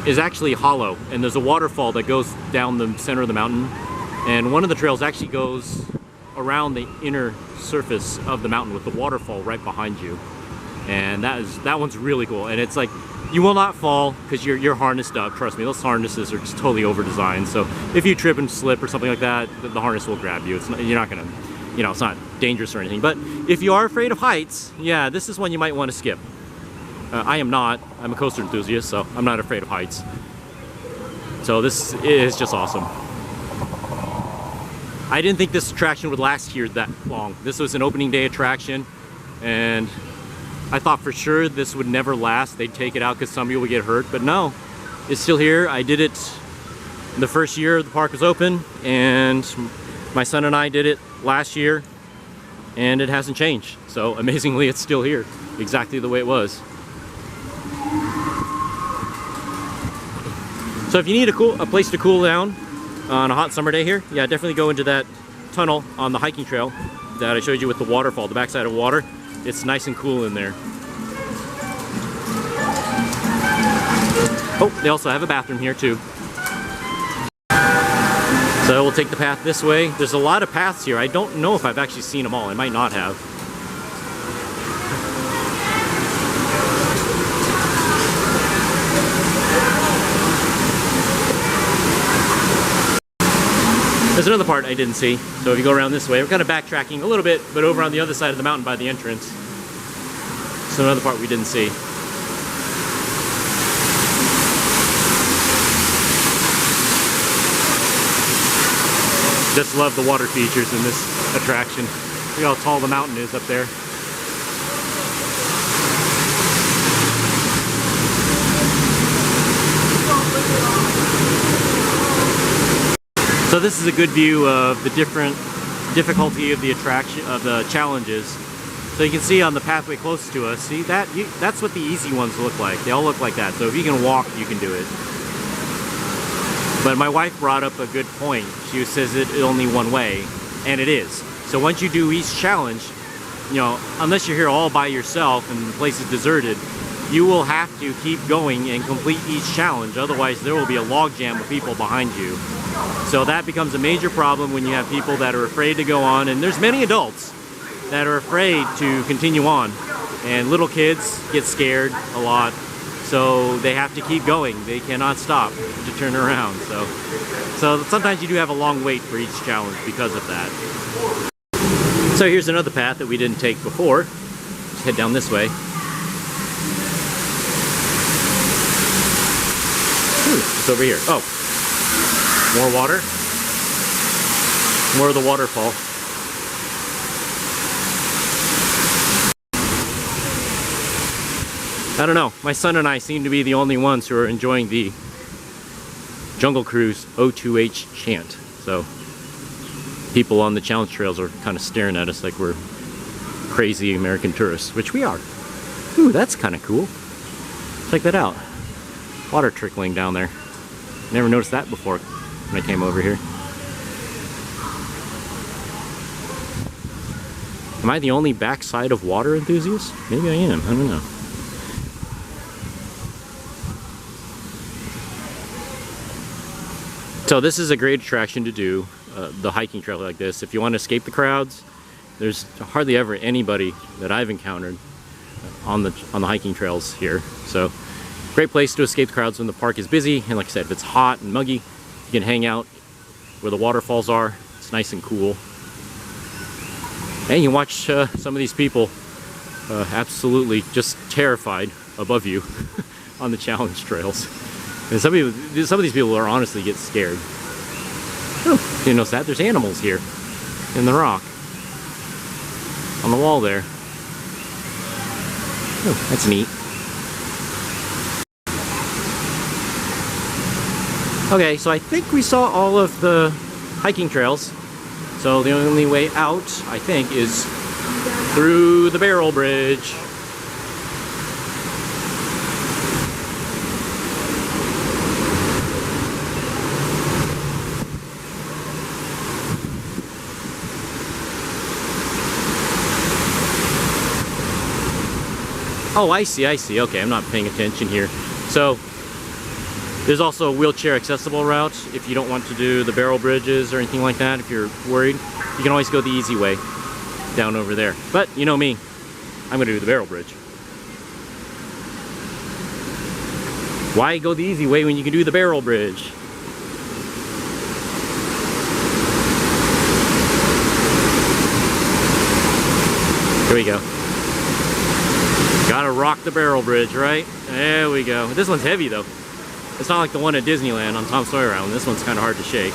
is actually hollow, and there's a waterfall that goes down the center of the mountain. And one of the trails actually goes around the inner surface of the mountain with the waterfall right behind you. And that one's really cool. And it's like, you will not fall because you're harnessed up. Trust me, those harnesses are just totally over designed. So if you trip and slip or something like that, the harness will grab you. You're not gonna, it's not dangerous or anything. But if you are afraid of heights, yeah, this is one you might want to skip. I am not. I'm a coaster enthusiast, so I'm not afraid of heights. So this is just awesome. I didn't think this attraction would last here that long. This was an opening day attraction, and I thought for sure this would never last. They'd take it out because some people would get hurt, but no, it's still here. I did it the first year the park was open, and my son and I did it last year, and it hasn't changed. So amazingly, it's still here, exactly the way it was. So if you need a place to cool down on a hot summer day here, yeah, definitely go into that tunnel on the hiking trail that I showed you with the waterfall, the backside of water. It's nice and cool in there. Oh, they also have a bathroom here too. So we'll take the path this way. There's a lot of paths here. I don't know if I've actually seen them all. I might not have. There's another part I didn't see. So if you go around this way, we're kind of backtracking a little bit, but over on the other side of the mountain by the entrance. So another part we didn't see. Just love the water features in this attraction. Look how tall the mountain is up there. So this is a good view of the different difficulty of the attraction, of the challenges. So you can see on the pathway closest to us, see that? That's what the easy ones look like. They all look like that. So if you can walk, you can do it. But my wife brought up a good point. She says it's only one way, and it is. So once you do each challenge, unless you're here all by yourself and the place is deserted, you will have to keep going and complete each challenge. Otherwise, there will be a log jam of people behind you. So that becomes a major problem when you have people that are afraid to go on, and there's many adults that are afraid to continue on. And little kids get scared a lot. so they have to keep going. They cannot stop to turn around. So sometimes you do have a long wait for each challenge because of that. So here's another path that we didn't take before. Let's head down this way. It's over here. Oh, more water. More of the waterfall. I don't know. My son and I seem to be the only ones who are enjoying the Jungle Cruise O2H chant. So people on the challenge trails are kind of staring at us like we're crazy American tourists, which we are. Ooh, that's kind of cool. Check that out. Water trickling down there. Never noticed that before when I came over here. Am I the only backside of water enthusiast? Maybe I am. I don't know. So this is a great attraction to do, the hiking trail like this. If you want to escape the crowds, there's hardly ever anybody that I've encountered on the hiking trails here. So great place to escape the crowds when the park is busy. And like I said, if it's hot and muggy, you can hang out where the waterfalls are. It's nice and cool. And you watch some of these people absolutely just terrified above you on the challenge trails. And some of these people are honestly get scared. Oh, you notice that? There's animals here in the rock. On the wall there. Oh, that's neat. Okay, so I think we saw all of the hiking trails. So the only way out, I think, is through the barrel bridge. Oh, I see. Okay, I'm not paying attention here. So there's also a wheelchair accessible route if you don't want to do the barrel bridges or anything like that. If you're worried, you can always go the easy way down over there. But you know me, I'm gonna do the barrel bridge. Why go the easy way when you can do the barrel bridge? Here we go. Gotta rock the barrel bridge, right? There we go. This one's heavy though. It's not like the one at Disneyland on Tom Sawyer Island. This one's kind of hard to shake.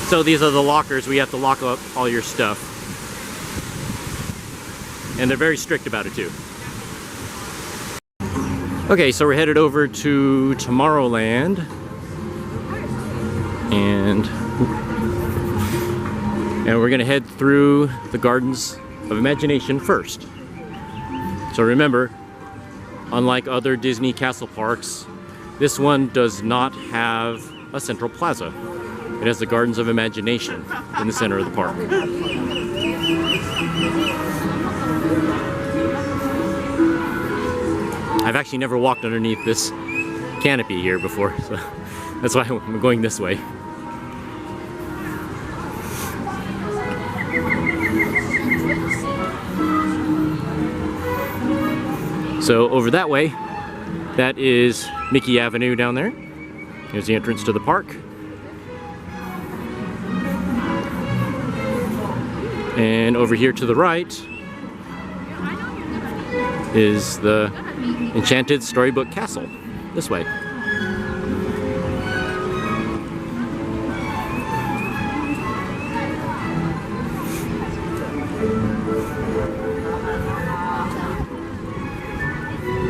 So these are the lockers where you have to lock up all your stuff. And they're very strict about it too. Okay, so we're headed over to Tomorrowland. And we're gonna head through the Gardens of Imagination first. So remember, unlike other Disney castle parks, this one does not have a central plaza. It has the Gardens of Imagination in the center of the park. I've actually never walked underneath this canopy here before, so that's why I'm going this way. So over that way, that is Mickey Avenue down there. Here's the entrance to the park. And over here to the right is the Enchanted Storybook Castle, this way.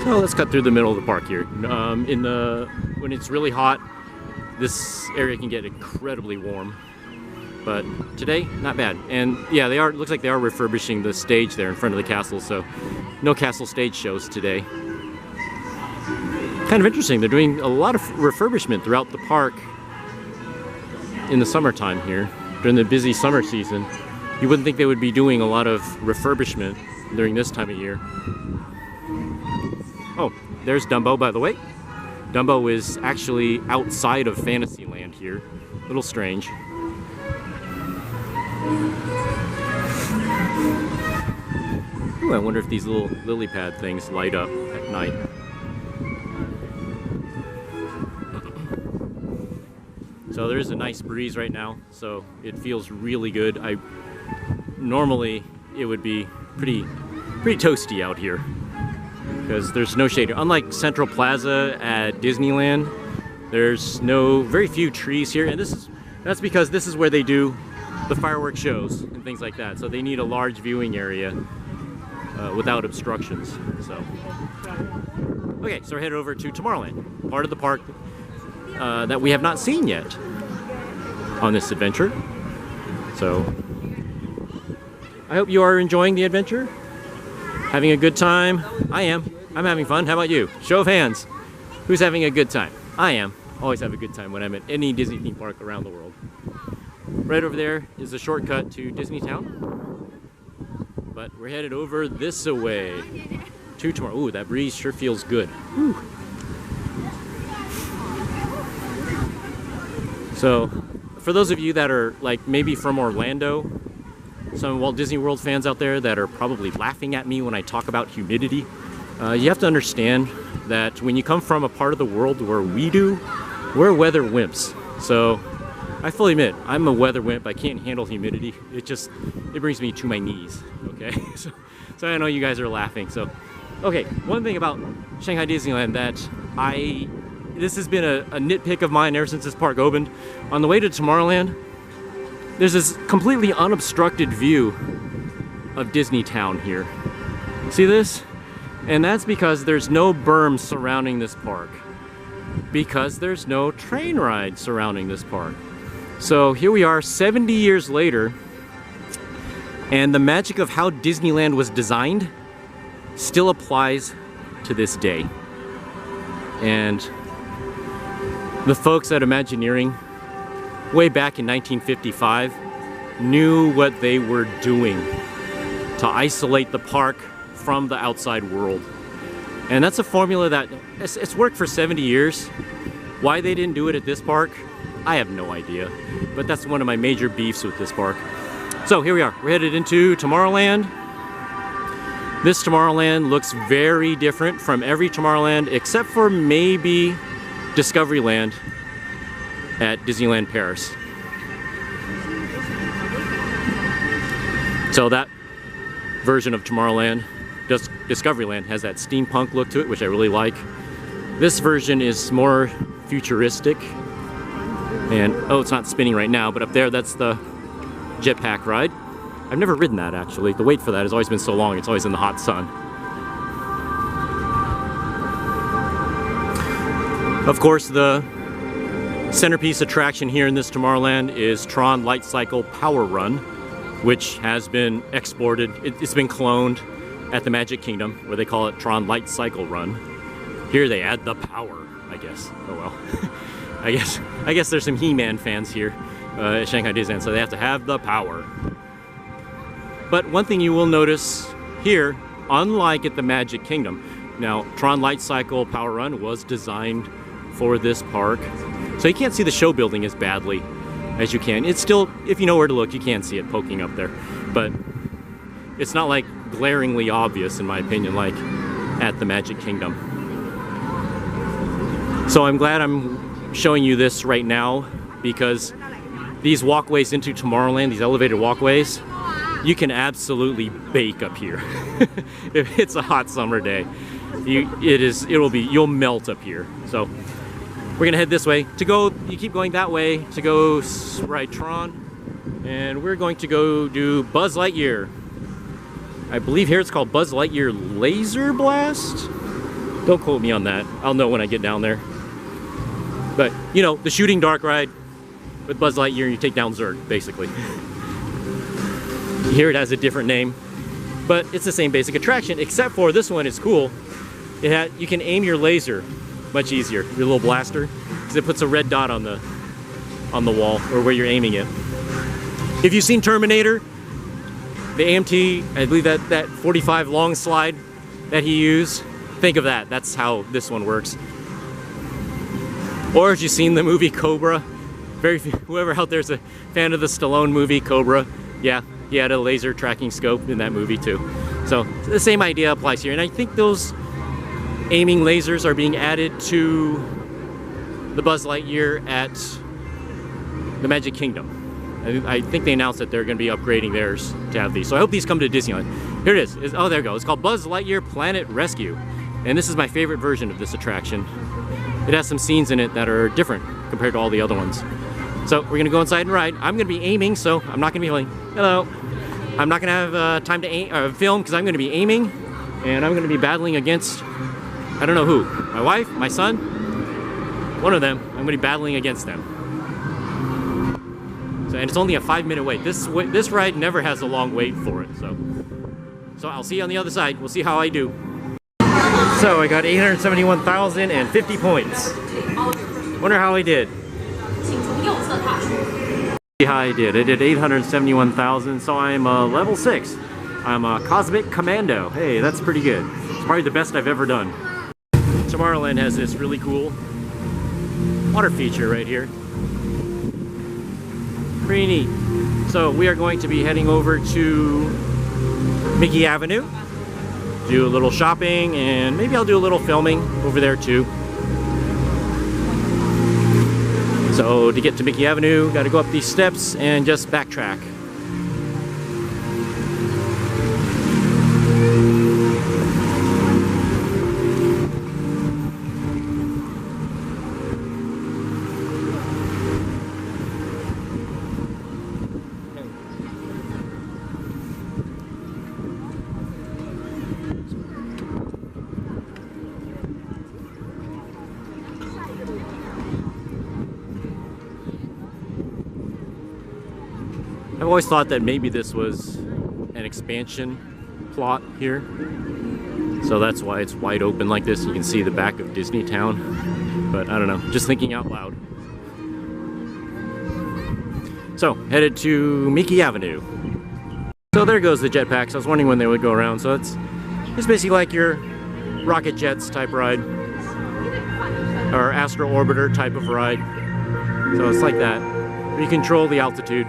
So let's cut through the middle of the park here. When it's really hot, this area can get incredibly warm. But today, not bad. And yeah, looks like they are refurbishing the stage there in front of the castle, so no castle stage shows today. Kind of interesting, they're doing a lot of refurbishment throughout the park in the summertime here, during the busy summer season. You wouldn't think they would be doing a lot of refurbishment during this time of year. Oh, there's Dumbo, by the way. Dumbo is actually outside of Fantasyland here. A little strange. Ooh, I wonder if these little lily pad things light up at night. So there is a nice breeze right now, so it feels really good. Normally it would be pretty toasty out here because there's no shade. Unlike Central Plaza at Disneyland, there's very few trees here, and that's because this is where they do the fireworks shows and things like that. So they need a large viewing area without obstructions. So okay, so we're headed over to Tomorrowland, part of the park that we have not seen yet on this adventure. So I hope you are enjoying the adventure, having a good time. I am. I'm having fun. How about you? Show of hands. Who's having a good time? I am. Always have a good time when I'm at any Disney theme park around the world. Right over there is a shortcut to Disneytown, but we're headed over this way to Tomorrow. Ooh, that breeze sure feels good. Whew. So, for those of you that are like maybe from Orlando, some Walt Disney World fans out there that are probably laughing at me when I talk about humidity, you have to understand that when you come from a part of the world where we're weather wimps. So I fully admit, I'm a weather wimp. I can't handle humidity. It brings me to my knees, okay? So I know you guys are laughing. So, okay, one thing about Shanghai Disneyland that this has been a nitpick of mine ever since this park opened. On the way to Tomorrowland, there's this completely unobstructed view of Disneytown here. See this? And that's because there's no berm surrounding this park. Because there's no train ride surrounding this park. So here we are 70 years later, and the magic of how Disneyland was designed still applies to this day. And the folks at Imagineering, way back in 1955, knew what they were doing to isolate the park from the outside world. And that's a formula that it's worked for 70 years. Why they didn't do it at this park, I have no idea. But that's one of my major beefs with this park. So here we are. We're headed into Tomorrowland. This Tomorrowland looks very different from every Tomorrowland except for maybe Discoveryland at Disneyland Paris. So that version of Tomorrowland, Discoveryland, has that steampunk look to it, which I really like. This version is more futuristic. And, oh, it's not spinning right now, but up there, that's the jetpack ride. I've never ridden that, actually. The wait for that has always been so long. It's always in the hot sun. Of course, the centerpiece attraction here in this Tomorrowland is Tron Light Cycle Power Run, which has been exported. It's been cloned at the Magic Kingdom, where they call it Tron Light Cycle Run. Here they add the power, I guess. Oh well. I guess there's some He-Man fans here at Shanghai Disneyland, so they have to have the power. But one thing you will notice here, unlike at the Magic Kingdom, now Tron Light Cycle Power Run was designed for this park, so you can't see the show building as badly as you can. It's still, if you know where to look, you can see it poking up there, but it's not like glaringly obvious, in my opinion, like at the Magic Kingdom. So I'm glad I'm showing you this right now, because these walkways into Tomorrowland, these elevated walkways, you can absolutely bake up here. If it's a hot summer day, you'll melt up here. So we're gonna head this way. You keep going that way to go ride Tron, and we're going to go do Buzz Lightyear. I believe here it's called Buzz Lightyear Laser Blast. Don't quote me on that. I'll know when I get down there. But, you know, the shooting dark ride with Buzz Lightyear, you take down Zurg, basically. Here it has a different name, but it's the same basic attraction, except for this one is cool. You can aim your laser much easier, your little blaster, because it puts a red dot on the wall, or where you're aiming it. If you've seen Terminator, the AMT, I believe that 45 long slide that he used, think of that. That's how this one works. Or if you've seen the movie Cobra, whoever out there's a fan of the Stallone movie Cobra, Yeah, he had a laser tracking scope in that movie too. So the same idea applies here. And I think those aiming lasers are being added to the Buzz Lightyear at the Magic Kingdom. I think they announced that they're going to be upgrading theirs to have these. So I hope these come to Disneyland. Here it is. Oh, there we go. It's called Buzz Lightyear Planet Rescue. And this is my favorite version of this attraction. It has some scenes in it that are different compared to all the other ones. So we're going to go inside and ride. I'm going to be aiming, so I'm not going to be like, hello. I'm not going to have time to aim, film because I'm going to be aiming. And I'm going to be battling against, I don't know who. My wife, my son, one of them. I'm going to be battling against them. And it's only a 5-minute wait. This ride never has a long wait for it. So I'll see you on the other side. We'll see how I do. So I got 871,050 points. Wonder how I did. See how I did. I did 871,000. So I'm level 6. I'm a Cosmic Commando. Hey, that's pretty good. It's probably the best I've ever done. Tomorrowland has this really cool water feature right here. Pretty neat. So we are going to be heading over to Mickey Avenue, do a little shopping, and maybe I'll do a little filming over there too. So to get to Mickey Avenue, got to go up these steps and just backtrack. I've always thought that maybe this was an expansion plot here. So that's why it's wide open like this. You can see the back of Disneytown. But I don't know, just thinking out loud. So, headed to Mickey Avenue. So there goes the jetpacks. I was wondering when they would go around. So it's basically like your rocket jets type ride. Or Astro Orbiter type of ride. So it's like that. You control the altitude.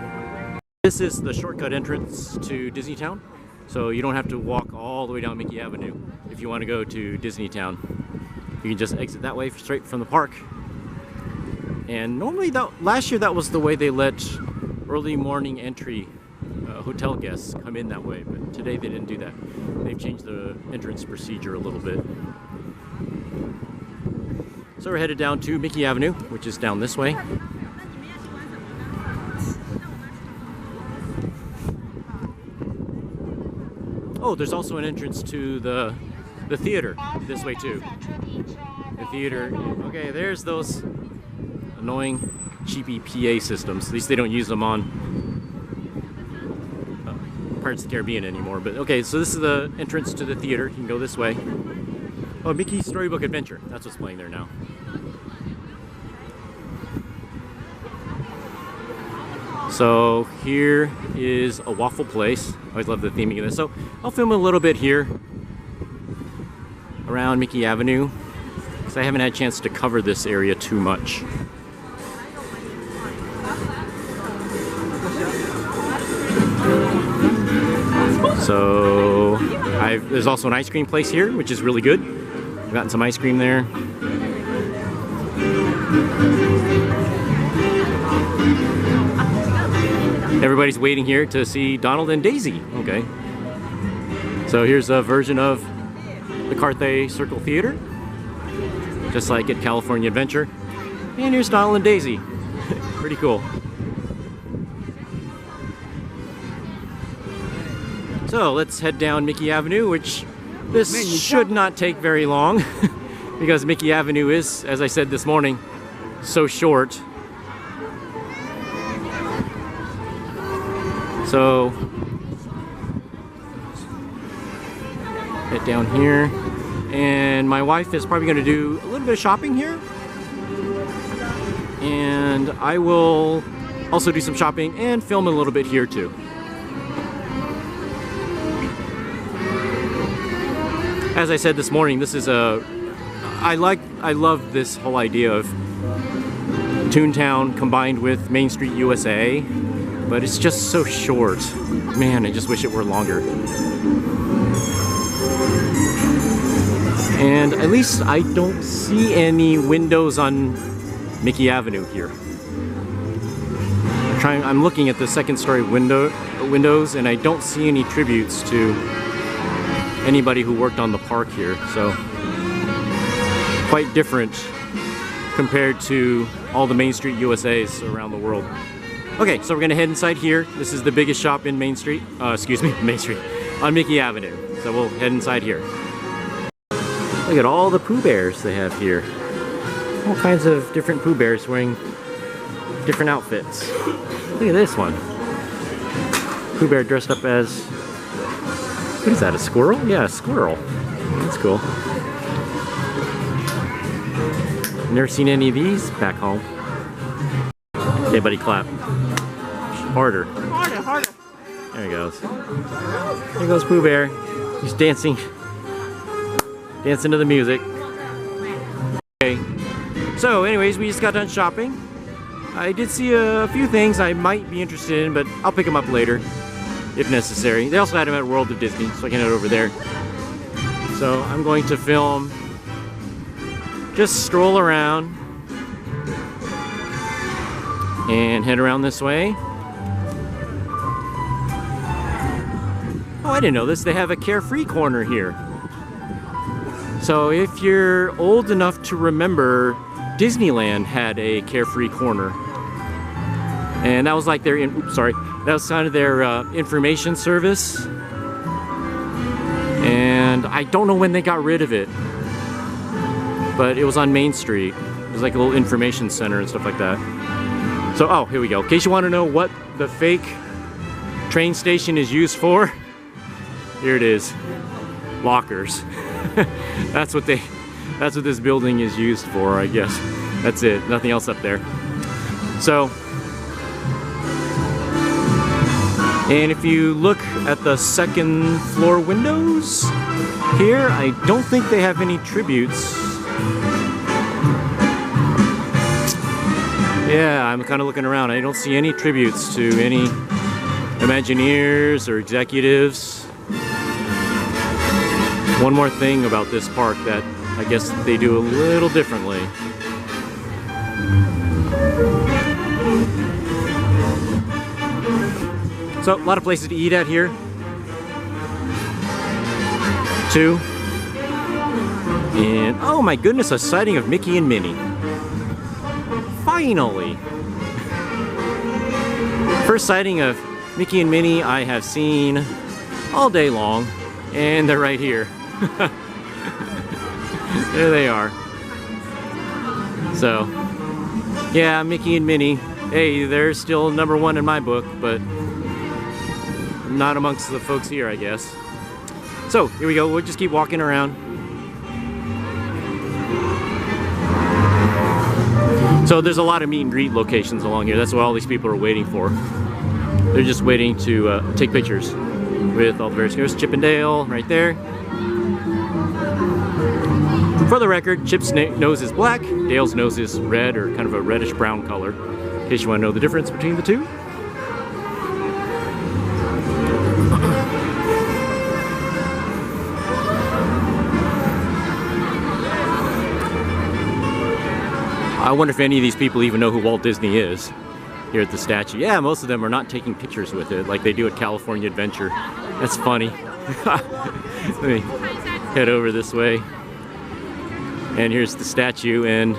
This is the shortcut entrance to Disneytown, so you don't have to walk all the way down Mickey Avenue if you want to go to Disneytown. You can just exit that way straight from the park. And normally, last year that was the way they let early morning entry hotel guests come in that way, but today they didn't do that. They've changed the entrance procedure a little bit. So we're headed down to Mickey Avenue, which is down this way. Oh, there's also an entrance to the theater this way too. The theater. Okay, there's those annoying cheapy PA systems. At least they don't use them on Pirates of the Caribbean anymore. But okay, so this is the entrance to the theater. You can go this way. Oh, Mickey's Storybook Adventure. That's what's playing there now. So here is a waffle place. I always love the theming of this. So I'll film a little bit here around Mickey Avenue because I haven't had a chance to cover this area too much. So there's also an ice cream place here, which is really good. I've gotten some ice cream there. Everybody's waiting here to see Donald and Daisy. Okay. So here's a version of the Carthay Circle Theater, just like at California Adventure. And here's Donald and Daisy. Pretty cool. So let's head down Mickey Avenue, which this should not take very long because Mickey Avenue is, as I said this morning, so short. So, head down here, and my wife is probably going to do a little bit of shopping here, and I will also do some shopping and film a little bit here too. As I said this morning, this is I love this whole idea of Toontown combined with Main Street USA. but it's just so short. Man, I just wish it were longer. And at least I don't see any windows on Mickey Avenue here. I'm looking at the second story windows, and I don't see any tributes to anybody who worked on the park here. So quite different compared to all the Main Street USAs around the world. Okay, so we're gonna head inside here. This is the biggest shop in Main Street. Main Street on Mickey Avenue. So we'll head inside here. Look at all the Pooh Bears they have here. All kinds of different Pooh Bears wearing different outfits. Look at this one. Pooh Bear dressed up as... what is that, a squirrel? Yeah, a squirrel. That's cool. Never seen any of these back home. Okay, buddy, clap. Harder. Harder, harder. There he goes. There goes Pooh Bear. He's dancing. Dancing to the music. Okay. So, anyways, we just got done shopping. I did see a few things I might be interested in, but I'll pick them up later, if necessary. They also had them at World of Disney, so I can head over there. So, I'm going to film, just stroll around, and head around this way. Oh, I didn't know this. They have a carefree corner here. So if you're old enough to remember, Disneyland had a carefree corner. And that was like their, that was kind of their information service. And I don't know when they got rid of it, but it was on Main Street. It was like a little information center and stuff like that. So, oh, here we go. In case you want to know what the fake train station is used for, here it is. Lockers. That's what this building is used for, I guess. That's it. Nothing else up there. So, and if you look at the second floor windows here, I don't think they have any tributes. Yeah, I'm kind of looking around. I don't see any tributes to any Imagineers or executives. One more thing about this park that I guess they do a little differently. So, a lot of places to eat at here. Too. And, oh my goodness, a sighting of Mickey and Minnie. Finally! First sighting of Mickey and Minnie I have seen all day long, and they're right here. There they are. So, yeah, Mickey and Minnie. Hey, they're still #1 in my book, but not amongst the folks here, I guess. So, here we go. We'll just keep walking around. So, there's a lot of meet and greet locations along here. That's what all these people are waiting for. They're just waiting to take pictures with all the various heroes. Chip and Dale, right there. For the record, Chip's nose is black, Dale's nose is red, or kind of a reddish-brown color, in case you want to know the difference between the two. I wonder if any of these people even know who Walt Disney is here at the statue. Yeah, most of them are not taking pictures with it like they do at California Adventure. That's funny. Let me head over this way. And here's the statue, and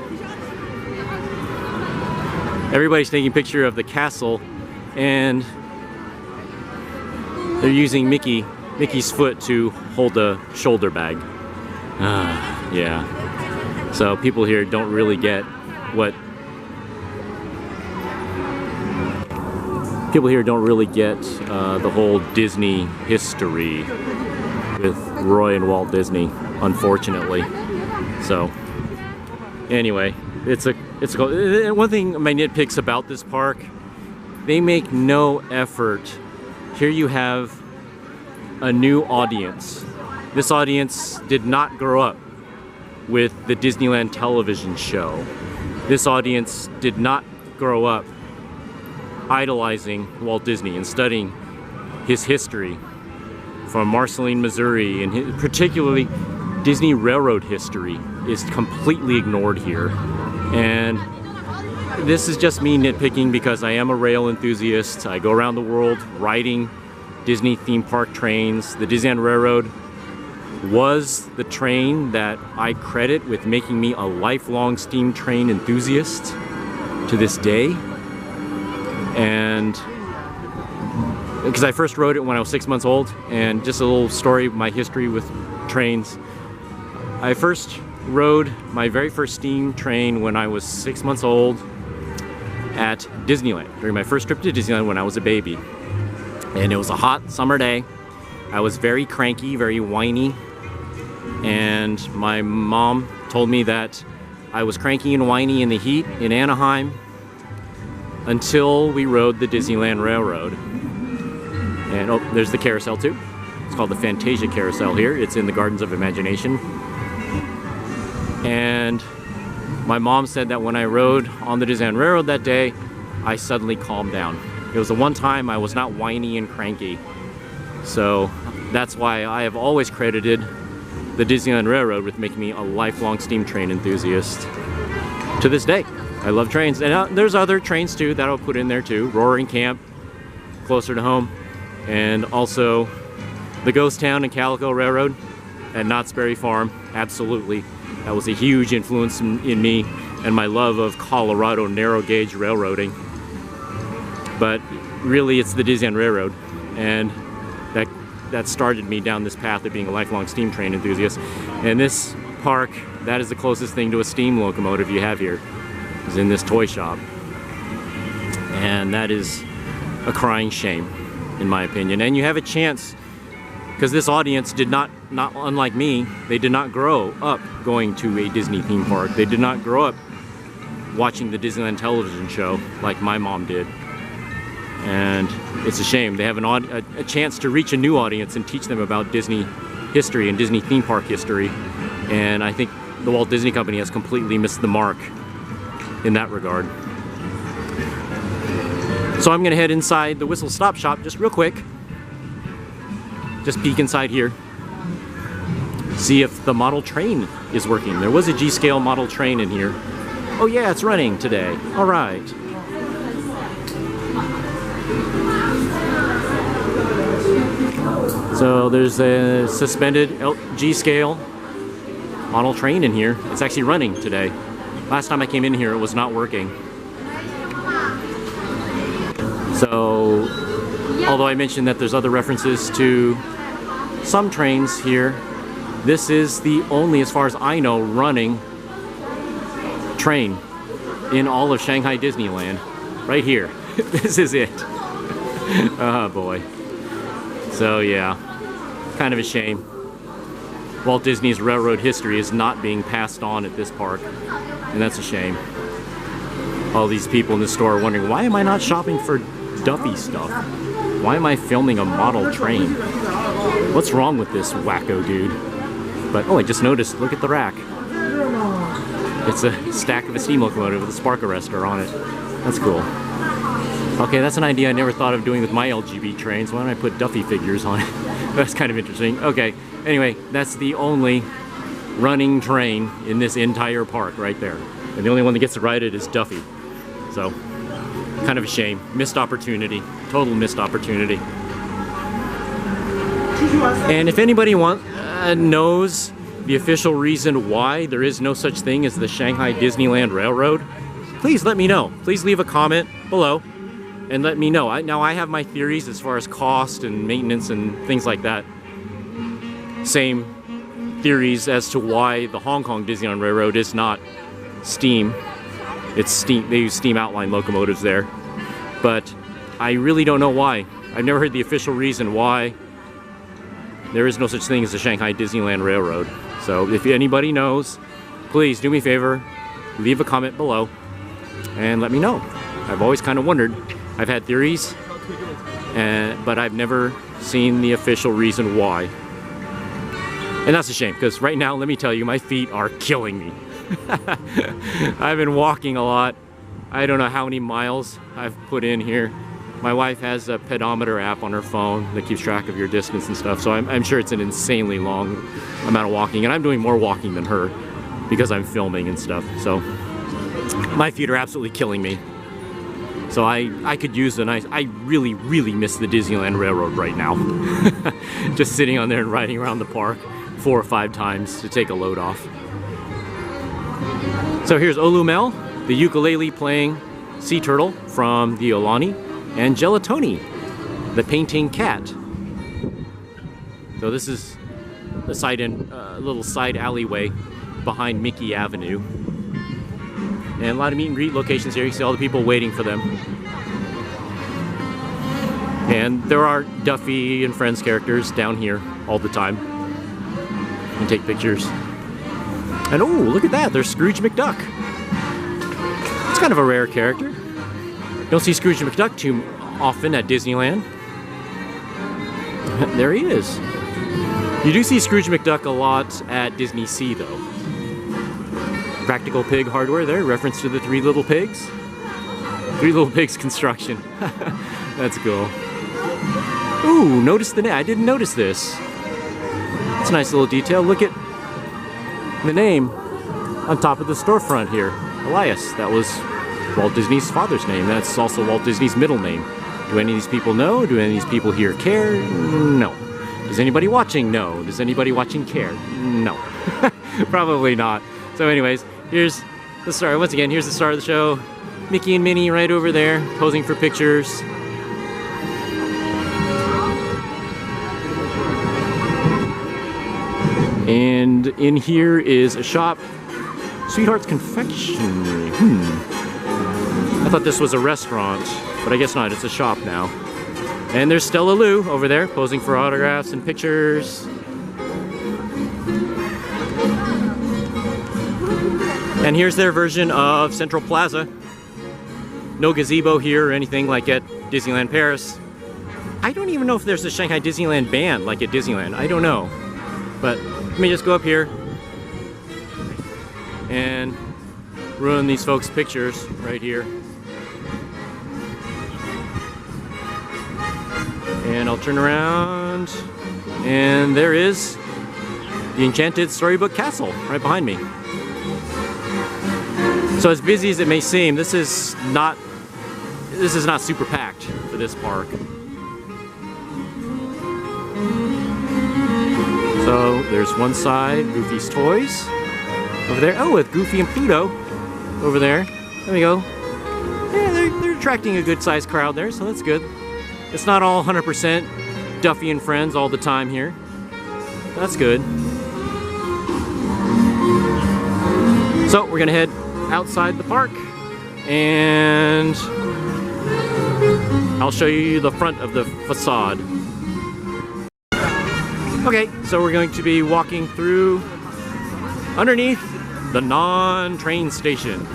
everybody's taking a picture of the castle, and they're using Mickey's foot to hold a shoulder bag. Yeah. So people here don't really get what the whole Disney history with Roy and Walt Disney, unfortunately. So, anyway, it's one thing my nitpicks about this park, they make no effort. Here you have a new audience. This audience did not grow up with the Disneyland television show. This audience did not grow up idolizing Walt Disney and studying his history from Marceline, Missouri, and particularly Disney Railroad history is completely ignored here. And this is just me nitpicking because I am a rail enthusiast. I go around the world riding Disney theme park trains. The Disneyland Railroad was the train that I credit with making me a lifelong steam train enthusiast to this day. And because I first rode it when I was 6 months old, and just a little story of my history with trains. I first rode my very first steam train when I was 6 months old at Disneyland, during my first trip to Disneyland when I was a baby. And it was a hot summer day. I was very cranky, very whiny, and my mom told me that I was cranky and whiny in the heat in Anaheim until we rode the Disneyland Railroad. And oh, there's the carousel too. It's called the Fantasia Carousel here. It's in the Gardens of Imagination. And my mom said that when I rode on the Disneyland Railroad that day, I suddenly calmed down. It was the one time I was not whiny and cranky. So that's why I have always credited the Disneyland Railroad with making me a lifelong steam train enthusiast to this day. I love trains. And there's other trains too that I'll put in there too. Roaring Camp, closer to home. And also the Ghost Town and Calico Railroad at Knott's Berry Farm. Absolutely. That was a huge influence in me and my love of Colorado narrow gauge railroading. But really it's the Disneyland Railroad, and that started me down this path of being a lifelong steam train enthusiast. And this park, that is the closest thing to a steam locomotive you have here, is in this toy shop. And that is a crying shame, in my opinion. And you have a chance, because this audience did not unlike me, they did not grow up going to a Disney theme park. They did not grow up watching the Disneyland television show like my mom did. And it's a shame. They have a chance to reach a new audience and teach them about Disney history and Disney theme park history. And I think the Walt Disney Company has completely missed the mark in that regard. So I'm gonna head inside the Whistle Stop Shop just real quick. Just peek inside here. See if the model train is working. There was a G-scale model train in here. Oh yeah, it's running today. All right. So there's a suspended G-scale model train in here. It's actually running today. Last time I came in here, it was not working. So, although I mentioned that there's other references to some trains here, this is the only, as far as I know, running train in all of Shanghai Disneyland. Right here. This is it. Oh boy. So yeah, kind of a shame. Walt Disney's railroad history is not being passed on at this park, and that's a shame. All these people in the store are wondering, why am I not shopping for Duffy stuff? Why am I filming a model train? What's wrong with this wacko dude? But oh, I just noticed, look at the rack. It's a stack of a steam locomotive with a spark arrestor on it. That's cool. Okay, that's an idea I never thought of doing with my LGB trains. Why don't I put Duffy figures on it? That's kind of interesting. Okay, anyway, that's the only running train in this entire park right there. And the only one that gets to ride it is Duffy. So, kind of a shame. Missed opportunity. Total missed opportunity. And if anybody knows the official reason why there is no such thing as the Shanghai Disneyland Railroad, please let me know. Please leave a comment below and let me know. Now I have my theories as far as cost and maintenance and things like that. Same theories as to why the Hong Kong Disneyland Railroad is not steam. It's steam. They use steam outline locomotives there. But I really don't know why. I've never heard the official reason why there is no such thing as the Shanghai Disneyland Railroad. So if anybody knows, please do me a favor, leave a comment below and let me know. I've always kind of wondered. I've had theories, but I've never seen the official reason why. And that's a shame, because right now, let me tell you, my feet are killing me. I've been walking a lot. I don't know how many miles I've put in here. My wife has a pedometer app on her phone that keeps track of your distance and stuff, so I'm sure it's an insanely long amount of walking, and I'm doing more walking than her because I'm filming and stuff, so my feet are absolutely killing me. So I could use a nice, I really, really miss the Disneyland Railroad right now. Just sitting on there and riding around the park 4 or 5 times to take a load off. So here's Olumel, the ukulele playing sea turtle from the Aulani, and Gelatoni, the painting cat. So this is the side little side alleyway behind Mickey Avenue. And a lot of meet and greet locations here. You see all the people waiting for them. And there are Duffy and Friends characters down here all the time. You can take pictures. And oh, look at that, there's Scrooge McDuck. It's kind of a rare character. Don't see Scrooge McDuck too often at Disneyland. There he is. You do see Scrooge McDuck a lot at Disney Sea though. Practical Pig hardware there, reference to the Three Little Pigs. Three Little Pigs construction. That's cool. Ooh, notice the name. I didn't notice this. It's a nice little detail. Look at the name on top of the storefront here. Elias. That was Walt Disney's father's name. That's also Walt Disney's middle name. Do any of these people know? Do any of these people here care? No. Does anybody watching know? Does anybody watching care? No. Probably not. So anyways, here's the star. Once again, here's the star of the show. Mickey and Minnie right over there, posing for pictures. And in here is a shop, Sweetheart's Confectionery. I thought this was a restaurant, but I guess not. It's a shop now. And there's Stella Lou over there, posing for autographs and pictures. And here's their version of Central Plaza. No gazebo here or anything like at Disneyland Paris. I don't even know if there's a Shanghai Disneyland band like at Disneyland. I don't know. But let me just go up here and ruin these folks' pictures right here. And I'll turn around, and there is the Enchanted Storybook Castle right behind me. So as busy as it may seem, this is not super packed for this park. So there's one side, Goofy's Toys over there. Oh, with Goofy and Pluto over there. There we go. Yeah, they're attracting a good sized crowd there, so that's good. It's not all 100% Duffy and Friends all the time here. That's good. So we're gonna head outside the park and I'll show you the front of the facade. Okay, so we're going to be walking through underneath the non-train station.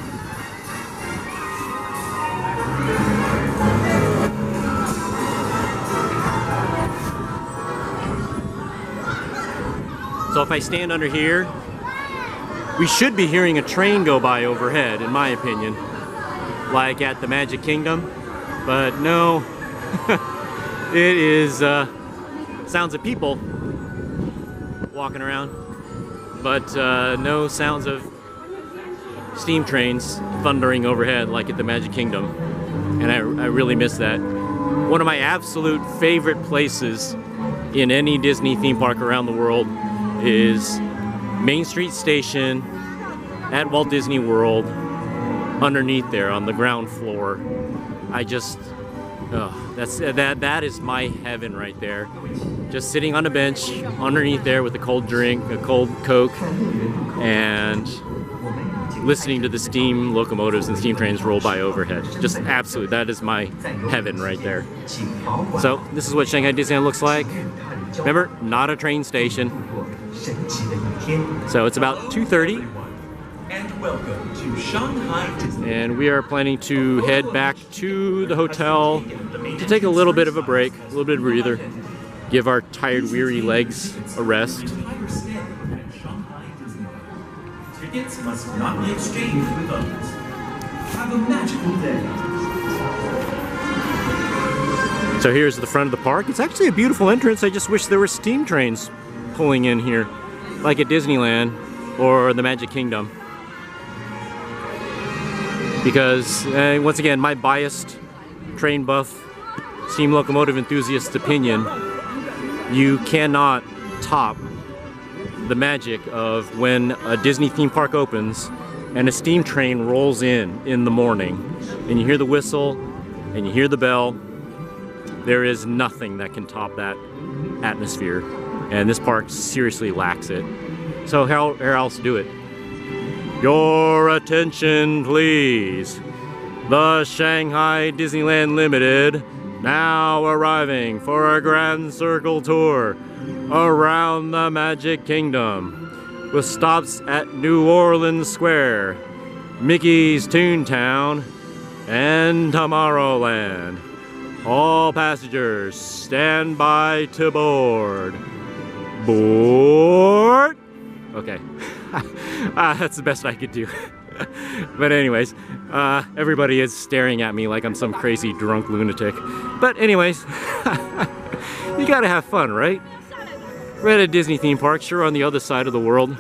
So if I stand under here, we should be hearing a train go by overhead, in my opinion, like at the Magic Kingdom, but no, it is sounds of people walking around, but no sounds of steam trains thundering overhead like at the Magic Kingdom, and I really miss that. One of my absolute favorite places in any Disney theme park around the world is Main Street Station at Walt Disney World, underneath there on the ground floor. I just, that is my heaven right there. Just sitting on a bench underneath there with a cold drink, a cold Coke, and listening to the steam locomotives and steam trains roll by overhead. Just absolute, that is my heaven right there. So this is what Shanghai Disneyland looks like. Remember, not a train station. So it's about 2:30. And welcome to Shanghai Disneyland. And we are planning to head back to the hotel to take a little bit of a break, a little bit of a breather, give our tired, weary legs a rest. Tickets must not be exchanged with others. Have a magical day. So here's the front of the park. It's actually a beautiful entrance. I just wish there were steam trains pulling in here, like at Disneyland or the Magic Kingdom. Because, once again, my biased train buff, steam locomotive enthusiast opinion, you cannot top the magic of when a Disney theme park opens and a steam train rolls in the morning, and you hear the whistle and you hear the bell. There is nothing that can top that atmosphere, and this park seriously lacks it. So how else do it? Your attention, please. The Shanghai Disneyland Limited now arriving for a grand circle tour around the Magic Kingdom, with stops at New Orleans Square, Mickey's Toontown, and Tomorrowland. All passengers, stand by to board. Board! Okay. That's the best I could do. But anyways, everybody is staring at me like I'm some crazy drunk lunatic. But anyways, you gotta have fun, right? We're at a Disney theme park, sure, on the other side of the world.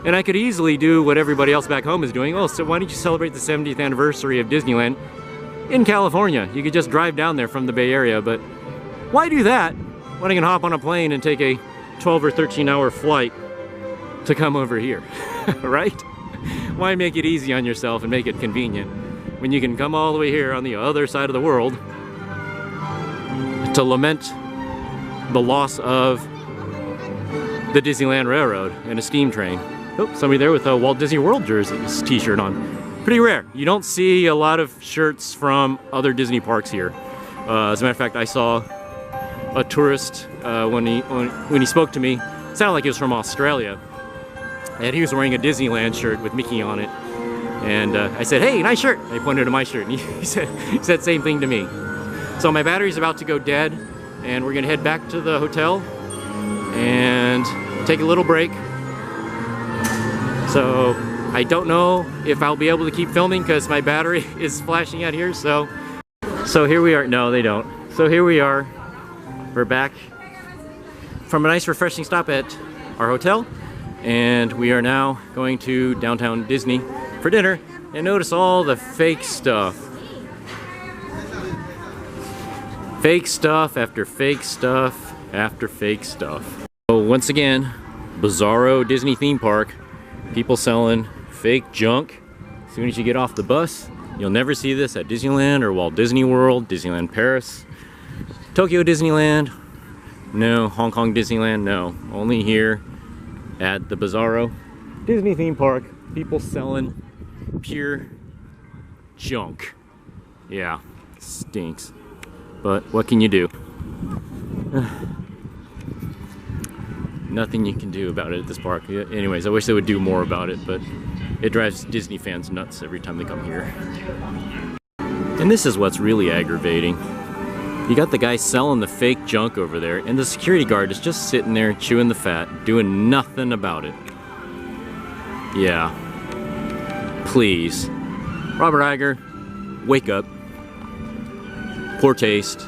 And I could easily do what everybody else back home is doing. Oh, so why don't you celebrate the 70th anniversary of Disneyland in California? You could just drive down there from the Bay Area, but why do that when I can hop on a plane and take a 12 or 13 hour flight to come over here, right? Why make it easy on yourself and make it convenient when you can come all the way here on the other side of the world to lament the loss of the Disneyland Railroad and a steam train. Oh, somebody there with a Walt Disney World jersey t-shirt on. Pretty rare. You don't see a lot of shirts from other Disney parks here. As a matter of fact, I saw a tourist when he spoke to me. It sounded like he was from Australia, and he was wearing a Disneyland shirt with Mickey on it. And I said, "Hey, nice shirt." I pointed to my shirt, and he said the same thing to me. So my battery's about to go dead, and we're gonna head back to the hotel and take a little break. So I don't know if I'll be able to keep filming because my battery is flashing out here. So here we are. No, they don't. So here we are. We're back from a nice refreshing stop at our hotel, and we are now going to downtown Disney for dinner. And notice all the fake stuff. Fake stuff after fake stuff after fake stuff. So once again, bizarro Disney theme park. People selling fake junk. As soon as you get off the bus, you'll never see this at Disneyland or Walt Disney World, Disneyland Paris, Tokyo Disneyland, no. Hong Kong Disneyland, no. Only here at the bizarro Disney theme park, people selling pure junk. Yeah, stinks. But what can you do? Nothing you can do about it at this park. Anyways, I wish they would do more about it, but it drives Disney fans nuts every time they come here. And this is what's really aggravating. You got the guy selling the fake junk over there, and the security guard is just sitting there chewing the fat, doing nothing about it. Yeah. Please. Robert Iger, wake up. Poor taste.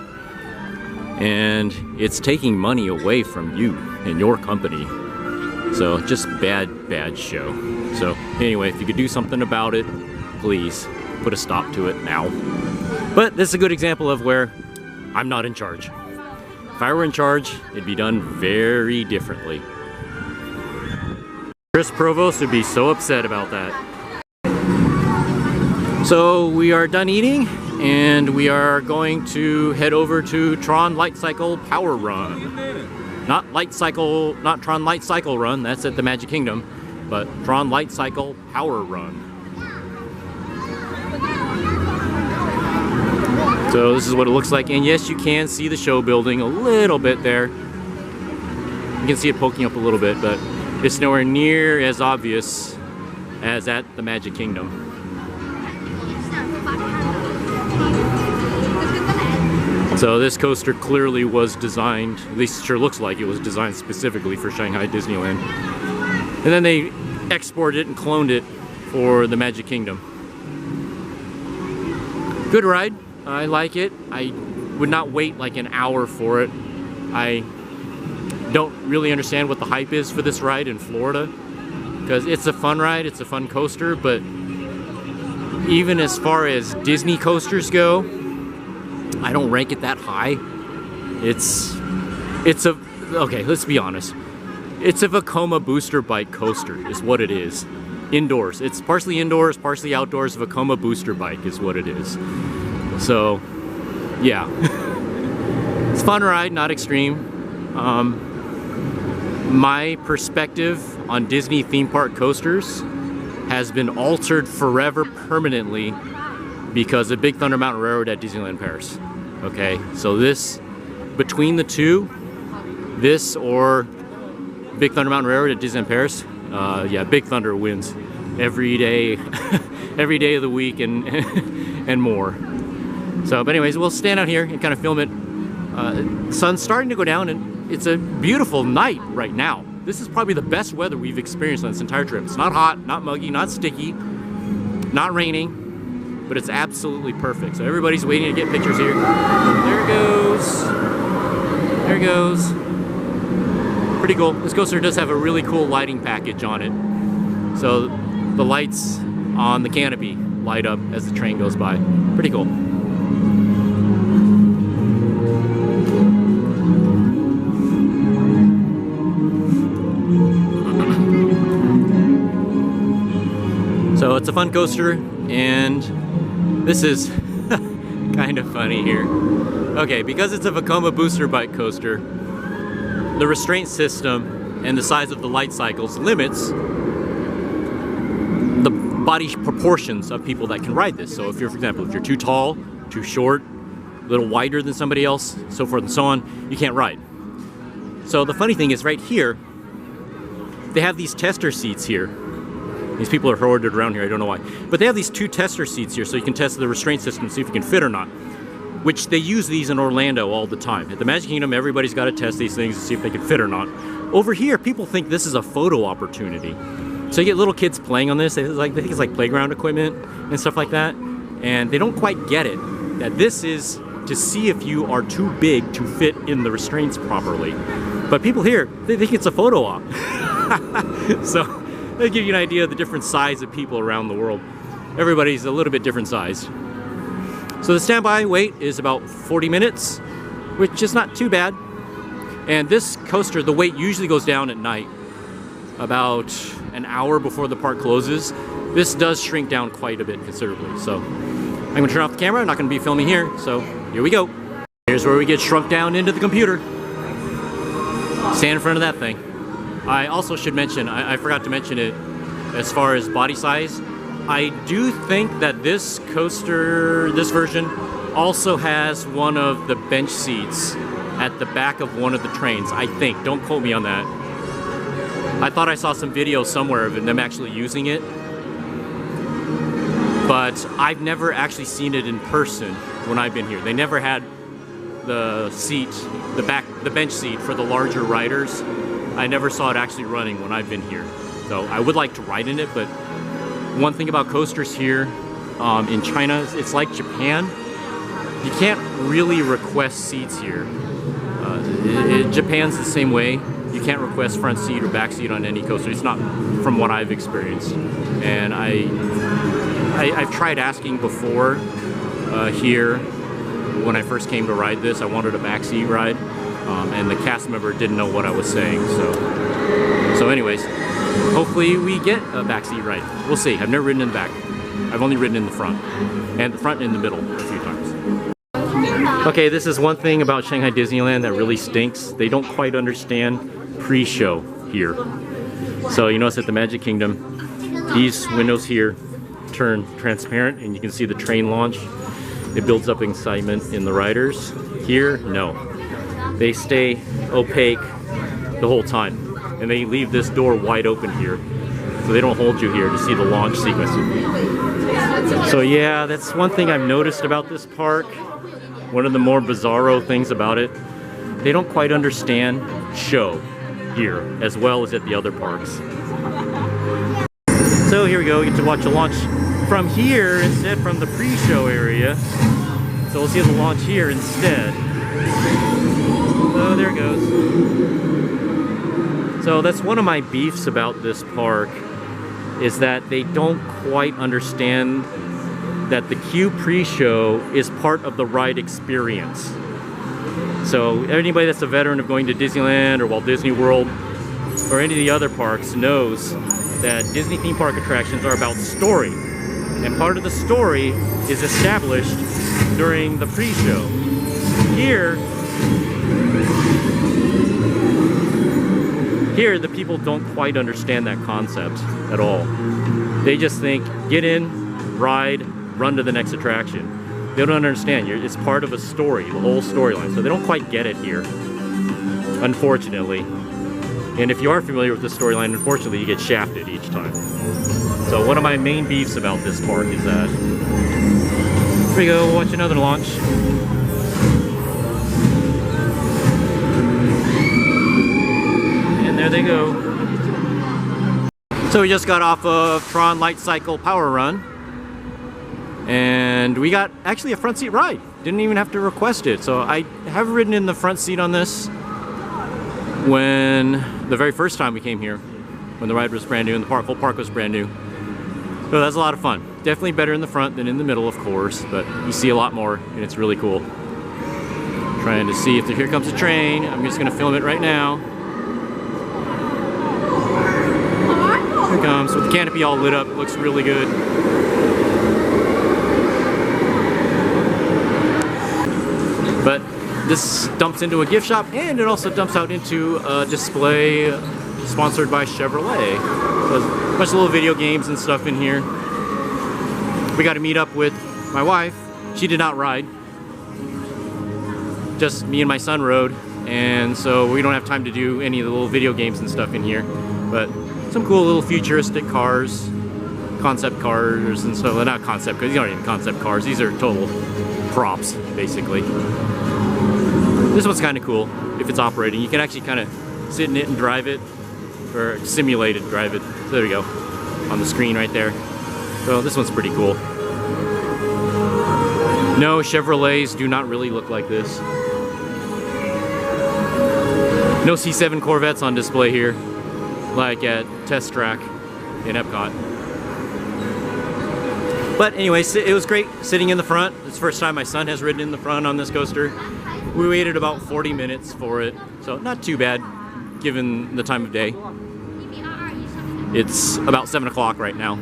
And it's taking money away from you and your company. So just bad show. So anyway, if you could do something about it, please put a stop to it now. But this is a good example of where I'm not in charge. If I were in charge, it'd be done very differently. Chris Provost would be so upset about that. So we are done eating, and we are going to head over to Tron Light Cycle Power Run. Not Tron Light Cycle Run, that's at the Magic Kingdom, but Tron Light Cycle Power Run. So this is what it looks like, and yes, you can see the show building a little bit there. You can see it poking up a little bit, but it's nowhere near as obvious as at the Magic Kingdom. So this coaster clearly was designed, at least it sure looks like it was designed specifically for Shanghai Disneyland. And then they exported it and cloned it for the Magic Kingdom. Good ride. I like it. I would not wait like an hour for it. I don't really understand what the hype is for this ride in Florida, because it's a fun ride, it's a fun coaster, but even as far as Disney coasters go, I don't rank it that high. Okay, let's be honest. It's a Vekoma booster bike coaster is what it is. Indoors. It's partially indoors, partially outdoors. Vekoma booster bike is what it is. So, yeah. It's a fun ride, not extreme. My perspective on Disney theme park coasters has been altered forever permanently because of Big Thunder Mountain Railroad at Disneyland Paris. Okay, so this, between the two, this or Big Thunder Mountain Railroad at Disneyland Paris, yeah, Big Thunder wins every day, every day of the week and and more. So, but anyways, we'll stand out here and kind of film it. Sun's starting to go down, and it's a beautiful night right now. This is probably the best weather we've experienced on this entire trip. It's not hot, not muggy, not sticky, not raining, but it's absolutely perfect. So everybody's waiting to get pictures here. There it goes. There it goes. Pretty cool. This coaster does have a really cool lighting package on it. So the lights on the canopy light up as the train goes by. Pretty cool. So it's a fun coaster, and this is kind of funny here. Okay, because it's a Vekoma booster bike coaster, the restraint system and the size of the light cycles limits the body proportions of people that can ride this. So if you're, for example, if you're too tall, too short, a little wider than somebody else, so forth and so on, you can't ride. So the funny thing is right here, they have these tester seats here. These people are hoarded around here, I don't know why. But they have these two tester seats here so you can test the restraint system and see if you can fit or not. Which they use these in Orlando all the time. At the Magic Kingdom, everybody's got to test these things to see if they can fit or not. Over here, people think this is a photo opportunity. So you get little kids playing on this. They think it's like playground equipment and stuff like that. And they don't quite get it. That this is to see if you are too big to fit in the restraints properly. But people here, they think it's a photo op. So that'll give you an idea of the different size of people around the world. Everybody's a little bit different size. So the standby wait is about 40 minutes, which is not too bad. And this coaster, the wait usually goes down at night, about an hour before the park closes. This does shrink down quite a bit considerably. So I'm gonna turn off the camera. I'm not gonna be filming here. So here we go. Here's where we get shrunk down into the computer. Stand in front of that thing. I also should mention, I forgot to mention it, as far as body size, I do think that this coaster, this version, also has one of the bench seats at the back of one of the trains, I think. Don't quote me on that. I thought I saw some video somewhere of them actually using it, but I've never actually seen it in person when I've been here. They never had the seat, the bench seat for the larger riders. I never saw it actually running when I've been here. So I would like to ride in it, but one thing about coasters here in China, it's like Japan. You can't really request seats here. Japan's the same way. You can't request front seat or back seat on any coaster. It's not from what I've experienced. And I've tried asking before here when I first came to ride this. I wanted a backseat ride. And the cast member didn't know what I was saying, so anyways, hopefully we get a backseat ride. We'll see. I've never ridden in the back. I've only ridden in the front, and the front and in the middle a few times. Okay, this is one thing about Shanghai Disneyland that really stinks. They don't quite understand pre-show here. So you notice at the Magic Kingdom, these windows here turn transparent, and you can see the train launch. It builds up excitement in the riders. Here, no. They stay opaque the whole time, and they leave this door wide open here, so they don't hold you here to see the launch sequence. So yeah, that's one thing I've noticed about this park. One of the more bizarro things about it, they don't quite understand show here as well as at the other parks. So here we go, we get to watch a launch from here instead, from the pre-show area. So we'll see the launch here instead. Oh, there it goes. So that's one of my beefs about this park, is that they don't quite understand that the queue pre-show is part of the ride experience. So anybody that's a veteran of going to Disneyland or Walt Disney World or any of the other parks knows that Disney theme park attractions are about story. And part of the story is established during the pre-show. Here, the people don't quite understand that concept at all. They just think, get in, ride, run to the next attraction. They don't understand. It's part of a story, the whole storyline. So they don't quite get it here, unfortunately. And if you are familiar with the storyline, unfortunately, you get shafted each time. So one of my main beefs about this park is that. Here we go, watch another launch. And there they go. So we just got off of Tron Light Cycle Power Run. And we got actually a front seat ride. Didn't even have to request it. So I have ridden in the front seat on this when the very first time we came here, when the ride was brand new and the whole park was brand new. So that's a lot of fun. Definitely better in the front than in the middle, of course, but you see a lot more and it's really cool. Trying to see if here comes a train. I'm just gonna film it right now. Here it comes with the canopy all lit up. Looks really good. But this dumps into a gift shop, and it also dumps out into a display sponsored by Chevrolet. So there's a bunch of little video games and stuff in here. We got to meet up with my wife. She did not ride. Just me and my son rode, and so we don't have time to do any of the little video games and stuff in here. But some cool little futuristic cars, concept cars and stuff. Well, not concept, because these aren't even concept cars. These are total props, basically. This one's kind of cool if it's operating. You can actually kind of sit in it and drive it, or simulate it, drive it. So there we go, on the screen right there. So this one's pretty cool. No, Chevrolets do not really look like this. No C7 Corvettes on display here, like at Test Track in Epcot. But anyways, it was great sitting in the front. It's the first time my son has ridden in the front on this coaster. We waited about 40 minutes for it, so not too bad given the time of day. It's about 7 o'clock right now.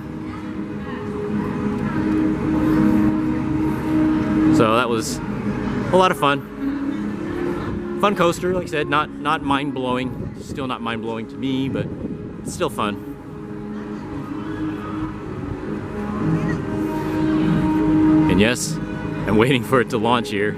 So that was a lot of fun. Fun coaster, like I said, not mind-blowing. Still not mind-blowing to me, but it's still fun. And yes, I'm waiting for it to launch here.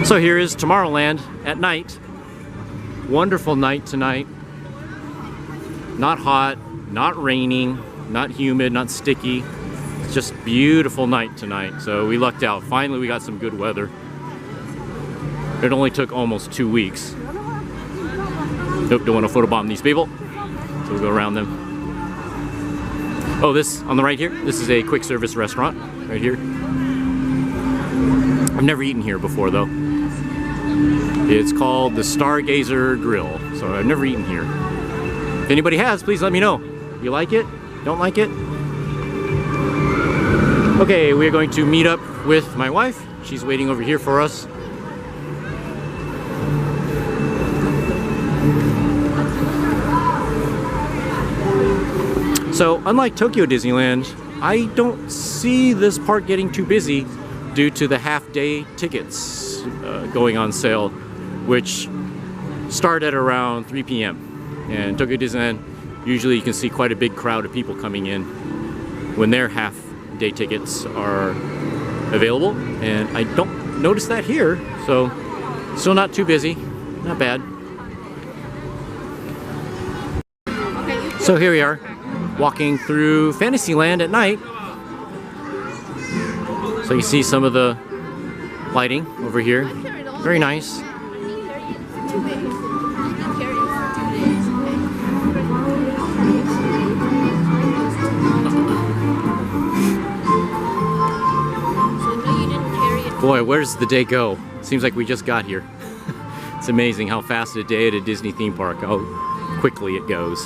So here is Tomorrowland at night. Wonderful night tonight. Not hot, not raining, not humid, not sticky. It's just beautiful night tonight. So we lucked out. Finally we got some good weather. It only took almost 2 weeks. Nope, don't want to photobomb these people. So we'll go around them. Oh, this on the right here, this is a quick service restaurant right here. I've never eaten here before though. It's called the Stargazer Grill, so I've never eaten here. If anybody has, please let me know. You like it? Don't like it? Okay, we're going to meet up with my wife. She's waiting over here for us. So, unlike Tokyo Disneyland, I don't see this park getting too busy due to the half-day tickets going on sale, which start at around 3 p.m. And Tokyo Disneyland, usually you can see quite a big crowd of people coming in when their half-day tickets are available. And I don't notice that here, so still not too busy, not bad. So here we are, walking through Fantasyland at night. So you see some of the lighting over here. Very nice. Boy, where does the day go? Seems like we just got here. It's amazing how fast a day at a Disney theme park, how quickly it goes.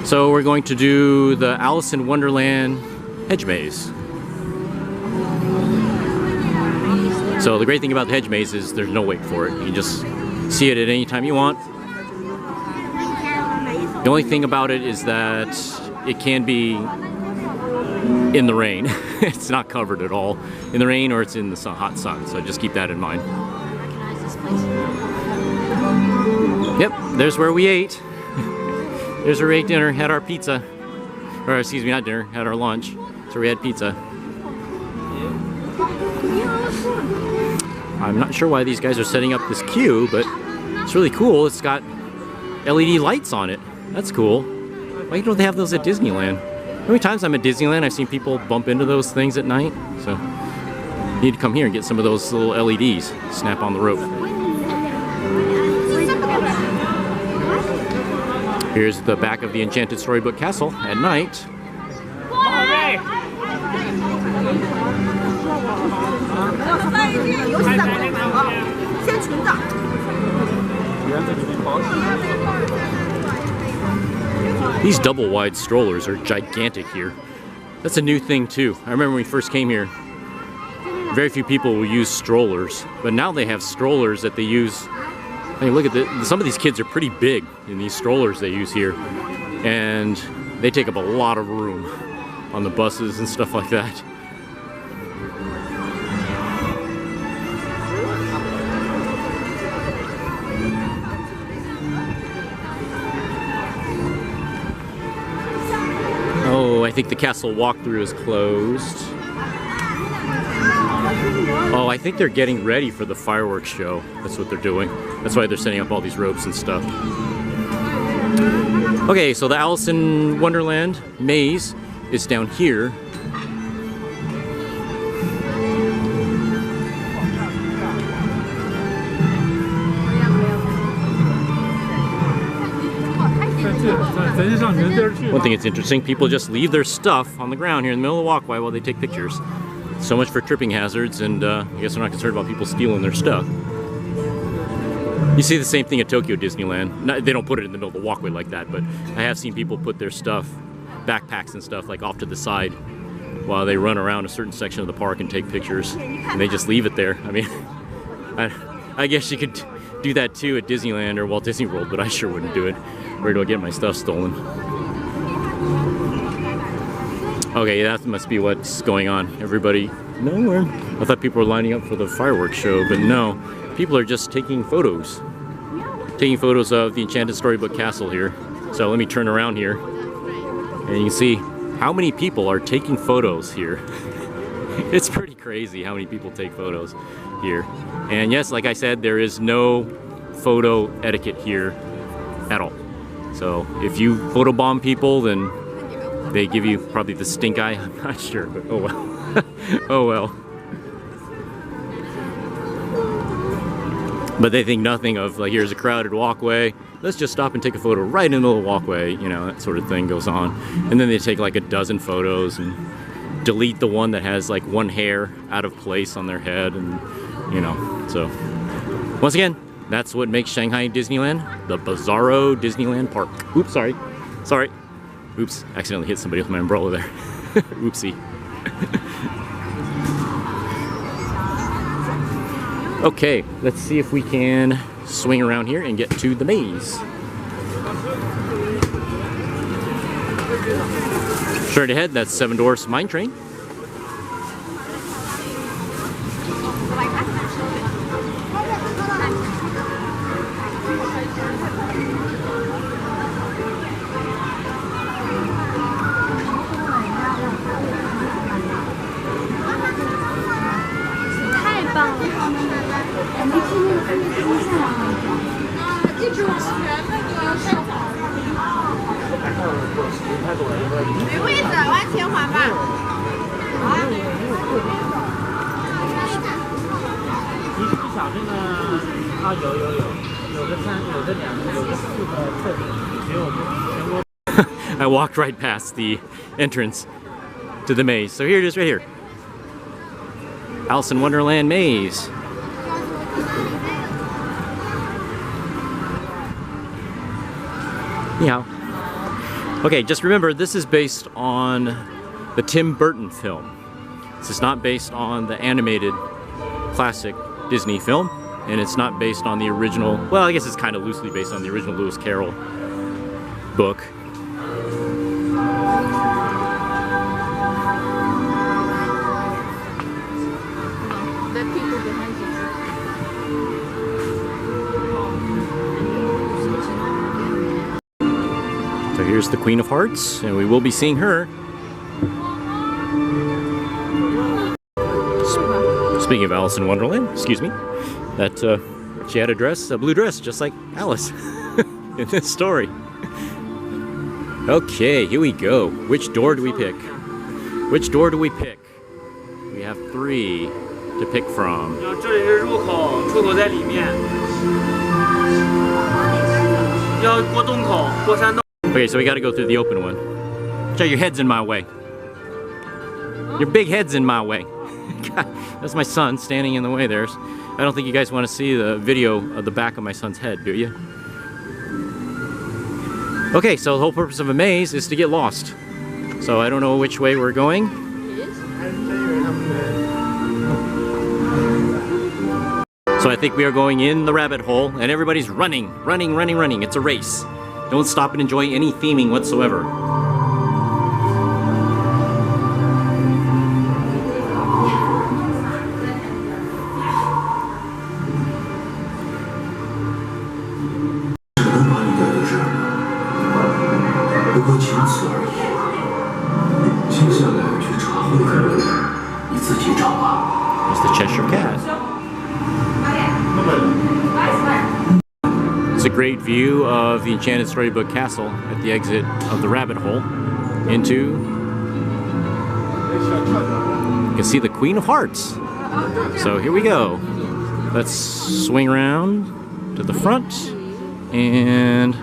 So we're going to do the Alice in Wonderland hedge maze. So the great thing about the hedge maze is there's no wait for it. You can just see it at any time you want. The only thing about it is that it can be in the rain. It's not covered at all in the rain, or it's in the sun, hot sun. So just keep that in mind. Yep, there's where we ate. There's where we ate dinner, had our pizza. Or excuse me, not dinner, had our lunch. So we had pizza. I'm not sure why these guys are setting up this queue, but it's really cool. It's got LED lights on it. That's cool. Why don't they have those at Disneyland? How many times I'm at Disneyland, I've seen people bump into those things at night. So you need to come here and get some of those little LEDs. Snap on the rope. Here's the back of the Enchanted Storybook Castle at night. These double wide strollers are gigantic here. That's a new thing too. I remember when we first came here, very few people will use strollers, but now they have strollers that they use. I mean, look at some of these kids are pretty big in these strollers they use here, and they take up a lot of room on the buses and stuff like that. Oh, I think the castle walkthrough is closed. Oh, I think they're getting ready for the fireworks show. That's what they're doing. That's why they're setting up all these ropes and stuff. Okay, so the Alice in Wonderland maze is down here. One thing that's interesting, people just leave their stuff on the ground here in the middle of the walkway while they take pictures. So much for tripping hazards, and I guess they're not concerned about people stealing their stuff. You see the same thing at Tokyo Disneyland. They don't put it in the middle of the walkway like that, but I have seen people put their stuff, backpacks and stuff, like off to the side while they run around a certain section of the park and take pictures, and they just leave it there. I mean, I guess you could do that too at Disneyland or Walt Disney World, but I sure wouldn't do it. Where do I get my stuff stolen? Okay, that must be what's going on. Everybody, nowhere. I thought people were lining up for the fireworks show, but no. People are just taking photos. Taking photos of the Enchanted Storybook Castle here. So let me turn around here. And you can see how many people are taking photos here. It's pretty crazy how many people take photos here. And yes, like I said, there is no photo etiquette here at all. So if you photobomb people, then they give you probably the stink eye. I'm not sure, but oh well. Oh well. But they think nothing of, like, here's a crowded walkway. Let's just stop and take a photo right in the middle of the walkway. You know, that sort of thing goes on. And then they take like a dozen photos and delete the one that has like one hair out of place on their head. And, you know, so once again, that's what makes Shanghai Disneyland the Bizarro Disneyland Park. Oops, sorry. Sorry. Oops, accidentally hit somebody with my umbrella there. Oopsie. Okay, let's see if we can swing around here and get to the maze. Straight ahead, that's Seven Dwarfs Mine Train. I walked right past the entrance to the maze. So here it is right here. Alice in Wonderland maze. Yeah. Okay, just remember this is based on the Tim Burton film. This is not based on the animated classic Disney film, and it's not based on the original, well, I guess it's kind of loosely based on the original Lewis Carroll book. So here's the Queen of Hearts, and we will be seeing her. Speaking of Alice in Wonderland, excuse me, that she had a dress, a blue dress, just like Alice in this story. Okay, here we go. Which door do we pick? Which door do we pick? We have 3 to pick from. Okay, so we got to go through the open one. Joe, your head's in my way. Your big head's in my way. God, that's my son standing in the way there. I don't think you guys want to see the video of the back of my son's head, do you? Okay, so the whole purpose of a maze is to get lost. So I don't know which way we're going. So I think we are going in the rabbit hole, and everybody's running. It's a race. Don't stop and enjoy any theming whatsoever. There's the Cheshire Cat. It's a great view of the Enchanted Storybook Castle at the exit of the rabbit hole into... You can see the Queen of Hearts. So here we go. Let's swing around to the front and...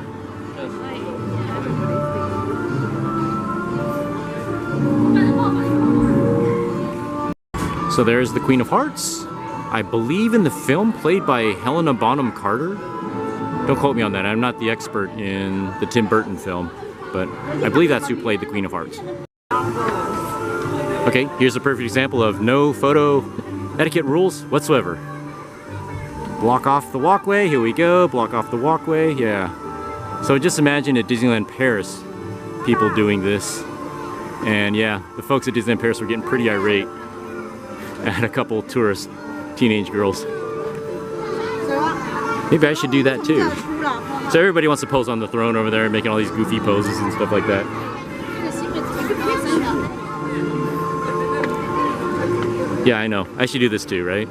So there's the Queen of Hearts. I believe in the film played by Helena Bonham Carter. Don't quote me on that, I'm not the expert in the Tim Burton film, but I believe that's who played the Queen of Hearts. Okay, here's a perfect example of no photo etiquette rules whatsoever. Block off the walkway, here we go, block off the walkway, yeah. So just imagine at Disneyland Paris, people doing this. And yeah, the folks at Disneyland Paris were getting pretty irate at a couple tourist teenage girls. Maybe I should do that too. So everybody wants to pose on the throne over there, making all these goofy poses and stuff like that. Yeah, I know. I should do this too, right?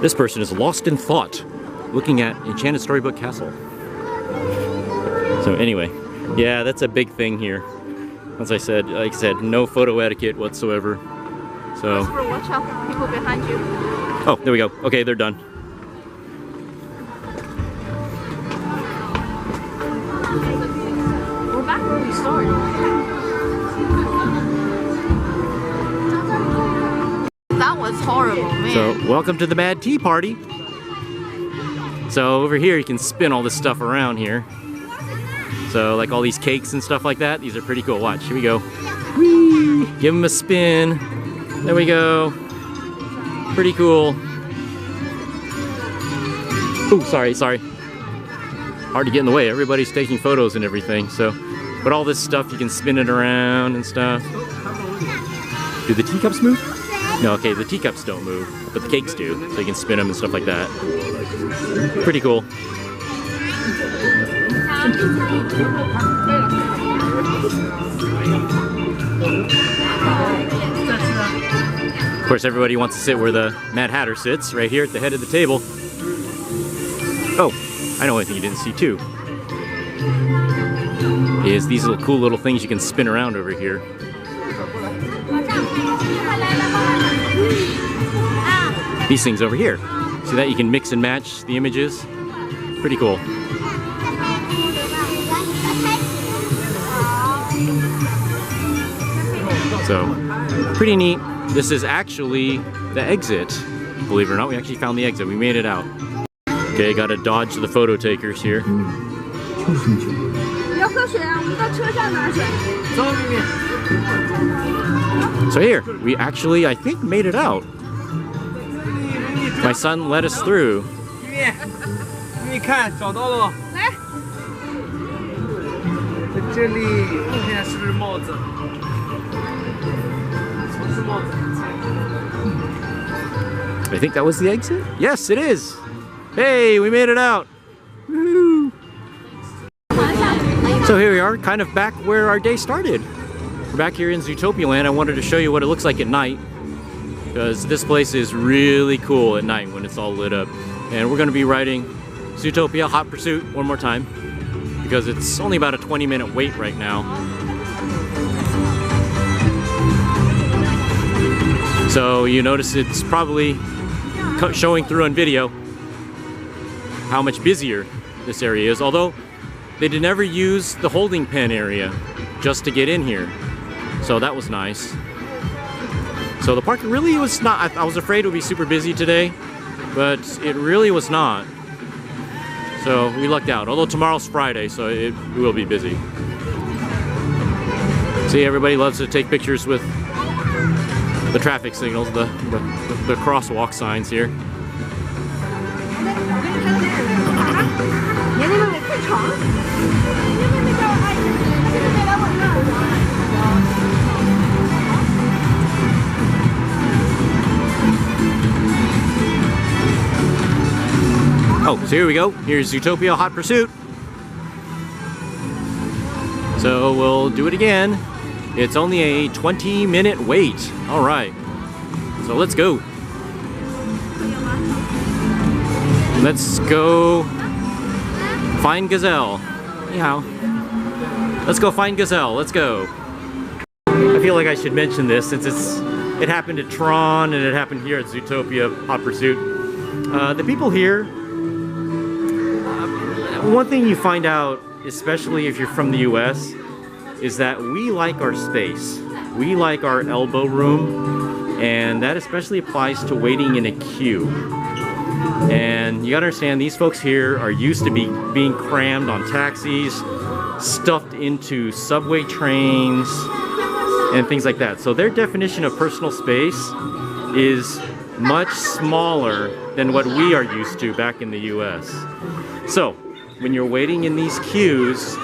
This person is lost in thought, looking at Enchanted Storybook Castle. So anyway, yeah, that's a big thing here. As I said, like I said, no photo etiquette whatsoever. So. Watch out for people behind you. Oh, there we go. Okay, they're done. We're back where we started. That was horrible, man. So, welcome to the Mad Tea Party. So over here, you can spin all this stuff around here. So like all these cakes and stuff like that, these are pretty cool. Watch, here we go. Whee! Give them a spin. There we go. Pretty cool. Ooh, sorry. Hard to get in the way. Everybody's taking photos and everything. So, but all this stuff, you can spin it around and stuff. Do the teacups move? No, okay, the teacups don't move, but the cakes do. So you can spin them and stuff like that. Pretty cool. Of course, everybody wants to sit where the Mad Hatter sits, right here at the head of the table. Oh, I know one thing you didn't see too. Is these little cool little things you can spin around over here. these things over here. See that? You can mix and match the images. Pretty cool. So, pretty neat. This is actually the exit. Believe it or not, we actually found the exit. We made it out. Okay, gotta dodge the photo takers here. So here, we actually, I think, made it out. My son led us through. I think that was the exit? Yes, it is! Hey, we made it out! Woo-hoo. So here we are, kind of back where our day started. We're back here in Zootopia Land. I wanted to show you what it looks like at night, because this place is really cool at night when it's all lit up. And we're going to be riding Zootopia Hot Pursuit one more time, because it's only about a 20-minute wait right now. So you notice it's probably showing through on video how much busier this area is, although they did never use the holding pen area just to get in here. So that was nice. So the park really was not, I was afraid it would be super busy today, but it really was not. So we lucked out, although tomorrow's Friday, so it will be busy. See, everybody loves to take pictures with the traffic signals, the crosswalk signs here. Oh, so here we go. Here's Zootopia Hot Pursuit. So we'll do it again. It's only a 20-minute wait. All right. So let's go. Let's go find Gazelle. Yeah. Let's go find Gazelle. Let's go. I feel like I should mention this since it happened at Tron and it happened here at Zootopia Hot Pursuit. The people here, one thing you find out, especially if you're from the US, is that we like our space. We like our elbow room, and that especially applies to waiting in a queue. And you gotta understand, these folks here are used to being crammed on taxis, stuffed into subway trains, and things like that. So their definition of personal space is much smaller than what we are used to back in the US. So, when you're waiting in these queues,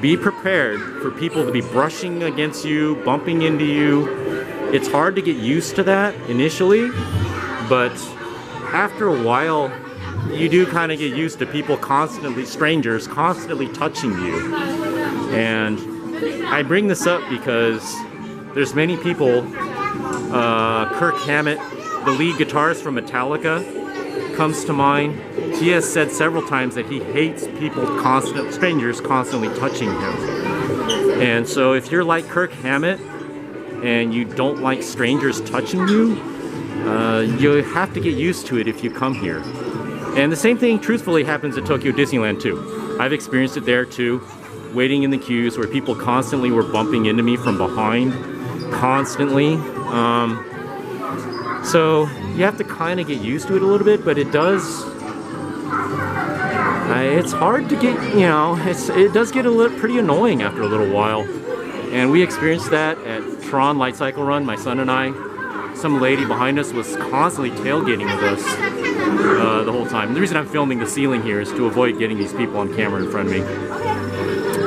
be prepared for people to be brushing against you, bumping into you. It's hard to get used to that initially, but after a while, you do kind of get used to people constantly, strangers, constantly touching you. And I bring this up because there's many people, Kirk Hammett, the lead guitarist from Metallica, comes to mind. He has said several times that he hates people, strangers constantly touching him. And so if you're like Kirk Hammett and you don't like strangers touching you, you have to get used to it if you come here. And the same thing truthfully happens at Tokyo Disneyland too. I've experienced it there too, waiting in the queues where people constantly were bumping into me from behind, constantly. So you have to kind of get used to it a little bit, but it does, it's hard to get, you know, it does get pretty annoying after a little while. And we experienced that at Tron Light Cycle Run, my son and I. Some lady behind us was constantly tailgating with us the whole time. The reason I'm filming the ceiling here is to avoid getting these people on camera in front of me.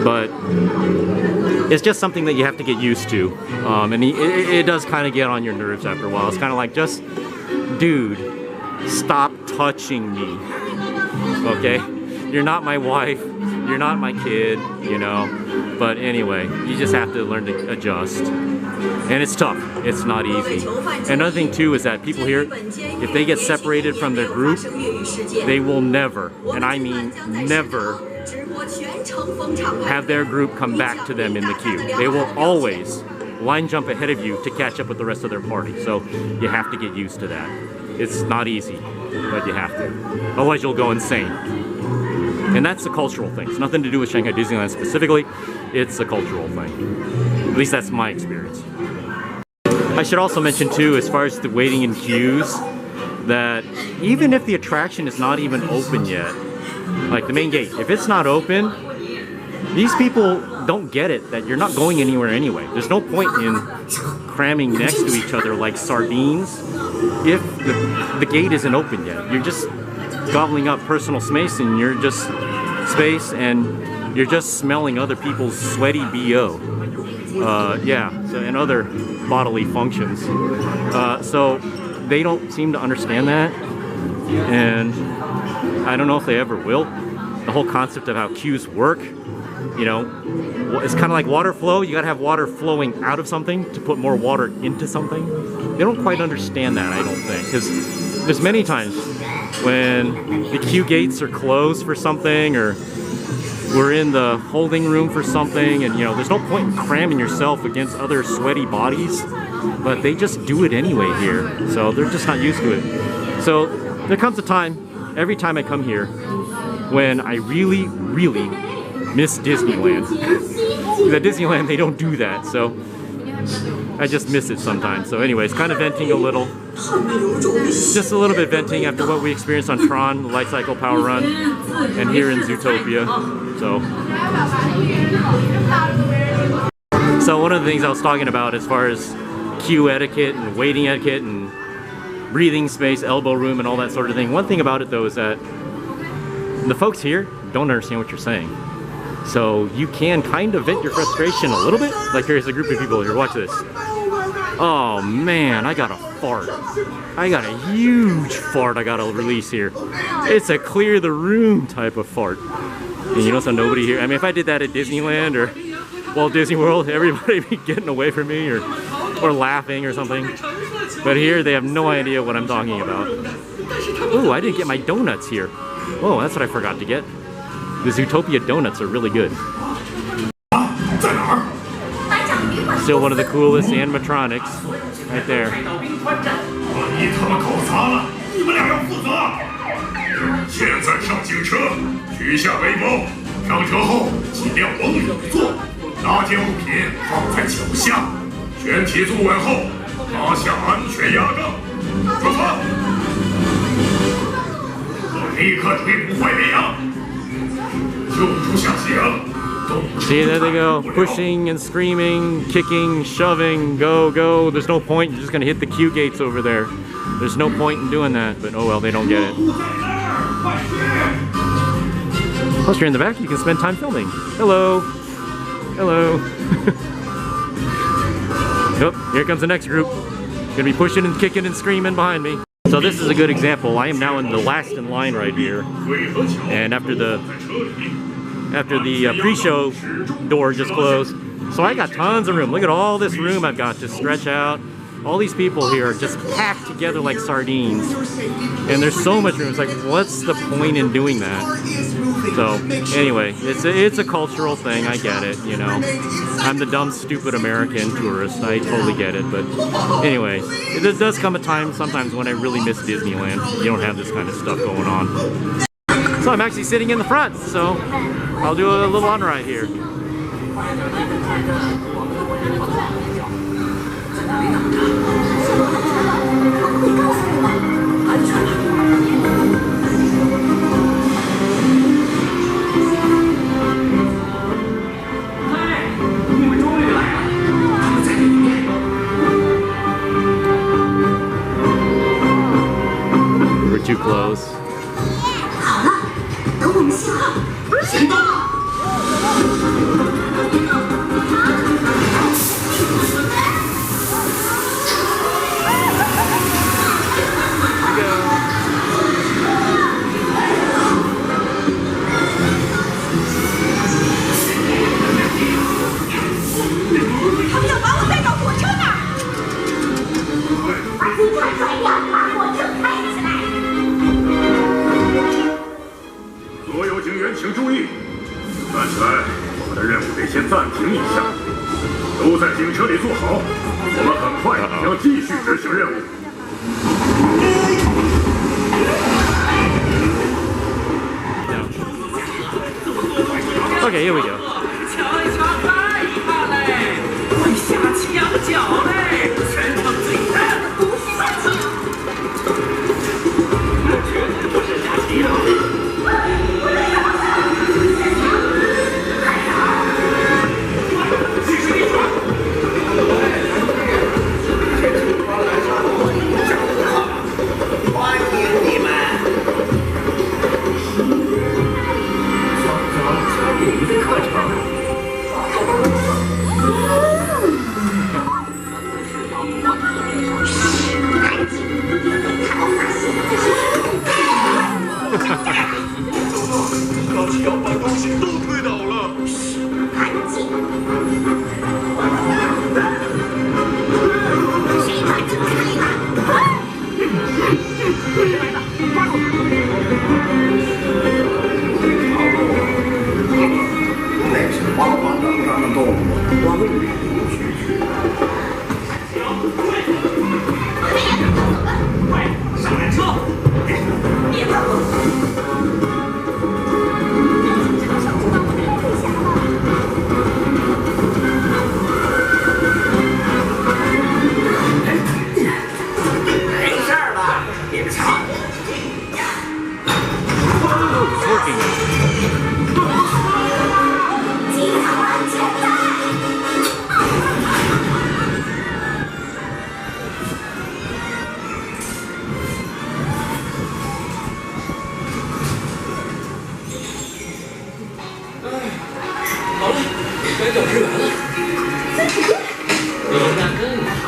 But it's just something that you have to get used to. And it does kind of get on your nerves after a while. It's kind of like, just, dude, stop touching me, okay? You're not my wife, you're not my kid, you know? But anyway, you just have to learn to adjust. And it's tough, it's not easy. Another thing too is that people here, if they get separated from their group, they will never, and I mean never, have their group come back to them in the queue. They will always line jump ahead of you to catch up with the rest of their party. So you have to get used to that. It's not easy, but you have to. Otherwise you'll go insane. And that's a cultural thing. It's nothing to do with Shanghai Disneyland specifically. It's a cultural thing. At least that's my experience. I should also mention too, as far as the waiting in queues, that even if the attraction is not even open yet, like the main gate, if it's not open, these people don't get it that you're not going anywhere anyway. There's no point in cramming next to each other like sardines if the gate isn't open yet. You're just gobbling up personal space and you're just smelling other people's sweaty BO. And other bodily functions. So they don't seem to understand that, and I don't know if they ever will. The whole concept of how queues work, you know, it's kind of like water flow. You gotta have water flowing out of something to put more water into something. They don't quite understand that, I don't think, because there's many times when the queue gates are closed for something, or we're in the holding room for something, and you know, there's no point in cramming yourself against other sweaty bodies, but they just do it anyway here, so they're just not used to it. So there comes a time, every time I come here, when I really, really miss Disneyland. At Disneyland, they don't do that, so I just miss it sometimes. So anyways, kind of venting a little. Just a little bit venting after what we experienced on Tron, the Light Cycle Power Run, and here in Zootopia. So one of the things I was talking about as far as queue etiquette and waiting etiquette and breathing space, elbow room, and all that sort of thing. One thing about it though is that the folks here don't understand what you're saying. So you can kind of vent your frustration a little bit. Like here's a group of people here, watch this. Oh man, I got a fart. I got a huge fart I gotta release here. It's a clear the room type of fart. And you know, so nobody here, I mean, if I did that at Disneyland or Walt Disney World, everybody would be getting away from me or laughing or something. But here, they have no idea what I'm talking about. Ooh, I didn't get my donuts here. Oh, that's what I forgot to get. The Zootopia donuts are really good. Still one of the coolest animatronics, right there. See, there they go, pushing and screaming, kicking, shoving, go, go. There's no point, you're just gonna hit the queue gates over there. There's no point in doing that, but oh well, they don't get it. Plus you're in the back, you can spend time filming. Hello. Hello. Oh, here comes the next group. Gonna be pushing and kicking and screaming behind me. So this is a good example. I am now in the last in line right here. And after the pre-show door just closed. So I got tons of room. Look at all this room I've got to stretch out. All these people here are just packed together like sardines. And there's so much room. It's like, what's the point in doing that? So anyway, it's a cultural thing. I get it, you know. I'm the dumb, stupid American tourist. I totally get it. But anyway, there does come a time sometimes when I really miss Disneyland. You don't have this kind of stuff going on. So I'm actually sitting in the front, so I'll do a little on ride here. We're too close. 都在警车里坐好，我们很快要继续执行任务。Okay, here we go. 瞧一瞧，太遗憾嘞！快下墙角嘞！全场最大的毒贩子，那绝对不是下棋。继续一传。欢迎你们。你的课程。高级要把东西都推倒了。安静。谁把这个开了？谁来的？抓住他！那是慌慌张张的动物，我们允不许去。快上缆车！别跑！没事吧？别吵。好了，该教职员了。比那更好。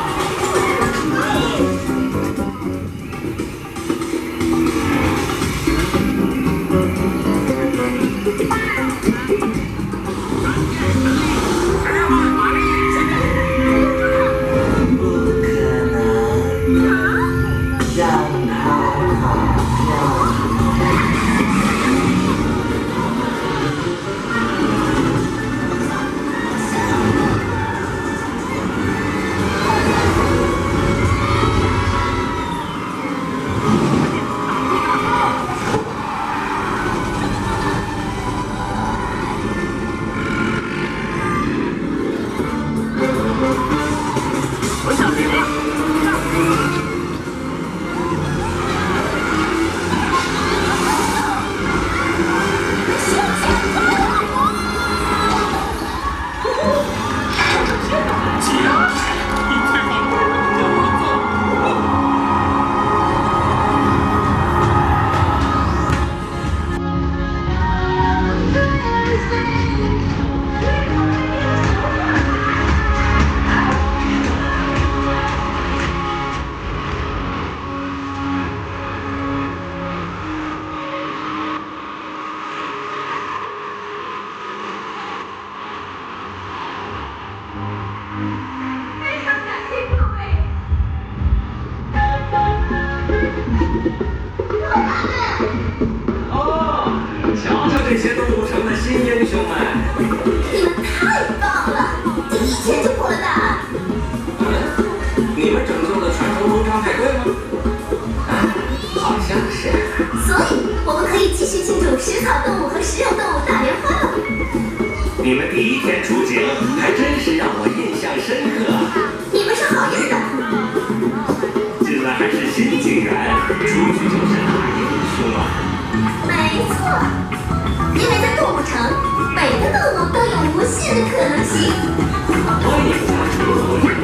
这些动物城的新英雄们，你们太棒了！第一天就破了大案。你们拯救了传说中张派对吗？好像是。所以我们可以继续庆祝食草动物和食肉动物大联欢了。你们第一天出警，还真是让我印象深刻。你们是好样的！进来还是新警员，出去就是大英雄啊！没错。因为在动物城，每个动物都有无限的可能性。欢迎加入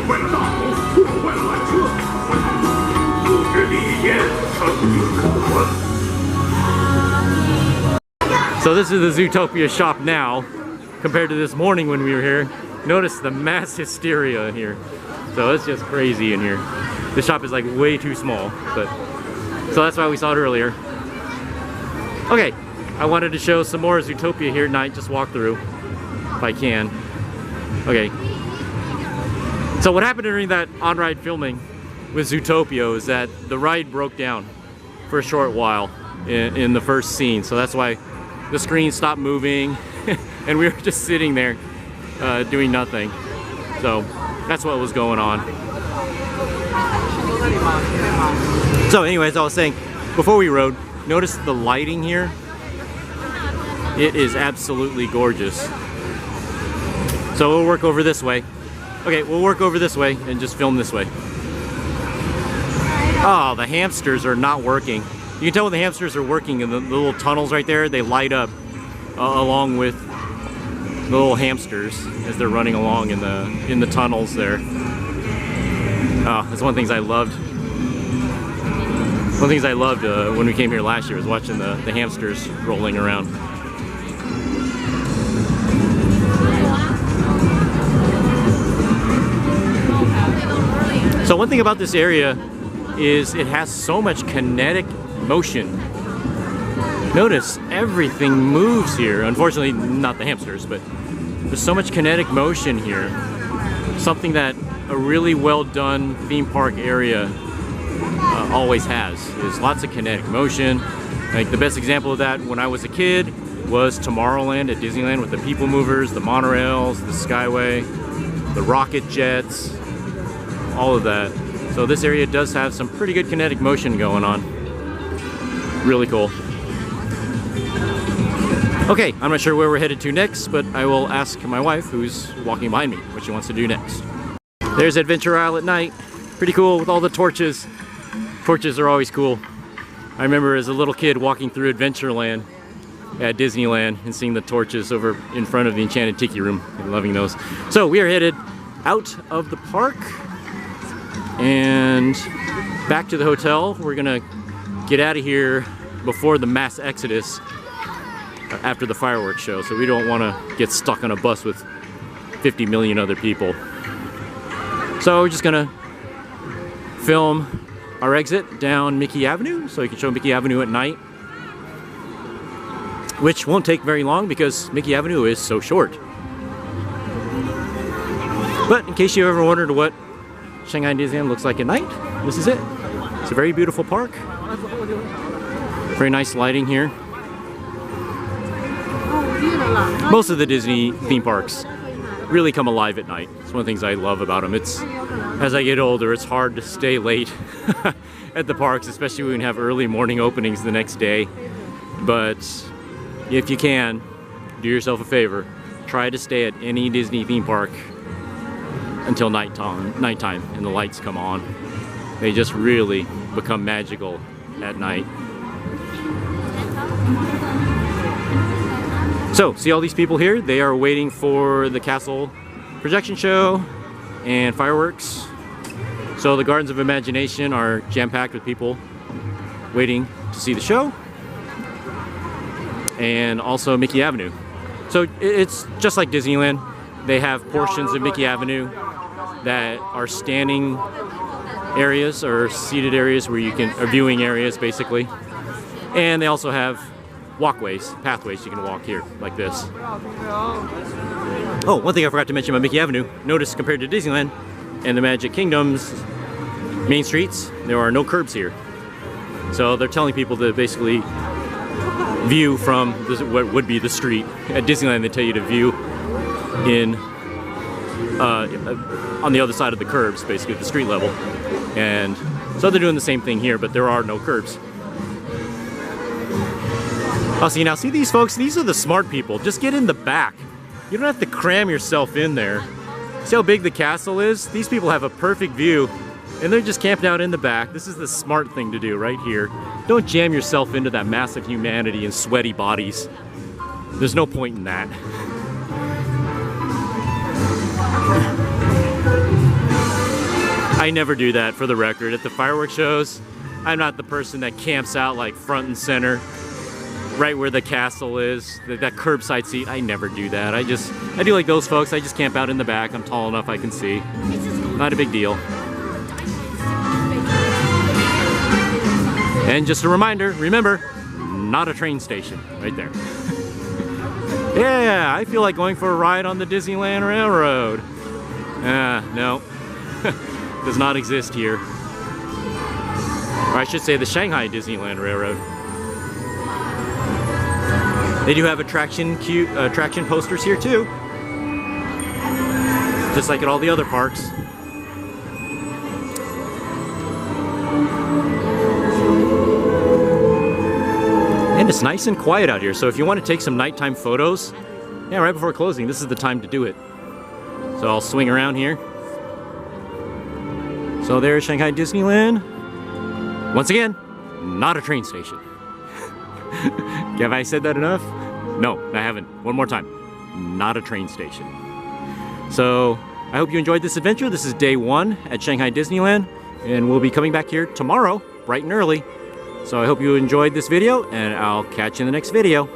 混大头，混缆车，入职第一天，成绩可观。So this is the Zootopia shop now, compared to this morning when we were here. Notice the mass hysteria in here. So it's just crazy in here. The shop is like way too small, but so that's why we saw it earlier. Okay. I wanted to show some more Zootopia here tonight, just walk through, if I can. Okay. So what happened during that on-ride filming with Zootopia is that the ride broke down for a short while in the first scene. So that's why the screen stopped moving and we were just sitting there doing nothing. So that's what was going on. So anyways, I was saying, before we rode, notice the lighting here. It is absolutely gorgeous. So we'll work over this way. Okay, we'll work over this way and just film this way. Oh, the hamsters are not working. You can tell when the hamsters are working in the little tunnels right there. They light up along with the little hamsters as they're running along in the tunnels there. Oh, that's one of the things I loved. One of the things I loved when we came here last year was watching the hamsters rolling around. So one thing about this area is it has so much kinetic motion. Notice everything moves here. Unfortunately, not the hamsters, but there's so much kinetic motion here. Something that a really well done theme park area always has, is lots of kinetic motion. Like the best example of that when I was a kid was Tomorrowland at Disneyland with the people movers, the monorails, the skyway, the rocket jets, all of that. So this area does have some pretty good kinetic motion going on. Really cool. Okay, I'm not sure where we're headed to next, but I will ask my wife, who's walking behind me, what she wants to do next. There's Adventure Isle at night. Pretty cool with all the torches. Torches are always cool. I remember as a little kid walking through Adventureland at Disneyland and seeing the torches over in front of the Enchanted Tiki Room and loving those. So we are headed out of the park and back to the hotel. We're gonna get out of here before the mass exodus after the fireworks show, so we don't want to get stuck on a bus with 50 million other people. So we're just gonna film our exit down Mickey Avenue so you can show Mickey Avenue at night, which won't take very long because Mickey Avenue is so short. But in case you ever wondered what Shanghai Disneyland looks like at night, this is it. It's a very beautiful park. Very nice lighting here. Most of the Disney theme parks really come alive at night. It's one of the things I love about them. It's, as I get older, it's hard to stay late at the parks, especially when we have early morning openings the next day. But if you can, do yourself a favor. Try to stay at any Disney theme park until nighttime and the lights come on. They just really become magical at night. So, see all these people here? They are waiting for the castle projection show and fireworks. So the Gardens of Imagination are jam-packed with people waiting to see the show. And also Mickey Avenue. So it's just like Disneyland. They have portions of Mickey Avenue that are standing areas or seated areas where you can, or viewing areas basically. And they also have walkways, pathways you can walk here, like this. Oh, one thing I forgot to mention about Mickey Avenue. Notice compared to Disneyland and the Magic Kingdom's main streets, there are no curbs here. So they're telling people to basically view from what would be the street. At Disneyland, they tell you to view in on the other side of the curbs, basically at the street level. And so they're doing the same thing here, but there are no curbs. Oh, see, now see these folks? These are the smart people. Just get in the back. You don't have to cram yourself in there. See how big the castle is? These people have a perfect view, and they're just camped out in the back. This is the smart thing to do right here. Don't jam yourself into that mass of humanity and sweaty bodies. There's no point in that. I never do that, for the record. At the fireworks shows, I'm not the person that camps out like front and center, right where the castle is, that curbside seat. I never do that. I do like those folks. I just camp out in the back. I'm tall enough I can see. Not a big deal. And just a reminder, remember, not a train station right there. Yeah, I feel like going for a ride on the Disneyland Railroad. No, does not exist here. Or I should say the Shanghai Disneyland Railroad. They do have attraction posters here too. just like at all the other parks. And it's nice and quiet out here, so if you want to take some nighttime photos, yeah, right before closing, this is the time to do it. So I'll swing around here. So there's Shanghai Disneyland. Once again, not a train station. Have I said that enough? No, I haven't. One more time. Not a train station. So I hope you enjoyed this adventure. This is day 1 at Shanghai Disneyland, and we'll be coming back here tomorrow, bright and early. So I hope you enjoyed this video, and I'll catch you in the next video.